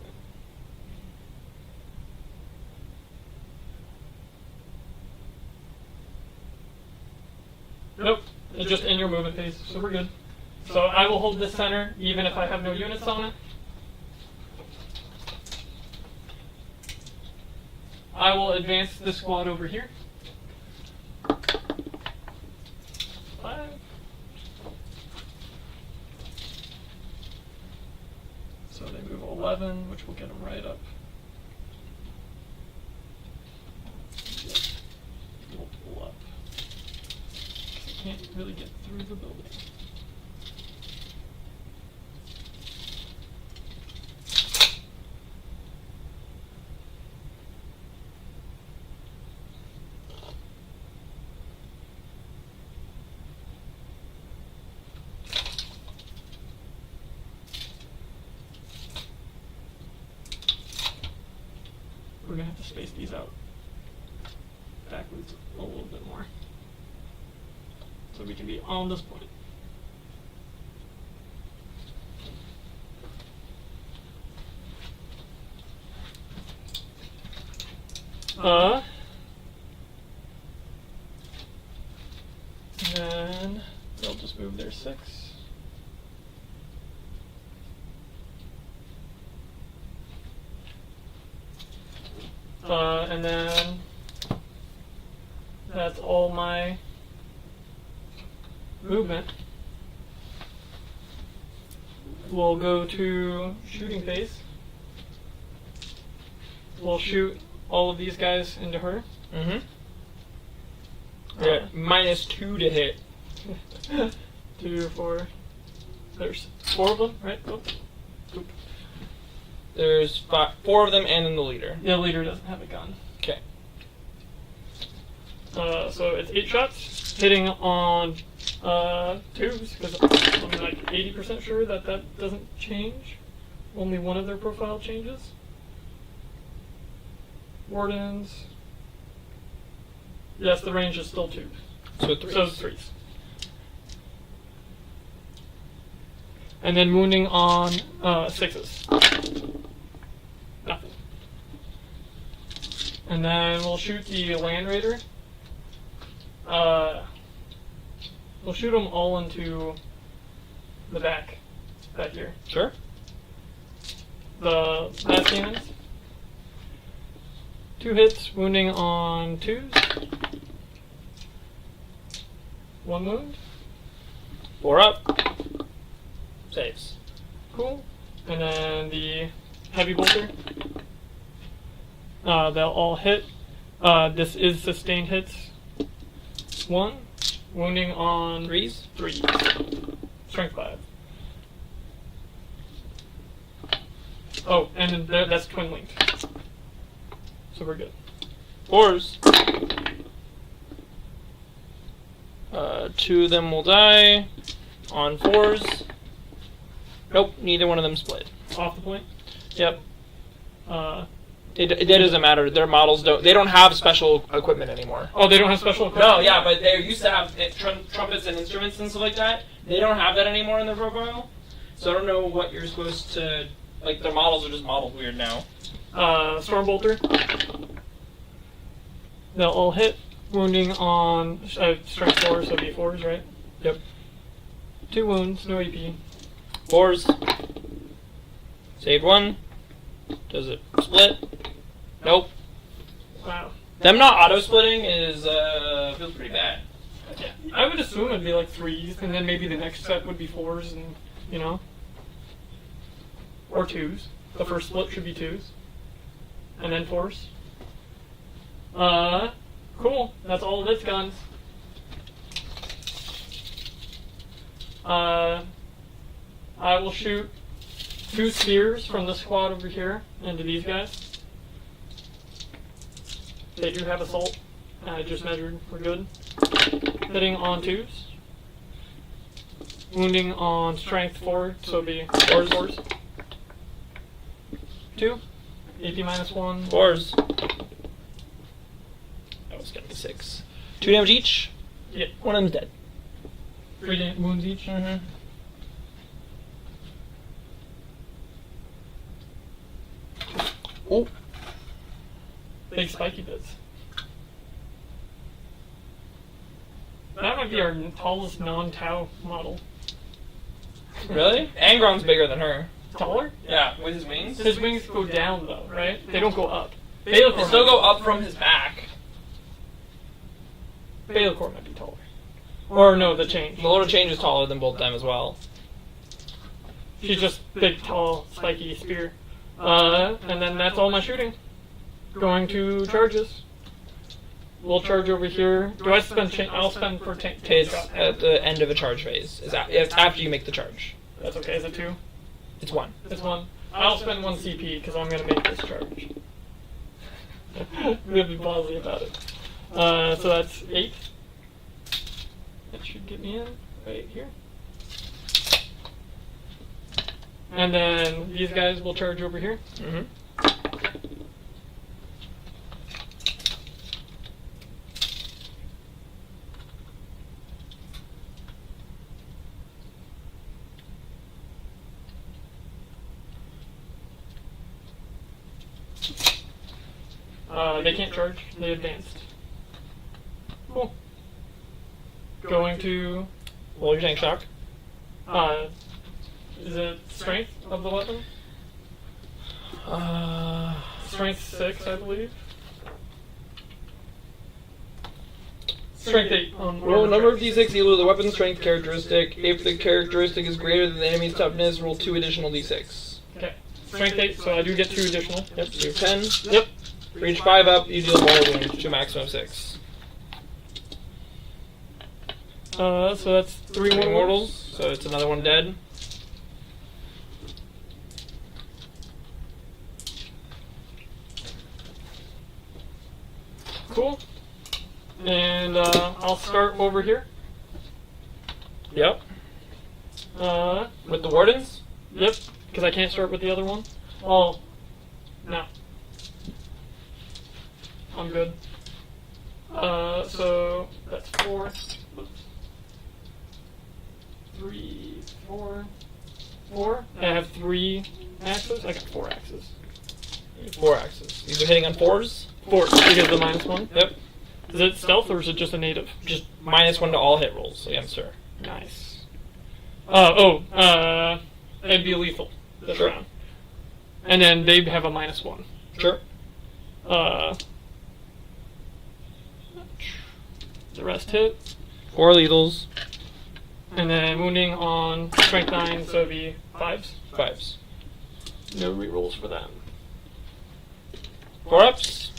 Nope, it's just in your movement phase, so we're good. So I will hold this center even if I have no units on it. I will advance this squad over here. 5. So they move 11, which will get them right up. We'll pull up. I can't really get through the building. We're going to have to space these out backwards a little bit more so we can be on this point. Then they'll just move their 6. And then that's all my movement. We'll go to shooting phase. We'll shoot all of these guys into her. Mm-hmm. Yeah, -2 to hit. 2, 4. There's 4 of them, right? Oh. Oop. There's 4 of them and then the leader. Yeah, the leader doesn't have a gun. Okay. So it's 8 shots, hitting on Twos, because I'm like 80% sure that that doesn't change. Only one of their profile changes. Wardens. Yes, the range is still twos. So threes. So threes. And then wounding on sixes. Nothing. And then we'll shoot the Land Raider. We'll shoot them all into the back here. Sure. The last Daemons. 2 hits, wounding on twos. 1 wound. 4 up. Saves. Cool. And then the Heavy Bolter. They'll all hit. This is sustained hits. 1. Wounding on Threes. 3. Strength 5. Oh, and then that's twin linked. So we're good. 4s. 2 of them will die. On 4s. Nope, neither one of them split. Off the point. Yep. It doesn't matter. Their models they don't have special equipment anymore. Oh, they don't have special equipment? No, yeah, but they used to have trumpets and instruments and stuff like that. They don't have that anymore in their profile. So I don't know what you're supposed to... Like, their models are just modeled weird now. Storm Bolter. They'll all hit. Wounding on strength 4, so D4s, right? Yep. 2 wounds, no AP. 4s. Saved 1. Does it split? Nope. Wow. Them not auto-splitting is, feels pretty bad. Yeah. I would assume it'd be like 3s, and then maybe the next set would be 4s, and, you know? Or 2s. The first split should be 2s. And then 4s. Cool. That's all of its guns. I will shoot 2 spears from the squad over here into these guys. They do have assault. I just measured. We're good. Hitting on 2s. Wounding on strength 4, so it'll be 4s. 2. AP minus 1. 4s. I was getting 6. 2 damage each. Yeah. One of them's dead. 3 wounds each. Mm-hmm. Oh. Big spiky bits. That might be our tallest non-Tau model. Really? Angron's bigger than her. Taller? Yeah, with his wings. His wings go down though, right? They don't go up. They still go up from his back. Bailcor might be taller. Or no, the change. The little change is taller than both them as well. She's just big, tall, spiky spear. And then that's all my shooting. Going to charges. We'll charge over here. Do I spend I'll spend for tank. It's at the end of a charge phase. It's after you make the charge. That's okay. Is it 2? It's 1. It's 1. I'll spend 1 CP because I'm going to make this charge. I'm going to be ballsy about it. So that's 8. That should get me in right here. And then these guys will charge over here. Mm-hmm. They can't charge. They advanced. Cool. Going to... Well, you're saying shock? Is it strength of the weapon? Strength 6, I believe. Strength 8. Roll a number of d6 equal to the weapon strength characteristic. If the characteristic is greater than the enemy's toughness, roll 2 additional d6. Okay. Strength 8, so I do get 2 additional. Yep, so you have 10. Yep. For each 5 up, you deal more wounds to a maximum of 6. So that's 3 3 more mortals, so it's another one dead. Cool. And I'll start over here. Yep. With the wardens? Yep, because I can't start with the other one. Oh, no. I'm good. So that's 4. Whoops. 3, 4. 4. I have 3 axes. I got 4 axes. 4 axes. These are hitting on 4s? 4 because of the -1. Yep. Is it stealth or is it just a native? Just -1 to all hit rolls against her. Nice. It'd be lethal this Sure. round. And then they have a -1. Sure. The rest hit. 4 lethals. And then wounding on strength 9, so it'd be 5s. 5s. No rerolls for them. 4 ups.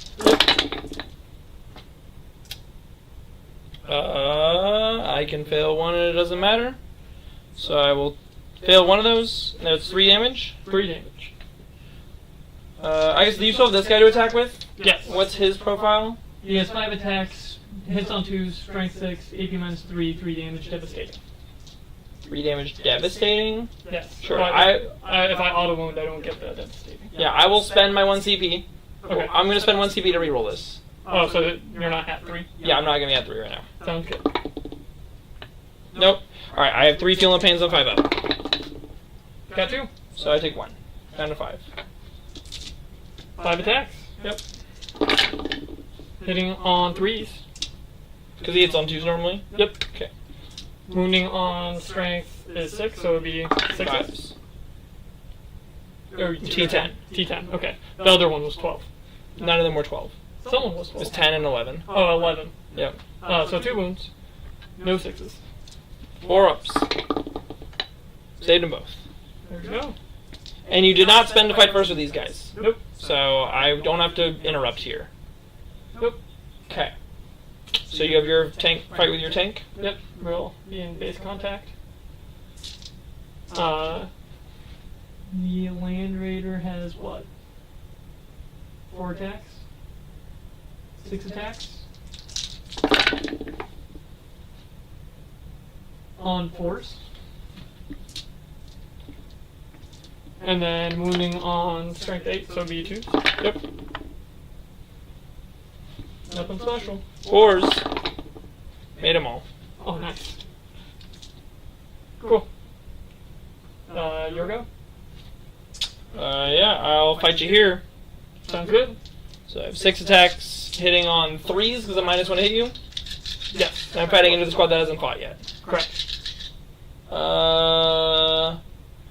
I can fail one and it doesn't matter. So I will fail one of those, and that's 3 damage. 3 damage. I guess, do you still have this guy to attack with? Yes. What's his profile? He has 5 attacks, hits on 2s, strength 6, AP -3, 3 damage, devastating. 3 damage, devastating. Yes. Sure. But if I auto wound, I don't get the devastating. Yeah, I will spend my 1 CP. Okay. I'm going to spend 1 CP to reroll this. Oh, so that you're not at 3? Yeah, I'm not going to be at 3 right now. Sounds good. Nope. Alright, I have 3 feeling pains on 5 up. Got 2. So I take 1. Down to 5. 5 attacks. Yep. Hitting on 3s. Because he hits on 2s normally? Yep. Okay. Wounding on strength is 6, so it would be 6 5s. Or T10. T10, okay. The other one was 12. None of them were 12. Someone was It 12. was 10 and 11. Oh, 11. Yep. So 2 wounds. No 6s. 4 ups. Saved them both. There we go. And you did not spend to fight first with these guys. Nope. So I don't have to interrupt here. Nope. Okay. So you have your tank fight with your tank? Yep. We'll be in base contact. The Land Raider has what? 4 attacks? 6 attacks? On 4s. And then wounding on strength 8, so be 2s. Yep. Nothing special. 4s. Made them all. Oh, nice. Cool. Your go? Yeah, I'll fight you here. Sounds good. So I have 6 attacks, hitting on 3s because I'm -1 to hit you. Yes. And I'm fighting into the squad that hasn't fought yet. Correct.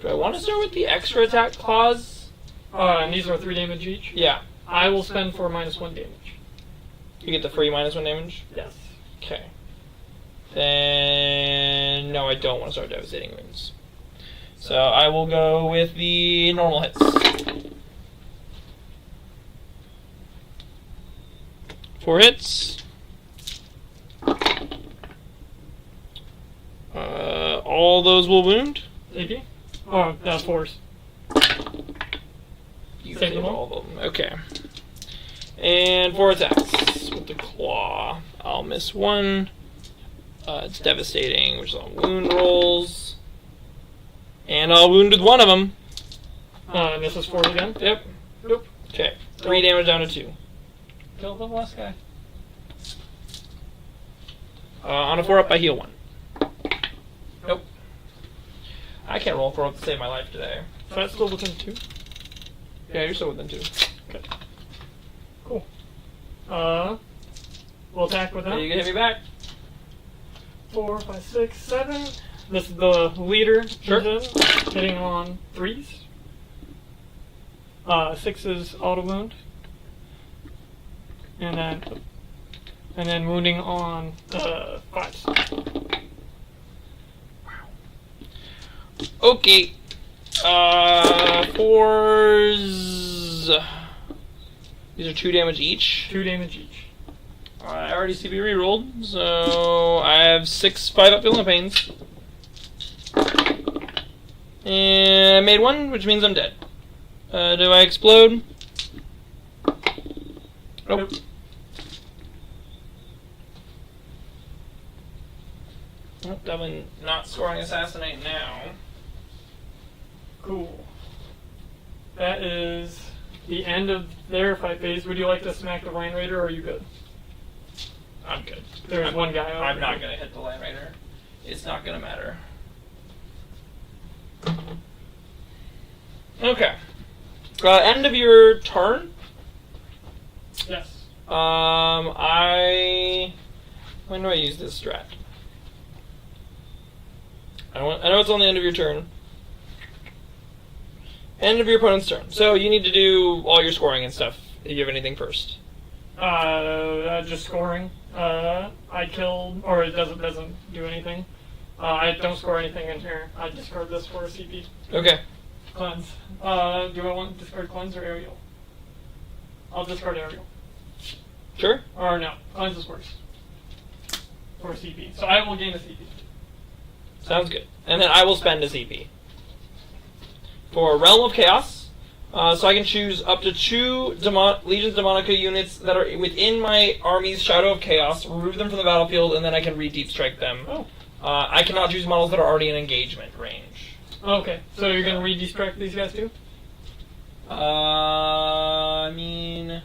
Do I want to start with the extra attack clause? And these are 3 damage each. Yeah. I will spend for -1 damage. You get the free -1 damage? Yes. Okay. Then... no, I don't want to start devastating wounds. So I will go with the normal hits. 4 hits. All those will wound. AP? Oh, 4s. You Save save them all? all of them. Okay. And 4 attacks with the claw. I'll miss 1. It's devastating, which is on wound rolls. And I'll wound with 1 of them. And this is 4s again? Yep. Nope. Okay. 3 damage down to 2. Kill the last guy. On a 4 up, I heal 1. Nope. I can't roll 4 up to save my life today. So that's still within 2? Yeah, you're still within 2. Okay. Cool. We'll attack with So that. you can hit me back. 4, 5, 6, 7. This is the leader. Sure. Hitting on 3s. 6 is auto wound. And then wounding on 5s. Okay. 4s. These are 2 damage each. 2 damage each. I already CB rerolled, so I have 6 5-up feeling pains. And I made 1, which means I'm dead. Do I explode? Nope. Oh, definitely not scoring assassinate now. Cool. That is the end of their fight phase. Would you like to smack the Land Raider, or are you good? I'm good. There's one guy over I'm not here. gonna hit the Land Raider. It's not gonna matter. Okay. End of your turn. Yes. When do I use this strat? I know it's on the end of your turn. End of your opponent's turn. So you need to do all your scoring and stuff. If you have anything first. Just scoring. I killed, or it doesn't do anything. I don't score anything in here. I discard this for a CP. Okay. Cleanse. Do I want to discard cleanse or aerial? I'll discard aerial. Sure. Or no, cleanse is worse. For a CP. So I will gain a CP. Sounds good. And then I will spend a CP. For Realm of Chaos, so I can choose up to 2 Legions Demonica units that are within my army's Shadow of Chaos, remove them from the battlefield, and then I can re-deep strike them. Oh. I cannot choose models that are already in engagement range. Okay, so you're going to re-destruct these guys too? I mean...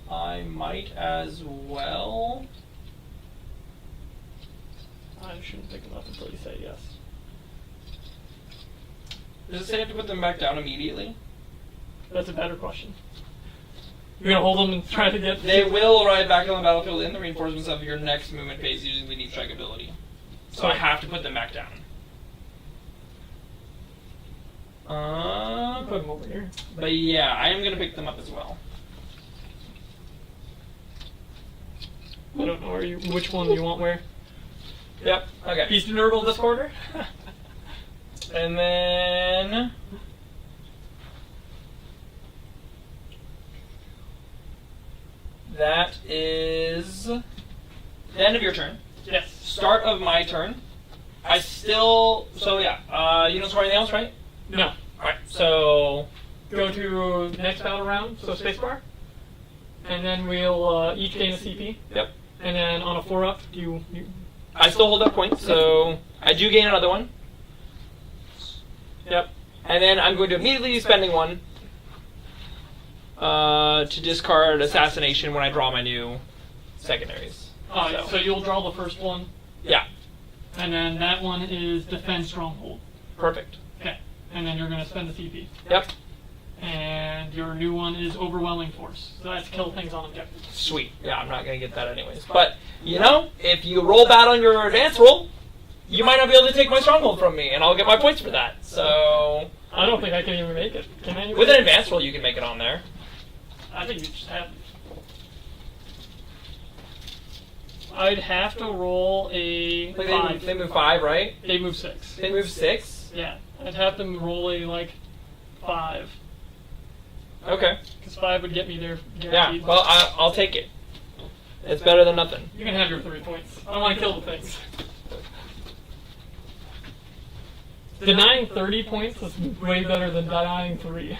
I might as well. I shouldn't pick them up until you say yes. Does it say I have to put them back down immediately? That's a better question. You're going to hold them and try to get... They will arrive back on the battlefield in the reinforcements of your next movement phase using the deep strike ability. So I have to put them back down. Put them over here. But yeah, I am going to pick them up as well. I don't know which one you want where. Yep, okay. Beast and Nurgle this quarter? And then... that is the end of your turn. Yes. Start of my turn. I still... So yeah, you don't score anything else, right? No. Alright, so... Go to next battle round, so spacebar. And then we'll each gain a CP. Yep. And then on a 4-up, you I still hold that point, so I do gain another one. Yep. And then I'm going to immediately be spending one to discard Assassination when I draw my new secondaries. So you'll draw the first one, Yeah, and then that one is Defend Stronghold. perfect. Okay. And then you're going to spend the CP. Yep, And your new one is Overwhelming Force. So that's kill things on objectives. sweet. Yeah, I'm not going to get that anyways. But, you know, if you roll bad on your advance roll, you might not be able to take my stronghold from me, and I'll get my points for that. So, I don't think I can even make it. Can I? with an advance roll, you can make it on there. I think you just have. I'd have to roll a Like 5. they move 5, right? They move 6. They move 6? Yeah, I'd have to roll a 5. Okay. Because 5 would get me there Yeah, guaranteed. well, I'll take it. It's better than nothing. You can have your 3 points. I want to kill the things. Denying 30 points is way better than denying 3.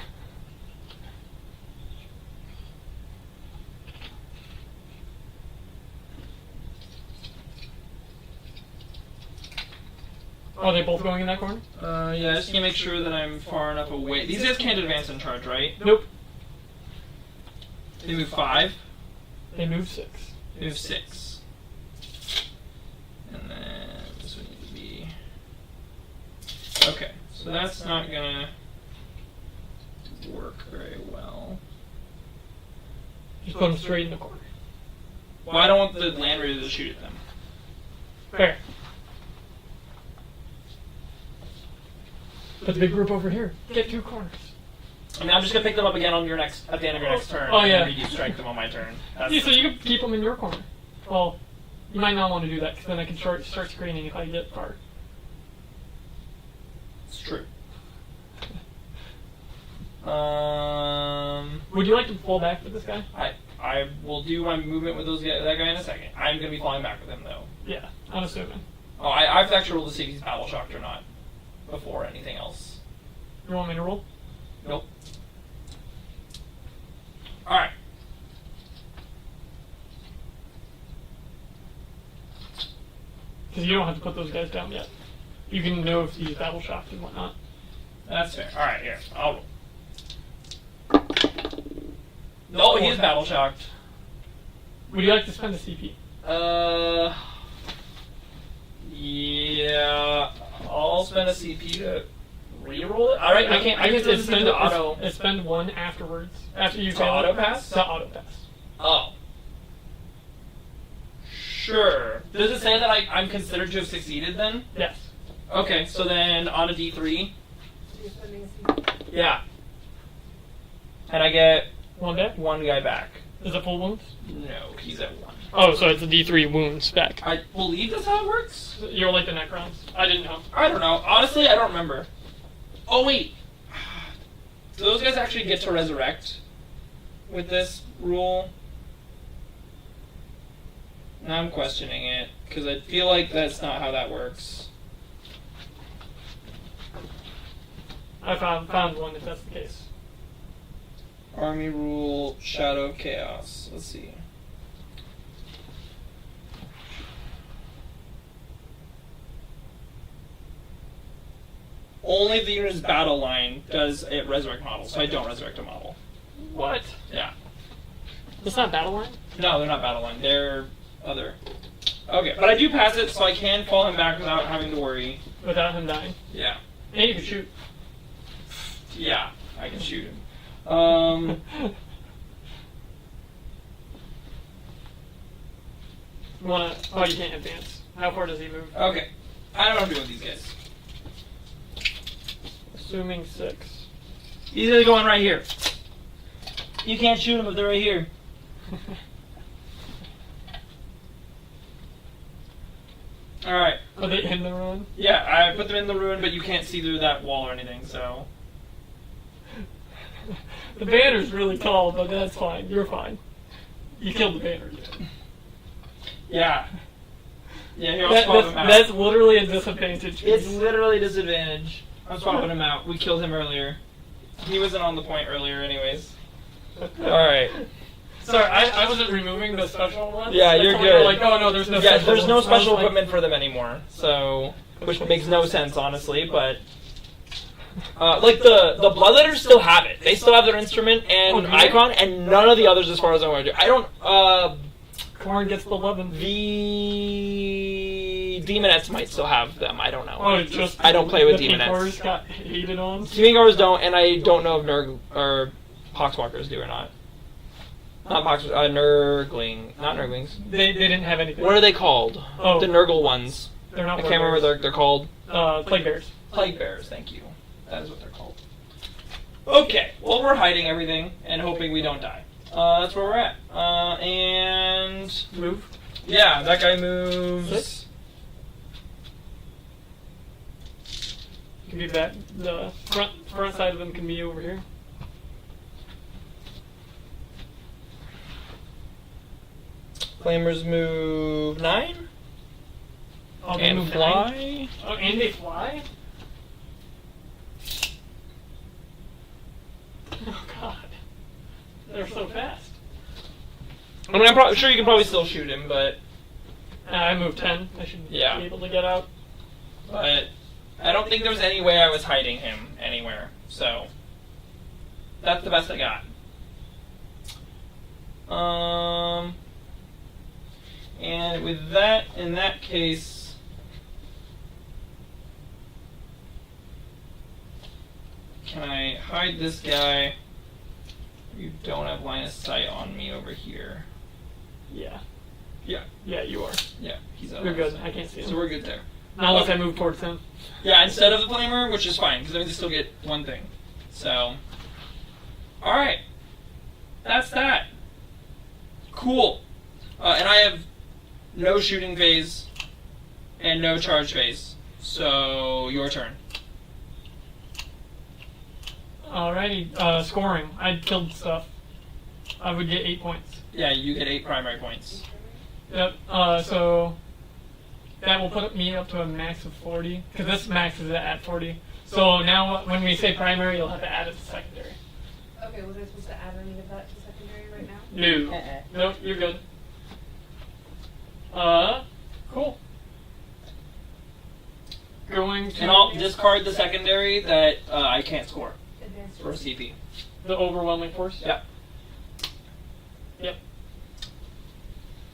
Are they both going in that corner? Yeah, just to make sure that I'm far enough away. These guys can't advance in charge, right? Nope. They move 5. They move 6. They move 6. And then this would need to be... Okay, so that's not gonna work very well. Just put them straight in the corner. Well, I don't want the Land Raider to shoot at them. Fair. Put the big group over here. Get 2 corners. I mean, I'm just gonna pick them up again on your next at the end of your next turn. Oh, yeah. And strike them on my turn. That's, Yeah, so you can keep them in your corner. Well, you might not want to do that because then I can start screening if I get far. it's true. Would you like to fall back with this guy? I will do my movement with that guy in a second. I'm gonna be falling back with him though. Yeah, I'm assuming. Oh, I have to actually roll to see if he's battle shocked or not before anything else. You want me to roll? Nope. Alright. Because you don't have to put those guys down yet. You can know if he's battle shocked and whatnot. That's fair. All right, here. I'll roll. No, he is battle shocked. Would you like to spend a CP? Yeah. I'll spend a CP to reroll it. All right, I can't It's spend the auto. spend one afterwards. After you To fail auto pass? To auto pass. Oh. Sure. Does it say that I'm considered to have succeeded then? Yes. Okay, so then on a D3. So you're spending a CP. Yeah. And I get One back? one guy back. Is it full wounds? No, he's at 1. Oh, so it's a D3 wounds back. I believe that's how it works. You're like the Necrons. I didn't know. I don't know. Honestly, I don't remember. Oh, wait. Do those guys actually get to resurrect with this rule? Now I'm questioning it, because I feel like that's not how that works. I found one if that's the case. Army rule, Shadow of Chaos. Let's see. Only if the unit's battle line does it resurrect model, so I don't resurrect a model. What? Yeah. It's not battle line? No, they're not battle line. They're other. Okay, but I do pass it, so I can call him back without having to worry. Without him dying. Yeah. And you can shoot. Yeah, I can shoot him. Oh, you can't advance. How far does he move? Okay. I know what I'm doing with these guys. Assuming 6. He's gonna go in right here. You can't shoot them if they're right here. Alright. Are they in the run? Yeah, I put them in the ruin, but you can't see through that wall or anything, so... The banner's really tall, but that's fine. You're fine. You killed the banner. Yeah. Yeah, here, I'll swap him out. That's literally a disadvantage. It's literally a disadvantage. I'm swapping him out. We killed him earlier. He wasn't on the point earlier anyways. Alright. Sorry, I wasn't removing the special one. Yeah, you're good. Like, oh no, there's no Yeah, special there's no ones. I was special like- equipment for them anymore, so... Which makes no sense, honestly, but... like, the Bloodletters still have it. They still have their instrument and Okay. icon, and none of the others as far as I'm aware do. I don't, Corn gets the 11. the Demonettes might still have them, I don't know. Oh, just I don't play with the Demonettes. Demonettes got hated on. Teamingars don't, and I don't know if or Poxwalkers do or not. Not Nurgling. Not Nurglings. They didn't have anything. What are they called? Oh. The Nurgle ones. They're not. I can't remember what they're called. Plague Bears. Plague Bears, thank you. That is what they're called. Okay, well we're hiding everything and hoping we don't die. That's where we're at. And... Move. Yeah, that guy moves... Can be back. The front side of them can be over here. Flamers move 9. Oh, they And move fly. 9. Oh, and they fly? Oh god. They're so fast. I mean, I'm sure you can probably still shoot him, but... I moved 10. I should Yeah. be able to get out. But I don't think there was any way I was hiding him anywhere, so... That's the best I got. And with that, in that case... Can I hide this guy? You don't have line of sight on me over here. Yeah. Yeah. Yeah, you are. Yeah, he's out. You're good. I can't see him. So we're good there. Not unless Okay. I move towards him. Yeah, instead of the flamer, which is fine, because then we still get one thing. So, alright. That's that. Cool. And I have no shooting phase and no charge phase. So, your turn. Alrighty, scoring. I killed stuff. I would get 8 points. Yeah, you get 8 primary points. Yep, so that will put me up to a max of 40, because this max is at 40. So now when we say primary, you'll have to add it to secondary. Okay, was I supposed to add any of that to secondary right now? No. Uh-uh. Nope, you're good. Cool. going to And I'll discard the secondary that I can't score Advanced for CP. the overwhelming force. Yep. Yep.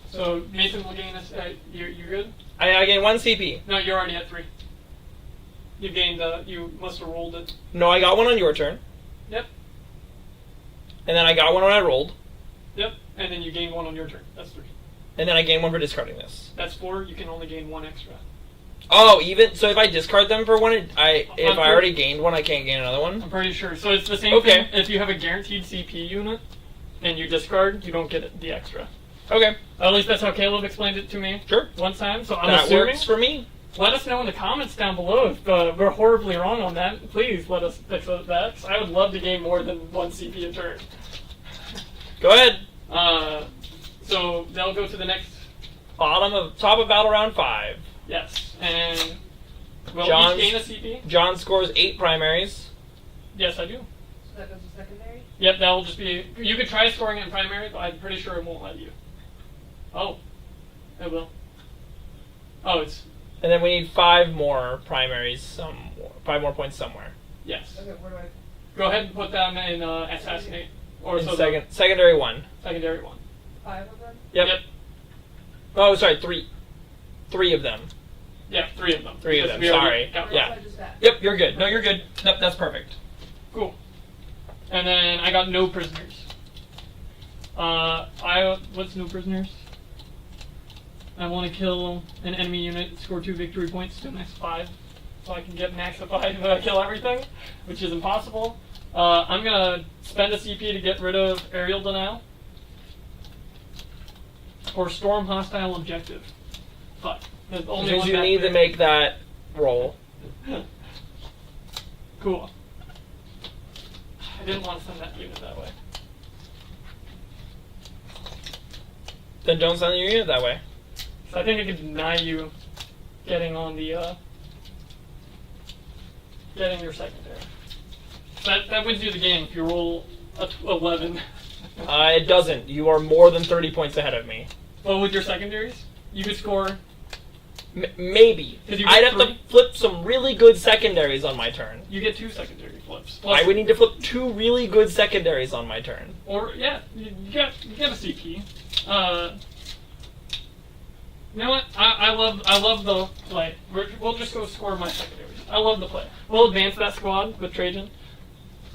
So Mason will gain us. You good? I gain 1 CP. No, you're already at 3. You gained. You must have rolled it. No, I got 1 on your turn. Yep. And then I got 1 when I rolled. Yep. And then you gain 1 on your turn. That's 3. And then I gain 1 for discarding this. That's 4. You can only gain 1 extra. Oh, even so, if I discard them for 1, if I I'm already gained 1, I can't gain another one. I'm pretty sure. So it's the same Okay. thing. If you have a guaranteed CP unit and you discard, you don't get it, the extra. Okay, At least that's how Caleb explained it to me sure. one time. So I'm That assuming. works for me. Let us know in the comments down below if we're horribly wrong on that. Please let us fix that. 'Cause I would love to gain more than 1 CP a turn. Go ahead. So they'll go to the next. Top of battle round 5. Yes, and will John's- each gain a CP? John scores 8 primaries. Yes, I do. So that goes to secondary? Yep, that will just be. You could try scoring it in primary, but I'm pretty sure it won't let you. Oh, it will. Oh, it's And then we need 5 more primaries, 5 more points somewhere. yes. Okay, where do I? Go ahead and put them in assassinate or In so secondary 1. secondary 1. 5 of them? Yep. Oh, sorry, 3. 3 of them. Yeah, 3 of them. 3 of Because them, we already sorry. got Yeah. What is that? Yep, you're good. No, you're good. Nope, that's perfect. Cool. And then I got no prisoners. What's no prisoners? I want to kill an enemy unit, score 2 victory points to max 5, so I can get maxified kill everything, which is impossible. I'm gonna spend a CP to get rid of aerial denial, or storm hostile objective. But there's only Because one you back need there. to make that roll. Cool. I didn't want to send that unit that way. Then don't send your unit that way. So I think I could deny you getting on the getting your secondary. That wins you the game if you roll a 11. It doesn't. You are more than 30 points ahead of me. Well, with your secondaries, you could score. Maybe. 'Cause you I'd get have to 3. flip some really good secondaries on my turn. You get 2 secondary flips. I would need to flip 2 really good secondaries on my turn. Or yeah, you get a CP. You know what? I love the play. We'll just go score my secondaries. I love the play. We'll advance that squad with Trajan.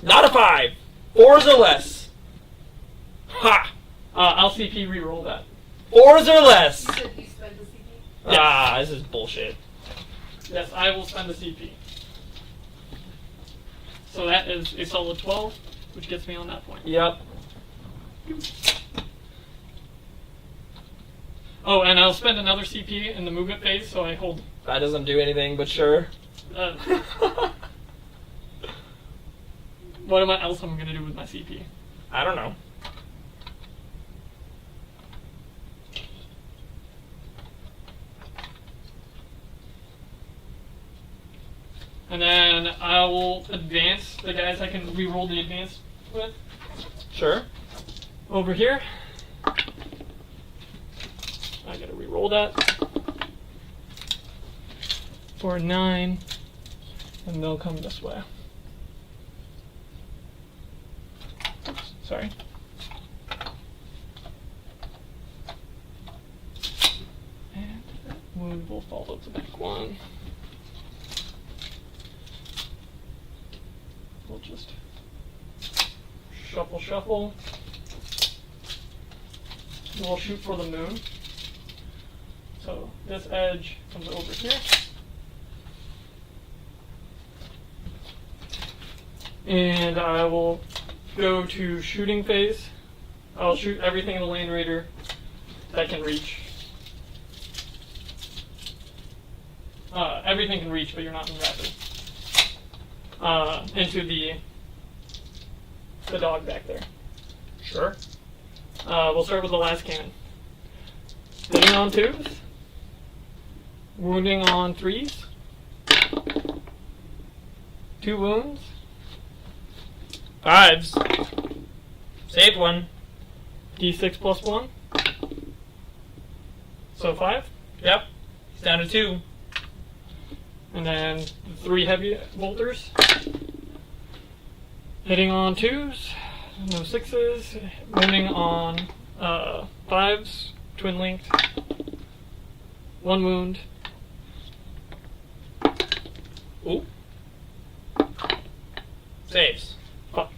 Not a 5. 4s or less. Ha! I'll CP reroll that. 4s or less. You said you spent the CP? Yes. Ah, this is bullshit. Yes, I will spend the CP. So that is a solid 12, which gets me on that point. Yep. Oh, and I'll spend another CP in the movement phase, so I hold. That doesn't do anything, but sure. What else am I gonna do with my CP? I don't know. And then I will advance the guys I can re-roll the advance with Sure. over here. I gotta re-roll that for 9, and they'll come this way. Oops, sorry. And that wound will follow the back one. We'll just shuffle. We'll shoot for the moon. So this edge comes over here. And I will go to shooting phase. I'll shoot everything in the Land Raider that can reach. Everything can reach, but you're not in rapid. Into the dog back there. Sure. We'll start with the last cannon. Hitting on 2s. Wounding on 3s. 2 wounds. 5s. Saved 1. D6 plus 1. So 5. Yep. He's down to 2. And then 3 heavy bolters. Hitting on 2s, no 6s. Wounding on 5s, twin linked. 1 wound. Ooh. Saves. Fuck.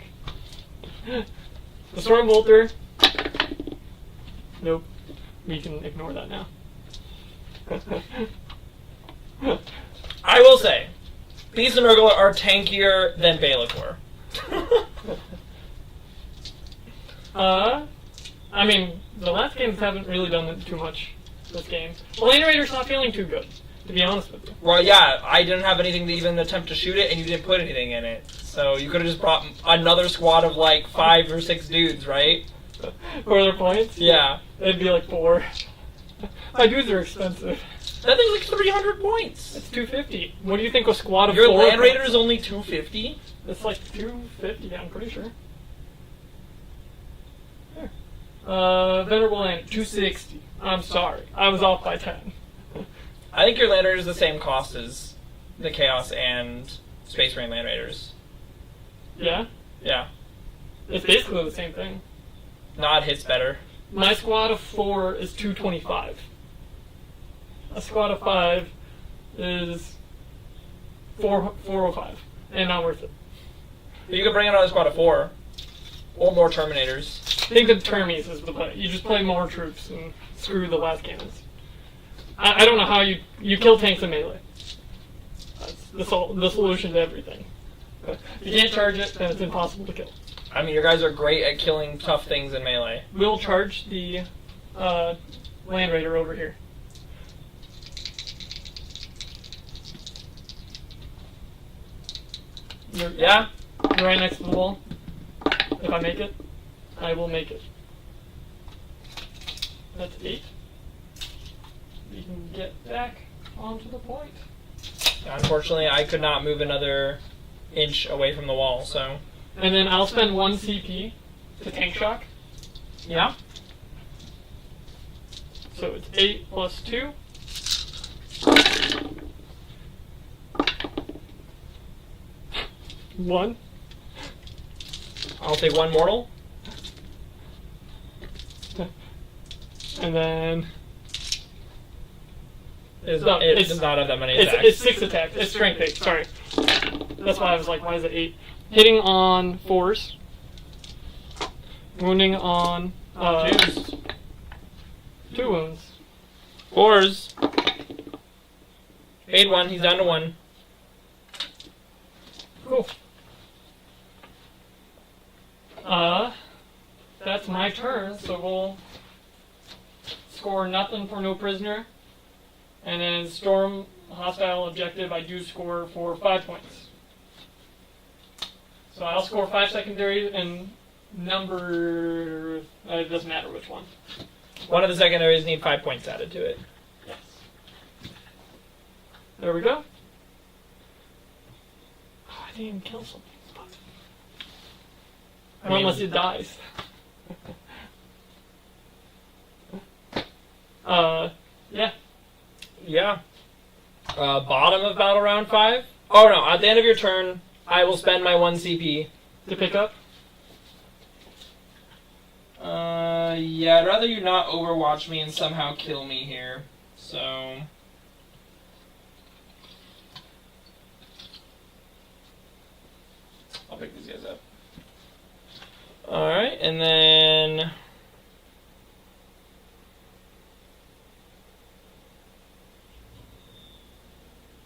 The storm bolter. Nope. We can ignore that now. I will say, Beast and Urgla are tankier than Be'lakor. I mean, the last games haven't really done too much this game. The Land Raider's not feeling too good, to be honest with you. Well, yeah, I didn't have anything to even attempt to shoot it, and you didn't put anything in it. So you could have just brought another squad of like 5 or 6 dudes, right? For their points? Yeah. It'd be like 4. My dudes are expensive. That thing's like 300 points. It's 250. What do you think a squad of Your 4? Land Raider is only 250? It's like 250, I'm pretty sure. Here. Venerable Land, 260. I'm sorry. I was off by 10. I think your Land Raider is the same cost as the Chaos and Space Marine Land Raiders. Yeah? Yeah. It's basically the same thing. Not hits better. My squad of 4 is 225. A squad of 5 is 405. And not worth it. You could bring another squad of 4. Or more Terminators. Think of Termies as the play. You just play more troops and screw the last cannons. I don't know how you kill tanks in melee. That's the solution to everything. If you can't charge it, then it's impossible to kill. I mean, your guys are great at killing tough things in melee. We'll charge the Land Raider over here. Yeah? You're right next to the wall. If I make it, I will make it. That's 8. We can get back onto the point. Unfortunately, I could not move another inch away from the wall, so... And then I'll spend 1 CP to tank shock. Yeah? So it's 8 plus 2. One. I'll take 1 mortal. And then It No, does not have that many attacks. it's 6 attacks. It's strength 8, sorry. That's why I was like, why is it 8? Hitting on 4s. Wounding on 2s. 2 wounds. 4s. Paid 1, he's down to 1. Cool. That's my turn, so we'll score nothing for no prisoner. And then storm hostile objective, I do score for 5 points. So I'll score 5 secondary and number... it doesn't matter which one. One of the secondaries need 5 points added to it. Yes. There we go. Oh, I didn't even kill something. I mean- Unless it dies. Yeah. Yeah. Bottom of battle round 5? Oh no, at the end of your turn, I will spend my 1 CP. To pick up? Yeah, I'd rather you not overwatch me and somehow kill me here. So... I'll pick these guys up. Alright, and then...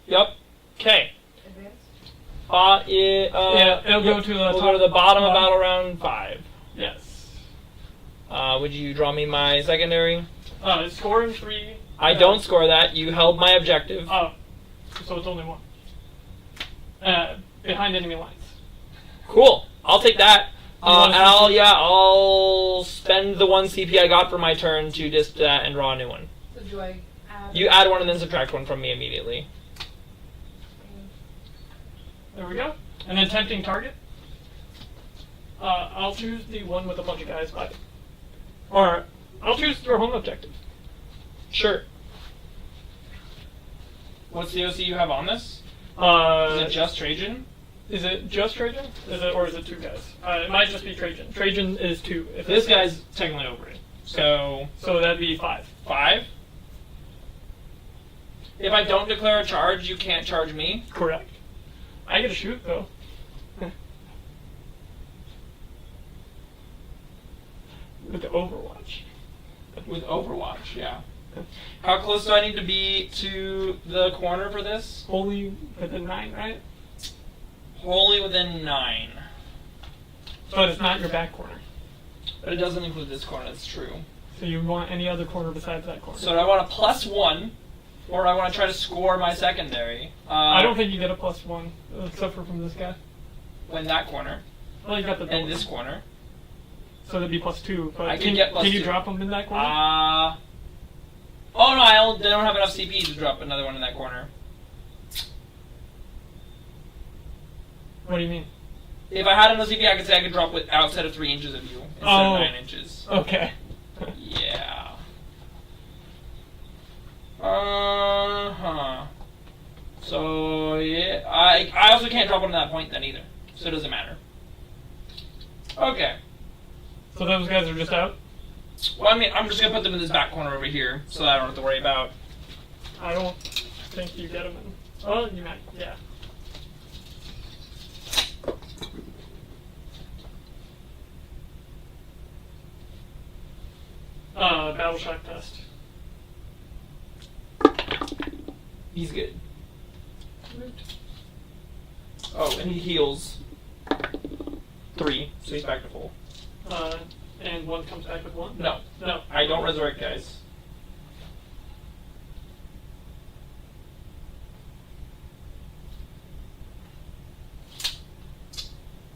Yep. Okay. Advanced? Yeah, it'll go to the we'll top- go to the bottom of bottom. battle round 5. Yes. Would you draw me my secondary? Score in 3. I don't score that. You held my objective. Oh. So it's only 1. Behind enemy lines. Cool. I'll take that. want And I'll spend the 1 CP I got for my turn to just that and draw a new one. So do I add... You add 1 and then subtract 1 from me immediately. There we go. And then tempting target. I'll choose the one with a bunch of guys by it. Or, I'll choose your home objective. Sure. What's the OC you have on this? Is it just Trajan? Is it just Trajan? Or is it 2 guys? It might just be Trajan. Trajan is 2. If This that's- guy's technically over it. So So that'd be 5. 5. If I don't declare a charge, you can't charge me. Correct. I get to shoot though. With the Overwatch. With Overwatch, yeah. How close do I need to be to the corner for this? Wholly within 9, right? Wholly within 9. But it's not your back corner. But it doesn't include this corner, that's true. So you want any other corner besides that corner. So do I want a +1, or do I want to try to score my secondary? I don't think you get a +1, except for from this guy. When that corner, Well, you got the and this corner. So that'd be +2. But I can get Can you +2. drop them in that corner? Oh no, they don't have enough CP to drop another one in that corner. What do you mean? If I had enough CP, I could say I could drop with outside of 3 inches of you instead of 9 inches. Okay. Yeah. Uh-huh. So, yeah. I also can't drop one at that point then either. So it doesn't matter. Okay. So those guys are just out? Well, I mean, I'm just going to put them in this back corner over here so that I don't have to worry about. I don't think you get them in. Oh, you might. Yeah. Battle shock test. He's good. Oh, and he heals 3, so he's back to full. And 1 comes back with 1? No. No. I don't resurrect guys.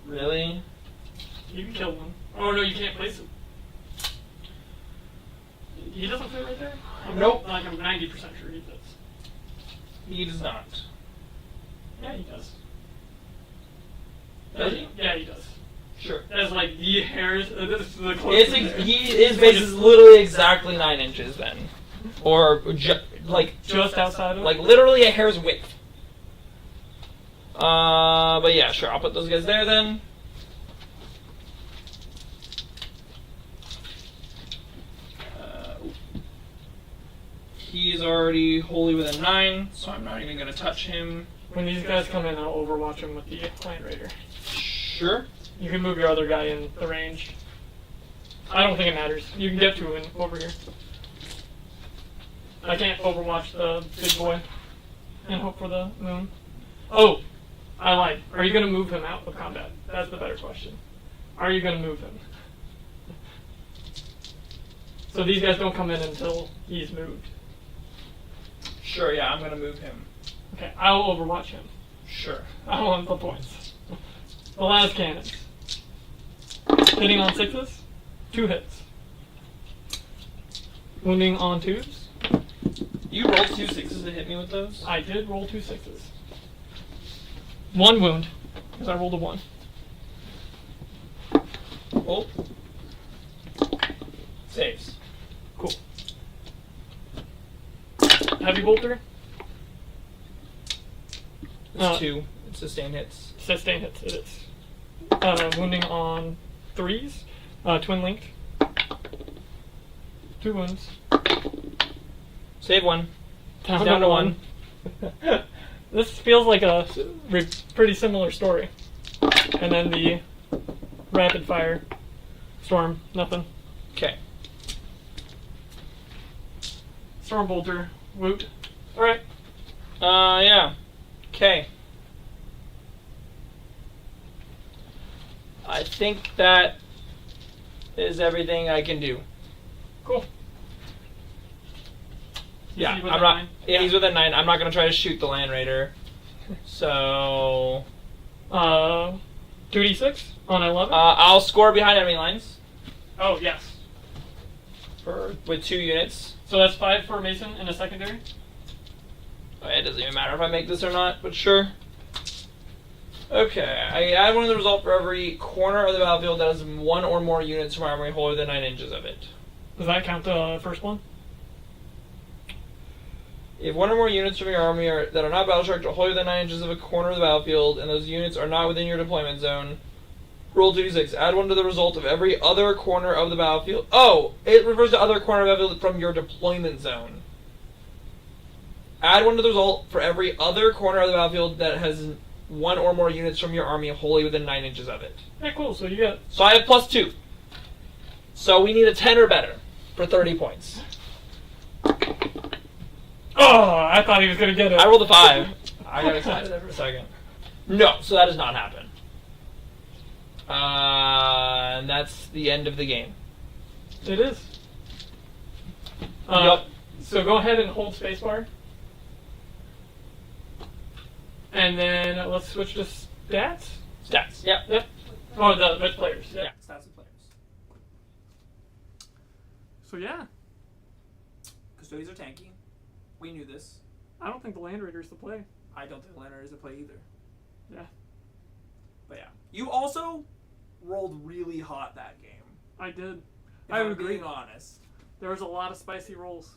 Really? You can kill one. Oh no, you can't place him. He doesn't fit right there? Nope. Like I'm 90% sure he fits. He does not. Yeah, he does. Does he? Yeah, he does. Sure. That's like the hairs. This is the closest. His base is literally exactly 9 inches then. Or, like, just outside of. like literally a hair's width. But yeah, sure, I'll put those guys there then. He's already wholly within 9, so I'm not even going to touch him. When these guys come in, I'll overwatch them with the Plant Raider. Sure. You can move your other guy in the range. I don't think it matters. You can get 2 in over here. I can't overwatch the big boy and hope for the moon. Oh, I lied. Are you going to move him out of combat? That's the better question. Are you going to move him? So these guys don't come in until he's moved. Sure, yeah, I'm going to move him. Okay, I'll overwatch him. Sure. I want the points. The last cannons. Hitting on 6s, 2 hits. Wounding on 2s. You rolled 2 6s to hit me with those? I did roll 2 6s. 1 wound, because I rolled a 1. Oh. Saves. Cool. Heavy bolter. It's 2. It's sustained hits. Sustain hits, it is. Wounding on 3s. Twin linked. 2 wounds. Save 1. Down Down to to 1. This feels like a pretty similar story. And then the rapid fire storm, nothing. Okay. Storm bolter, woot. Alright. Yeah. Okay. I think that is everything I can do. Cool. Yeah, Is he I'm within not. 9? Yeah, he's within 9. I'm not gonna try to shoot the Land Raider. So, 2d6 on 11? I'll score behind enemy lines Oh, yes. with 2 units. So that's 5 for Mason and a secondary? It doesn't even matter if I make this or not, but sure. Okay, I add 1 of the result for every corner of the battlefield that has 1 or more units from armory wholly within 9 inches of it. Does that count the first one? If one or more units from your army that are not battle shocked are wholly within 9 inches of a corner of the battlefield, and those units are not within your deployment zone, roll 2d6. Add 1 to the result of every other corner of the battlefield. Oh, it refers to other corner of the battlefield from your deployment zone. Add 1 to the result for every other corner of the battlefield that has 1 or more units from your army wholly within 9 inches of it. Yeah, cool. So you got. So I have +2. So we need a 10 or better for 30 points. Oh, I thought he was gonna get it. I rolled a 5. I got excited there for a second. No, so that does not happen. And that's the end of the game. It is. Yep. So go ahead and hold spacebar. And then let's switch to stats. Stats. Yep. Yep. Oh, the players. Yep. Yeah. Stats of players. So yeah, Custodes are tanky. We knew this. I don't think the Land Raider's the play. I don't think Leonard is the play either. Yeah. But yeah. You also rolled really hot that game. I did. If I I'm would agree. being honest. There was a lot of spicy rolls.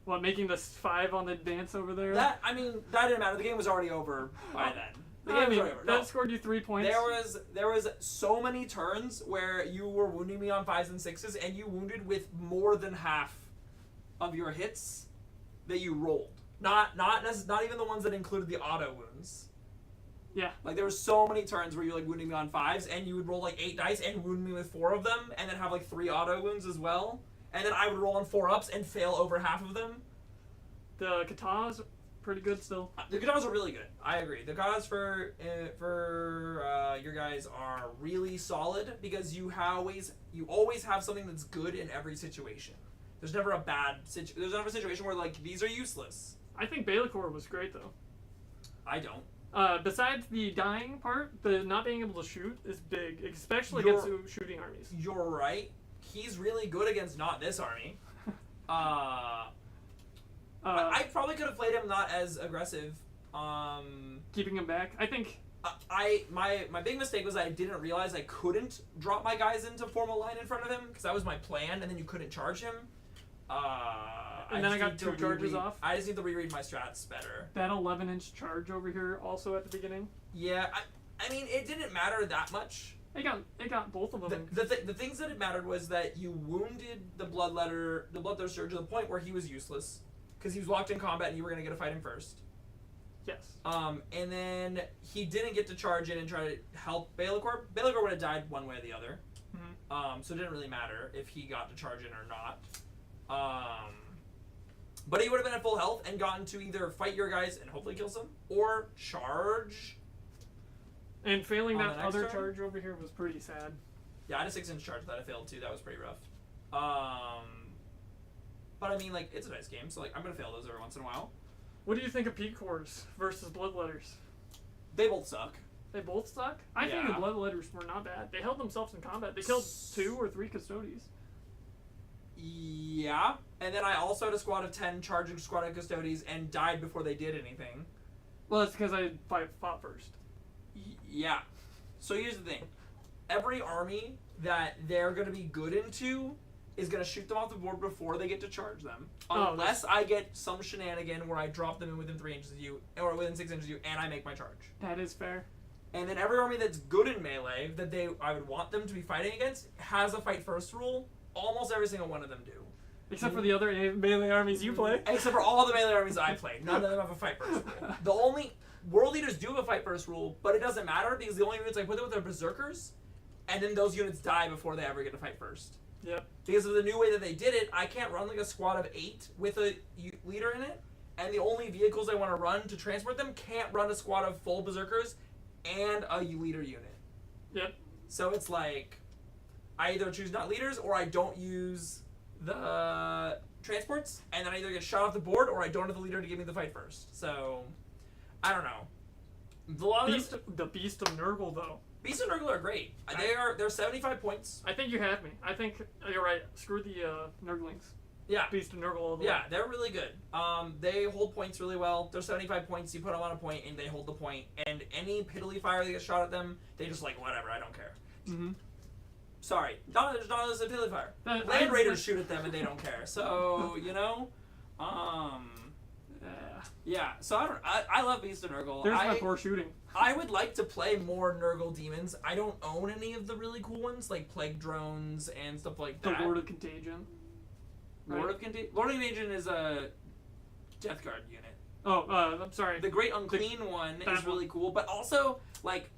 What, making this 5 on the dance over there? That didn't matter. The game was already over by then. The game I was mean, already over. that No. scored you 3 points. There was so many turns where you were wounding me on 5s and 6s, and you wounded with more than half of your hits that you rolled. Not even the ones that included the auto wounds. Yeah. Like there were so many turns where you were like wounding me on 5s, and you would roll like 8 dice and wound me with 4 of them, and then have like 3 auto wounds as well. And then I would roll on 4-ups and fail over half of them. The katanas pretty good still. The katanas are really good. I agree. The katanas for your guys are really solid because you always have something that's good in every situation. There's never a there's never a situation where like these are useless. I think Baelicor was great though. I don't. Besides the dying part, the not being able to shoot is big, especially against shooting armies. You're right. He's really good against not this army. I probably could have played him not as aggressive. Keeping him back. I think. My big mistake was I didn't realize I couldn't drop my guys into form a line in front of him because that was my plan, and then you couldn't charge him. And then I got 2 charges off. I just need to reread my strats better. That 11-inch charge over here also at the beginning. Yeah, I mean it didn't matter that much. It got both of them. The things that it mattered was that you wounded the Bloodthirster to the point where he was useless because he was locked in combat and you were gonna get to fight him first. Yes. And then he didn't get to charge in and try to help Baelicor. Baelicor would have died one way or the other. Mm-hmm. So it didn't really matter if he got to charge in or not. But he would have been at full health and gotten to either fight your guys and hopefully kill some, or charge. And failing On that the next other turn? charge over here was pretty sad. Yeah, I had a 6-inch charge that I failed too. That was pretty rough. But I mean, like, it's a nice game, so like I'm gonna fail those every once in a while. What do you think of P-Cores versus Bloodletters? They both suck. They both suck? I think the Yeah. Bloodletters were not bad. They held themselves in combat. They killed 2 or 3 Custodes. Yeah, and then I also had a squad of 10 charging squad of Custodes and died before they did anything. Well, that's because I fought first. Yeah. So here's the thing. Every army that they're going to be good into is going to shoot them off the board before they get to charge them. Oh, Unless I get some shenanigan where I drop them in within 3 inches of you, or within 6 inches of you, and I make my charge. That is fair. And then every army that's good in melee, that I would want them to be fighting against, has a fight first rule. Almost every single one of them do. Except for the other melee armies you play. Except for all the melee armies I play. None of them have a fight first rule. The only... World Leaders do have a fight first rule, but it doesn't matter because the only units I put them with are Berserkers, and then those units die before they ever get to fight first. Yep. Because of the new way that they did it, I can't run like a squad of 8 with a leader in it, and the only vehicles I want to run to transport them can't run a squad of full Berserkers and a leader unit. Yep. So it's like, I either choose not leaders, or I don't use the transports, and then I either get shot off the board, or I don't have the leader to give me the fight first. So, I don't know. The Beast of Nurgle, though. Beast and Nurgle are great. They're 75 points. I think you have me. I think you're right. Screw the Nurglings. Yeah. Beast of Nurgle all the way. Yeah, they're really good. They hold points really well. They're 75 points. You put them on a point, and they hold the point. And any piddly fire that gets shot at them, they just like, whatever, I don't care. Mm-hmm. Sorry. There's not a piddly fire. Land Raiders shoot at them, and they don't care. So, you know, Yeah, so I love Beast of Nurgle. There's my poor shooting. I would like to play more Nurgle demons. I don't own any of the really cool ones, like Plague Drones and stuff like The that. Lord of Contagion. Lord of Contagion is a Death Guard unit. Oh, I'm sorry. The Great Unclean one is really cool, but also, like,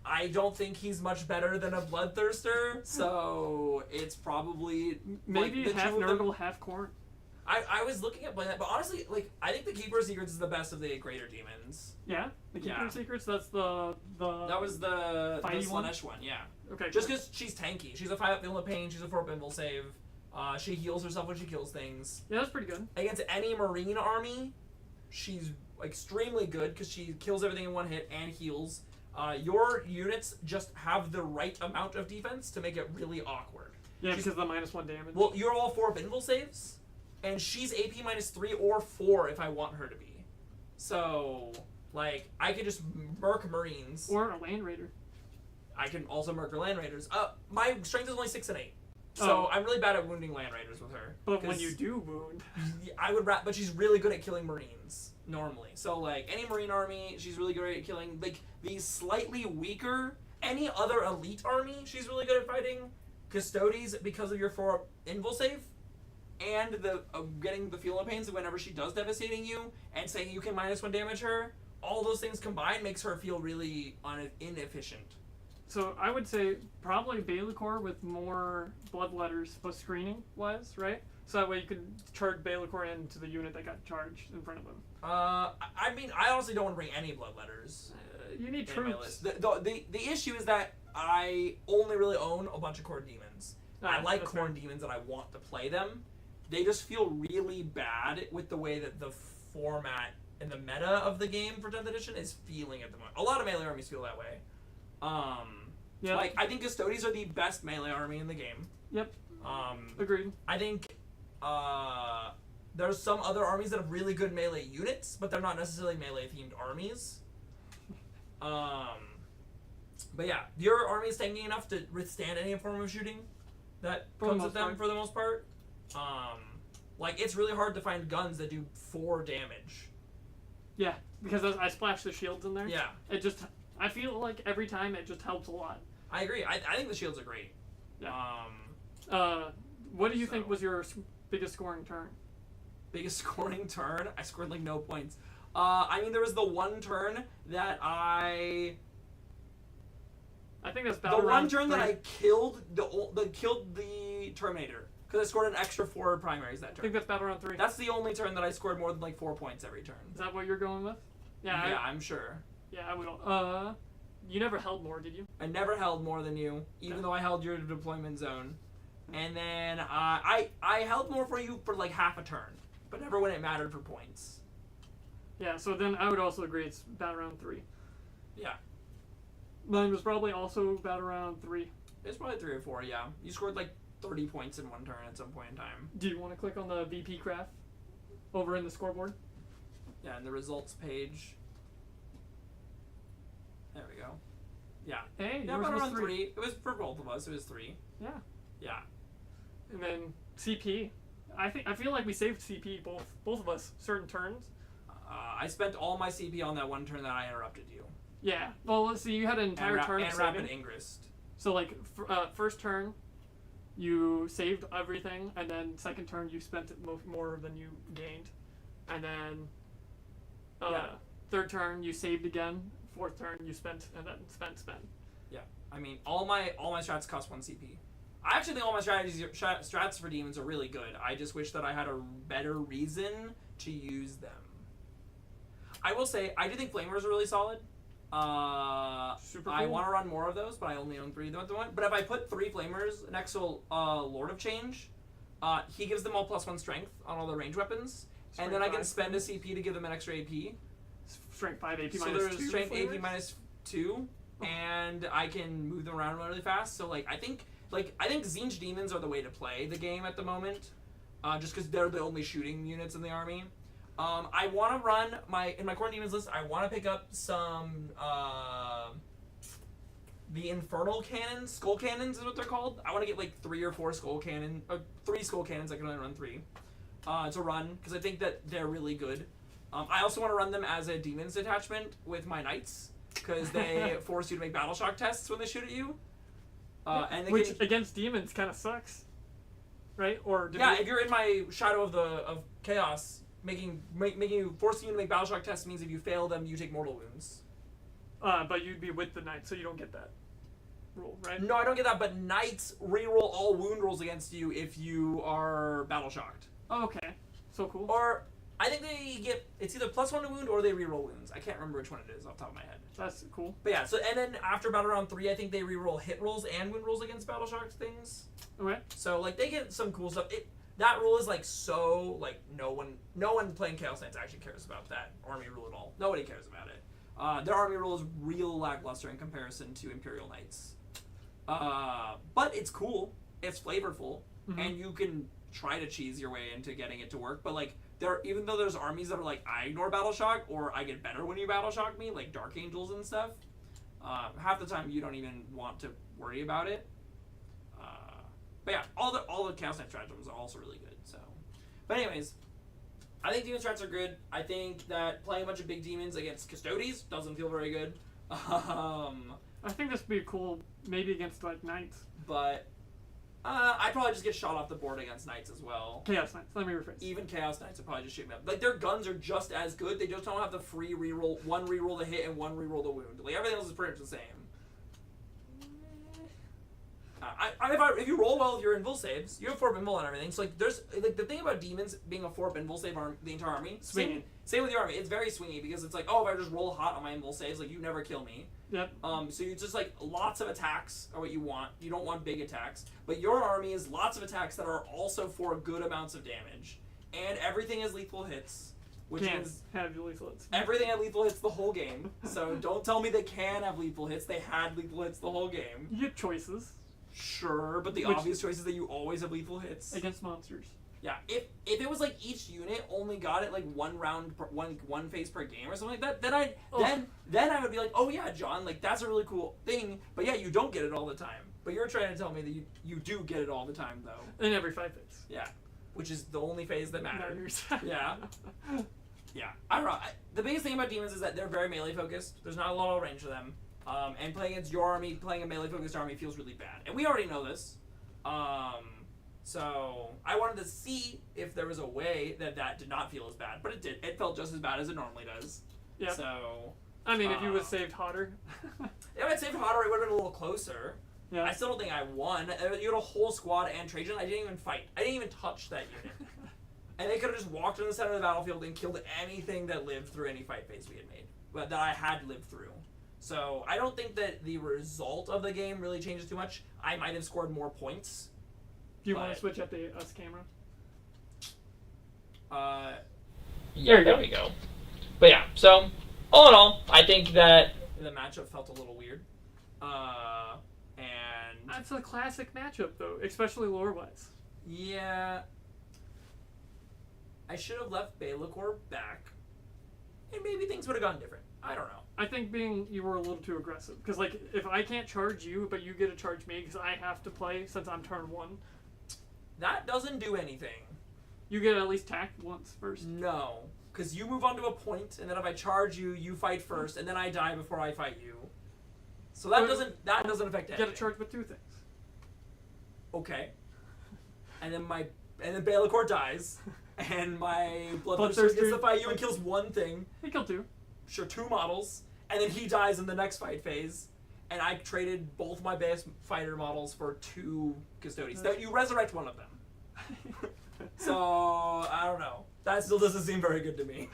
I don't think he's much better than a Bloodthirster, so it's probably... Maybe like, half two of them- Nurgle, half Khorne. I was looking at playing that, but honestly, like, I think the Keeper of Secrets is the best of the Greater Demons. Yeah? The Keeper Yeah. of Secrets, that's the That was the Fighty one? Slanesh one, yeah. Okay, Just cool. because she's tanky. She's a 5-up Feel No Pain, she's a 4-up Invul save. She heals herself when she kills things. Yeah, that's pretty good. Against any Marine army, she's extremely good because she kills everything in one hit and heals. Your units just have the right amount of defense to make it really awkward. Yeah, She's- because of the -1 damage. Well, you're all 4-up Invul saves, and she's AP -3 or 4 if I want her to be. So, like, I could just murk Marines. Or a Land Raider. I can also murk Land Raiders. My strength is only 6 and 8. So Oh. I'm really bad at wounding Land Raiders with her. But when 'cause you do wound... I would but she's really good at killing Marines, normally. So, like, any Marine army, she's really good at killing. Like, the slightly weaker, any other elite army, she's really good at fighting. Custodes, because of your 4-up Invul save, and the getting the Feel No Pains whenever she does devastating you, and saying you can -1 damage her, all those things combined makes her feel really inefficient. So I would say probably Baelicor with more bloodletters, but screening wise, right? So that way you could charge Baelicor into the unit that got charged in front of him. I mean, I honestly don't want to bring any bloodletters. You need in my troops. list. The issue is that I only really own a bunch of Khorne demons. I like that's fair. Khorne demons and I want to play them. They just feel really bad with the way that the format and the meta of the game for 10th edition is feeling at the moment. A lot of melee armies feel that way. Yeah. Like, I think Custodes are the best melee army in the game. Yep. Um, Agreed. I think there's some other armies that have really good melee units, but they're not necessarily melee themed armies. But yeah, your army is tanky enough to withstand any form of shooting that For the comes most at them part. for the most part. Like, it's really hard to find guns that do 4 damage. Yeah, because I splashed the shields in there. Yeah, It just, I feel like every time it just helps a lot. I agree. I think the shields are great. Yeah. What do you think So- was your biggest scoring turn? Biggest scoring turn? I scored like no points. I mean, there was the one turn that I think that's the battle one round turn 3. that I killed the Terminator because I scored an extra 4 primaries that I turn. think that's battle round 3. That's the only turn that I scored more than like 4 points every turn. Is that what you're going with? Yeah. Yeah, I'm sure. Yeah, I would. You never held more, did you? I never held more than you, even though I held your deployment zone. And then I held more for you for like half a turn, but never when it mattered for points. Yeah. So then I would also agree it's battle round 3. Yeah, Mine was probably also battle round 3. it's probably 3 or 4. Yeah, you scored like 30 points in one turn at some point in time. Do you want to click on the VP graph over in the scoreboard? Yeah, and the results page. There we go. Yeah. Hey, Yeah, yours about was around 3. 3. It was for both of us. It was 3. Yeah. Yeah. And then CP. I feel like we saved CP both of us certain turns. I spent all my CP on that one turn that I interrupted you. Yeah. Well, let's see. You had an entire turn of and saving. Rapid Ingrist. So like first turn, you saved everything, and then second turn you spent it more than you gained, and then Yeah. third turn you saved again. Fourth turn you spent and then spent. Yeah. I mean, all my strats cost 1 CP. I actually think all my strats for demons are really good. I just wish that I had a better reason to use them. I will say, I do think Flamers are really solid. Super I cool. want to run more of those, but I only own 3 at the moment. But if I put 3 Flamers next to Lord of Change, he gives them all +1 strength on all the range weapons. And then I can spend a CP to give them an extra AP. Strength 5 AP So minus there's 2 strength flavors? AP -2, and I can move them around really fast. So I think Zinj demons are the way to play the game at the moment, just because they're the only shooting units in the army. I want to run in my Khorne demons list. I want to pick up some the infernal cannons, skull cannons is what they're called. I want to get like 3 or 4 skull cannon, 3 skull cannons. I can only run 3 to run because I think that they're really good. I also want to run them as a Demons detachment with my Knights, because they force you to make battle shock tests when they shoot at you. And they Which can, against demons kind of sucks, right? Or if you're in my Shadow of Chaos, making you forcing you to make battle shock tests means if you fail them, you take mortal wounds. but you'd be with the knight, so you don't get that rule, right? No, I don't get that, but Knights reroll all wound rolls against you if you are battle shocked. Oh, okay. So cool. Or I think they get, it's either +1 to wound or they reroll wounds. I can't remember which one it is off the top of my head. That's cool. But yeah, so and then after battle round 3, I think they reroll hit rolls and wound rolls against battle shocked things. Okay. So like they get some cool stuff. That rule is like so like no one playing Chaos Knights actually cares about that army rule at all. Nobody cares about it. Their army rule is real lackluster in comparison to Imperial Knights. But it's cool. It's flavorful, and you can try to cheese your way into getting it to work. But like even though there's armies that are like I ignore battle shock or I get better when you battle shock me, like Dark Angels and stuff. Half the time you don't even want to worry about it. But yeah, all the Chaos Knight stratagems are also really good. So, but anyways, I think demon strats are good. I think that playing a bunch of big demons against Custodes doesn't feel very good. I think this would be cool, maybe against like knights. But I'd probably just get shot off the board against Knights as well. Chaos Knights. Let me rephrase. Even Chaos Knights would probably just shoot me up. Like their guns are just as good. They just don't have the free reroll, one reroll the hit and one reroll the wound. Like everything else is pretty much the same. If you roll well with your invul saves, you have 4 invul and everything. So like there's like the thing about demons being a 4 invul save the entire army. Swinging. Same with your army. It's very swingy because it's like, oh, if I just roll hot on my invul saves, like you never kill me. Yep. So you just like lots of attacks are what you want. You don't want big attacks. But your army is lots of attacks that are also for good amounts of damage. And everything is lethal hits. Which means have lethal hits. everything had lethal hits the whole game. So don't tell me they can have lethal hits. They had lethal hits the whole game. You get choices. Sure, but the obvious choice is that you always have lethal hits. Against monsters. Yeah, if it was like each unit only got it like one round, one phase per game or something like that, then I would be like, oh yeah, John, like that's a really cool thing. But yeah, you don't get it all the time. But you're trying to tell me that you do get it all the time though. In every 5 phase. Yeah, which is the only phase that matters. Yeah. Yeah, I don't know. The biggest thing about demons is that they're very melee focused. There's not a lot of range to them. And playing against your army, playing a melee-focused army feels really bad. And we already know this. So I wanted to see if there was a way that did not feel as bad. But it did. It felt just as bad as it normally does. Yeah. So... I mean, if you would have saved hotter. If I'd saved hotter, it would have been a little closer. Yeah. I still don't think I won. You had a whole squad and Trajan. I didn't even fight. I didn't even touch that unit. And they could have just walked in the center of the battlefield and killed anything that lived through any fight phase we had made. But that I had lived through. So I don't think that the result of the game really changes too much. I might have scored more points. Do you want to switch up the us camera? Yeah, there we go. But yeah, so all in all, I think that the matchup felt a little weird. And That's a classic matchup, though, especially lore-wise. yeah, I should have left Baelacor back, and maybe things would have gone different. I don't know. I think you were a little too aggressive. Because, like, if I can't charge you, but you get to charge me because I have to play since I'm turn 1. That doesn't do anything. You get at least tack once first. No, because you move on to a point, and then if I charge you, you fight first, and then I die before I fight you. So that doesn't affect anything. You get to charge with 2 things. Okay. And then Baelacor dies, and my Bloodthirster gets to fight you and kills 1 thing. He killed 2. Sure, 2 models, and then he dies in the next fight phase. And I traded both my base fighter models for 2 Custodes. That you resurrect one of them. So I don't know. That still doesn't seem very good to me.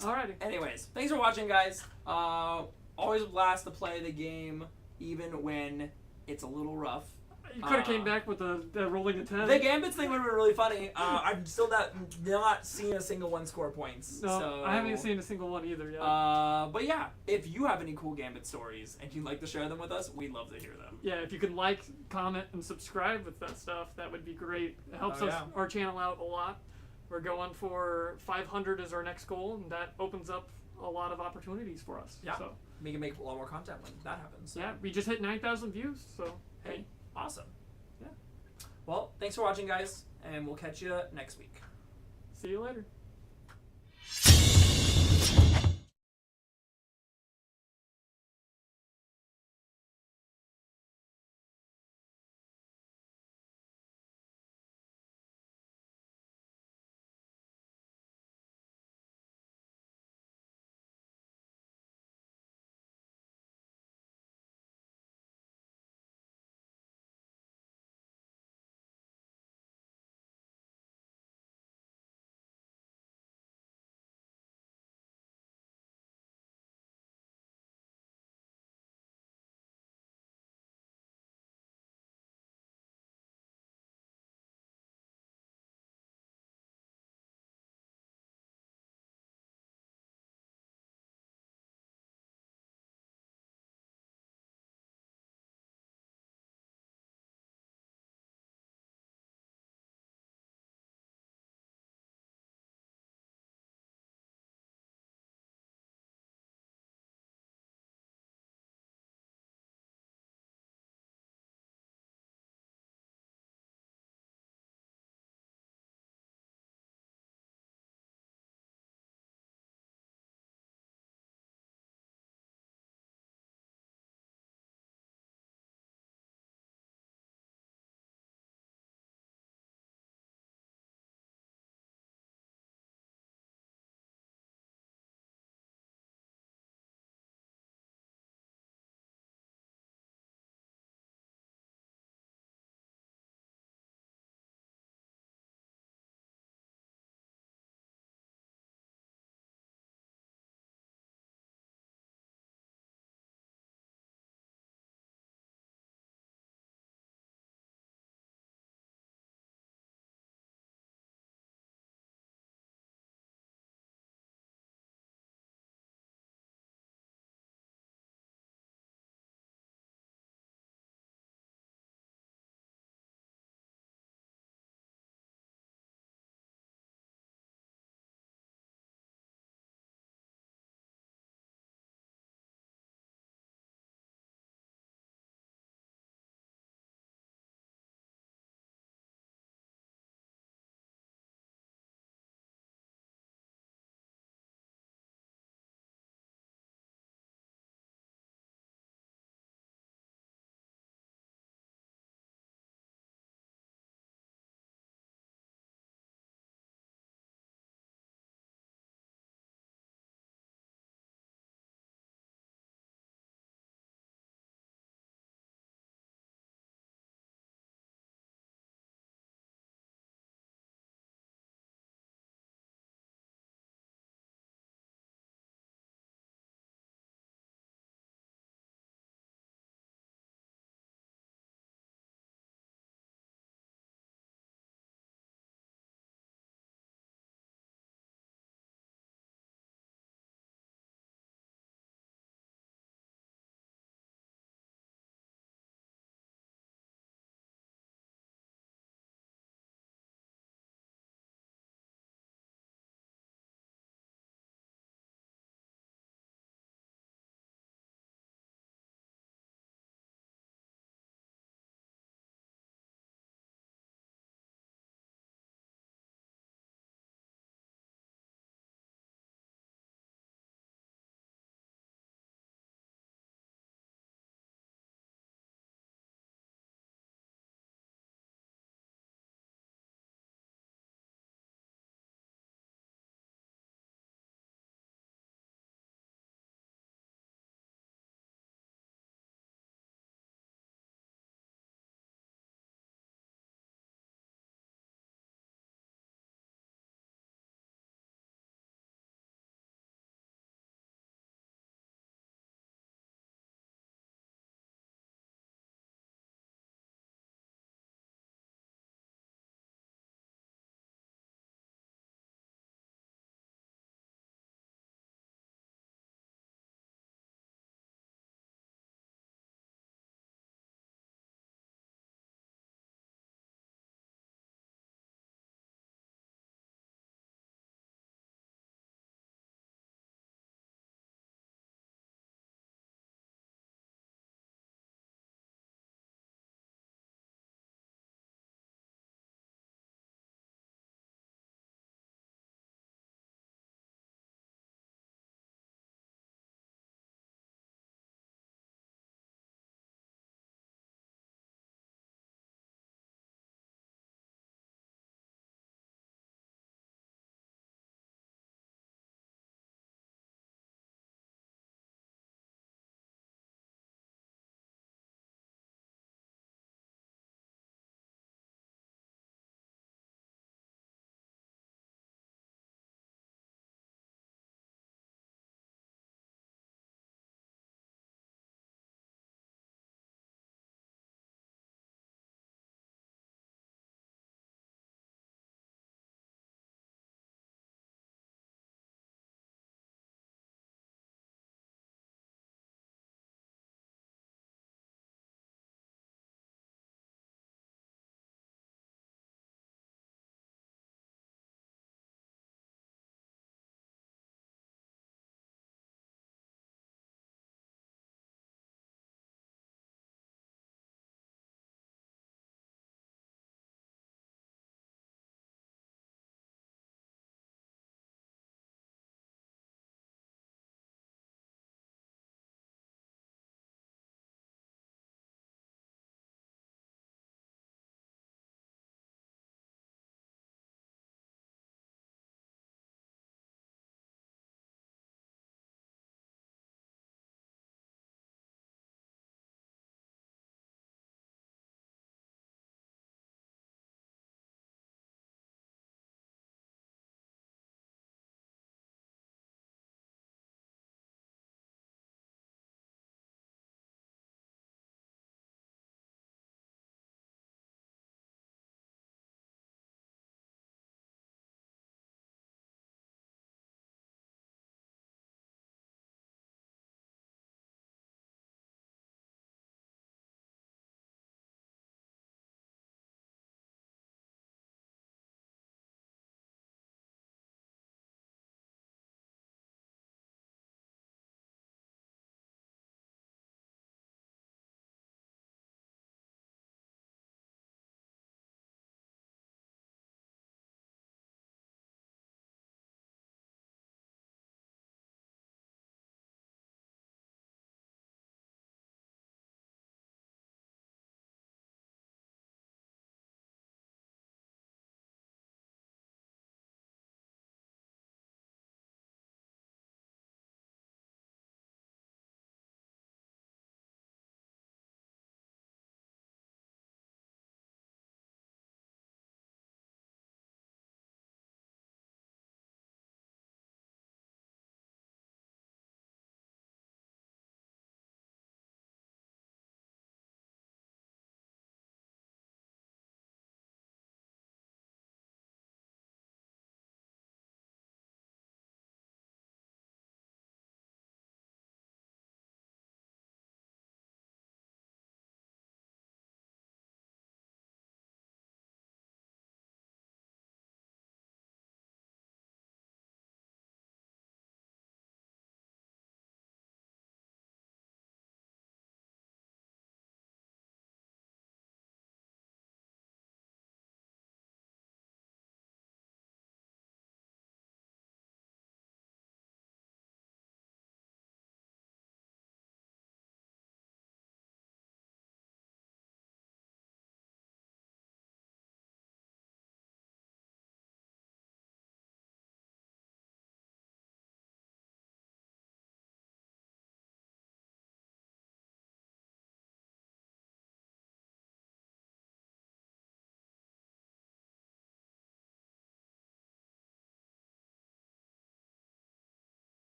Alrighty. Anyways, thanks for watching, guys. Always a blast to play the game, even when it's a little rough. You could have came back with the rolling a 10. The Gambits thing would have been really funny. I'm still not seeing a single one score points. No, so, I haven't seen a single one either yet. But yeah, if you have any cool Gambit stories and you'd like to share them with us, we'd love to hear them. Yeah, if you can like, comment, and subscribe with that stuff, that would be great. It helps our channel out a lot. We're going for 500 as our next goal, and that opens up a lot of opportunities for us. Yeah, so we can make a lot more content when that happens. So. Yeah, we just hit 9,000 views, so hey. Awesome. Yeah. Well, thanks for watching, guys, and we'll catch you next week. See you later.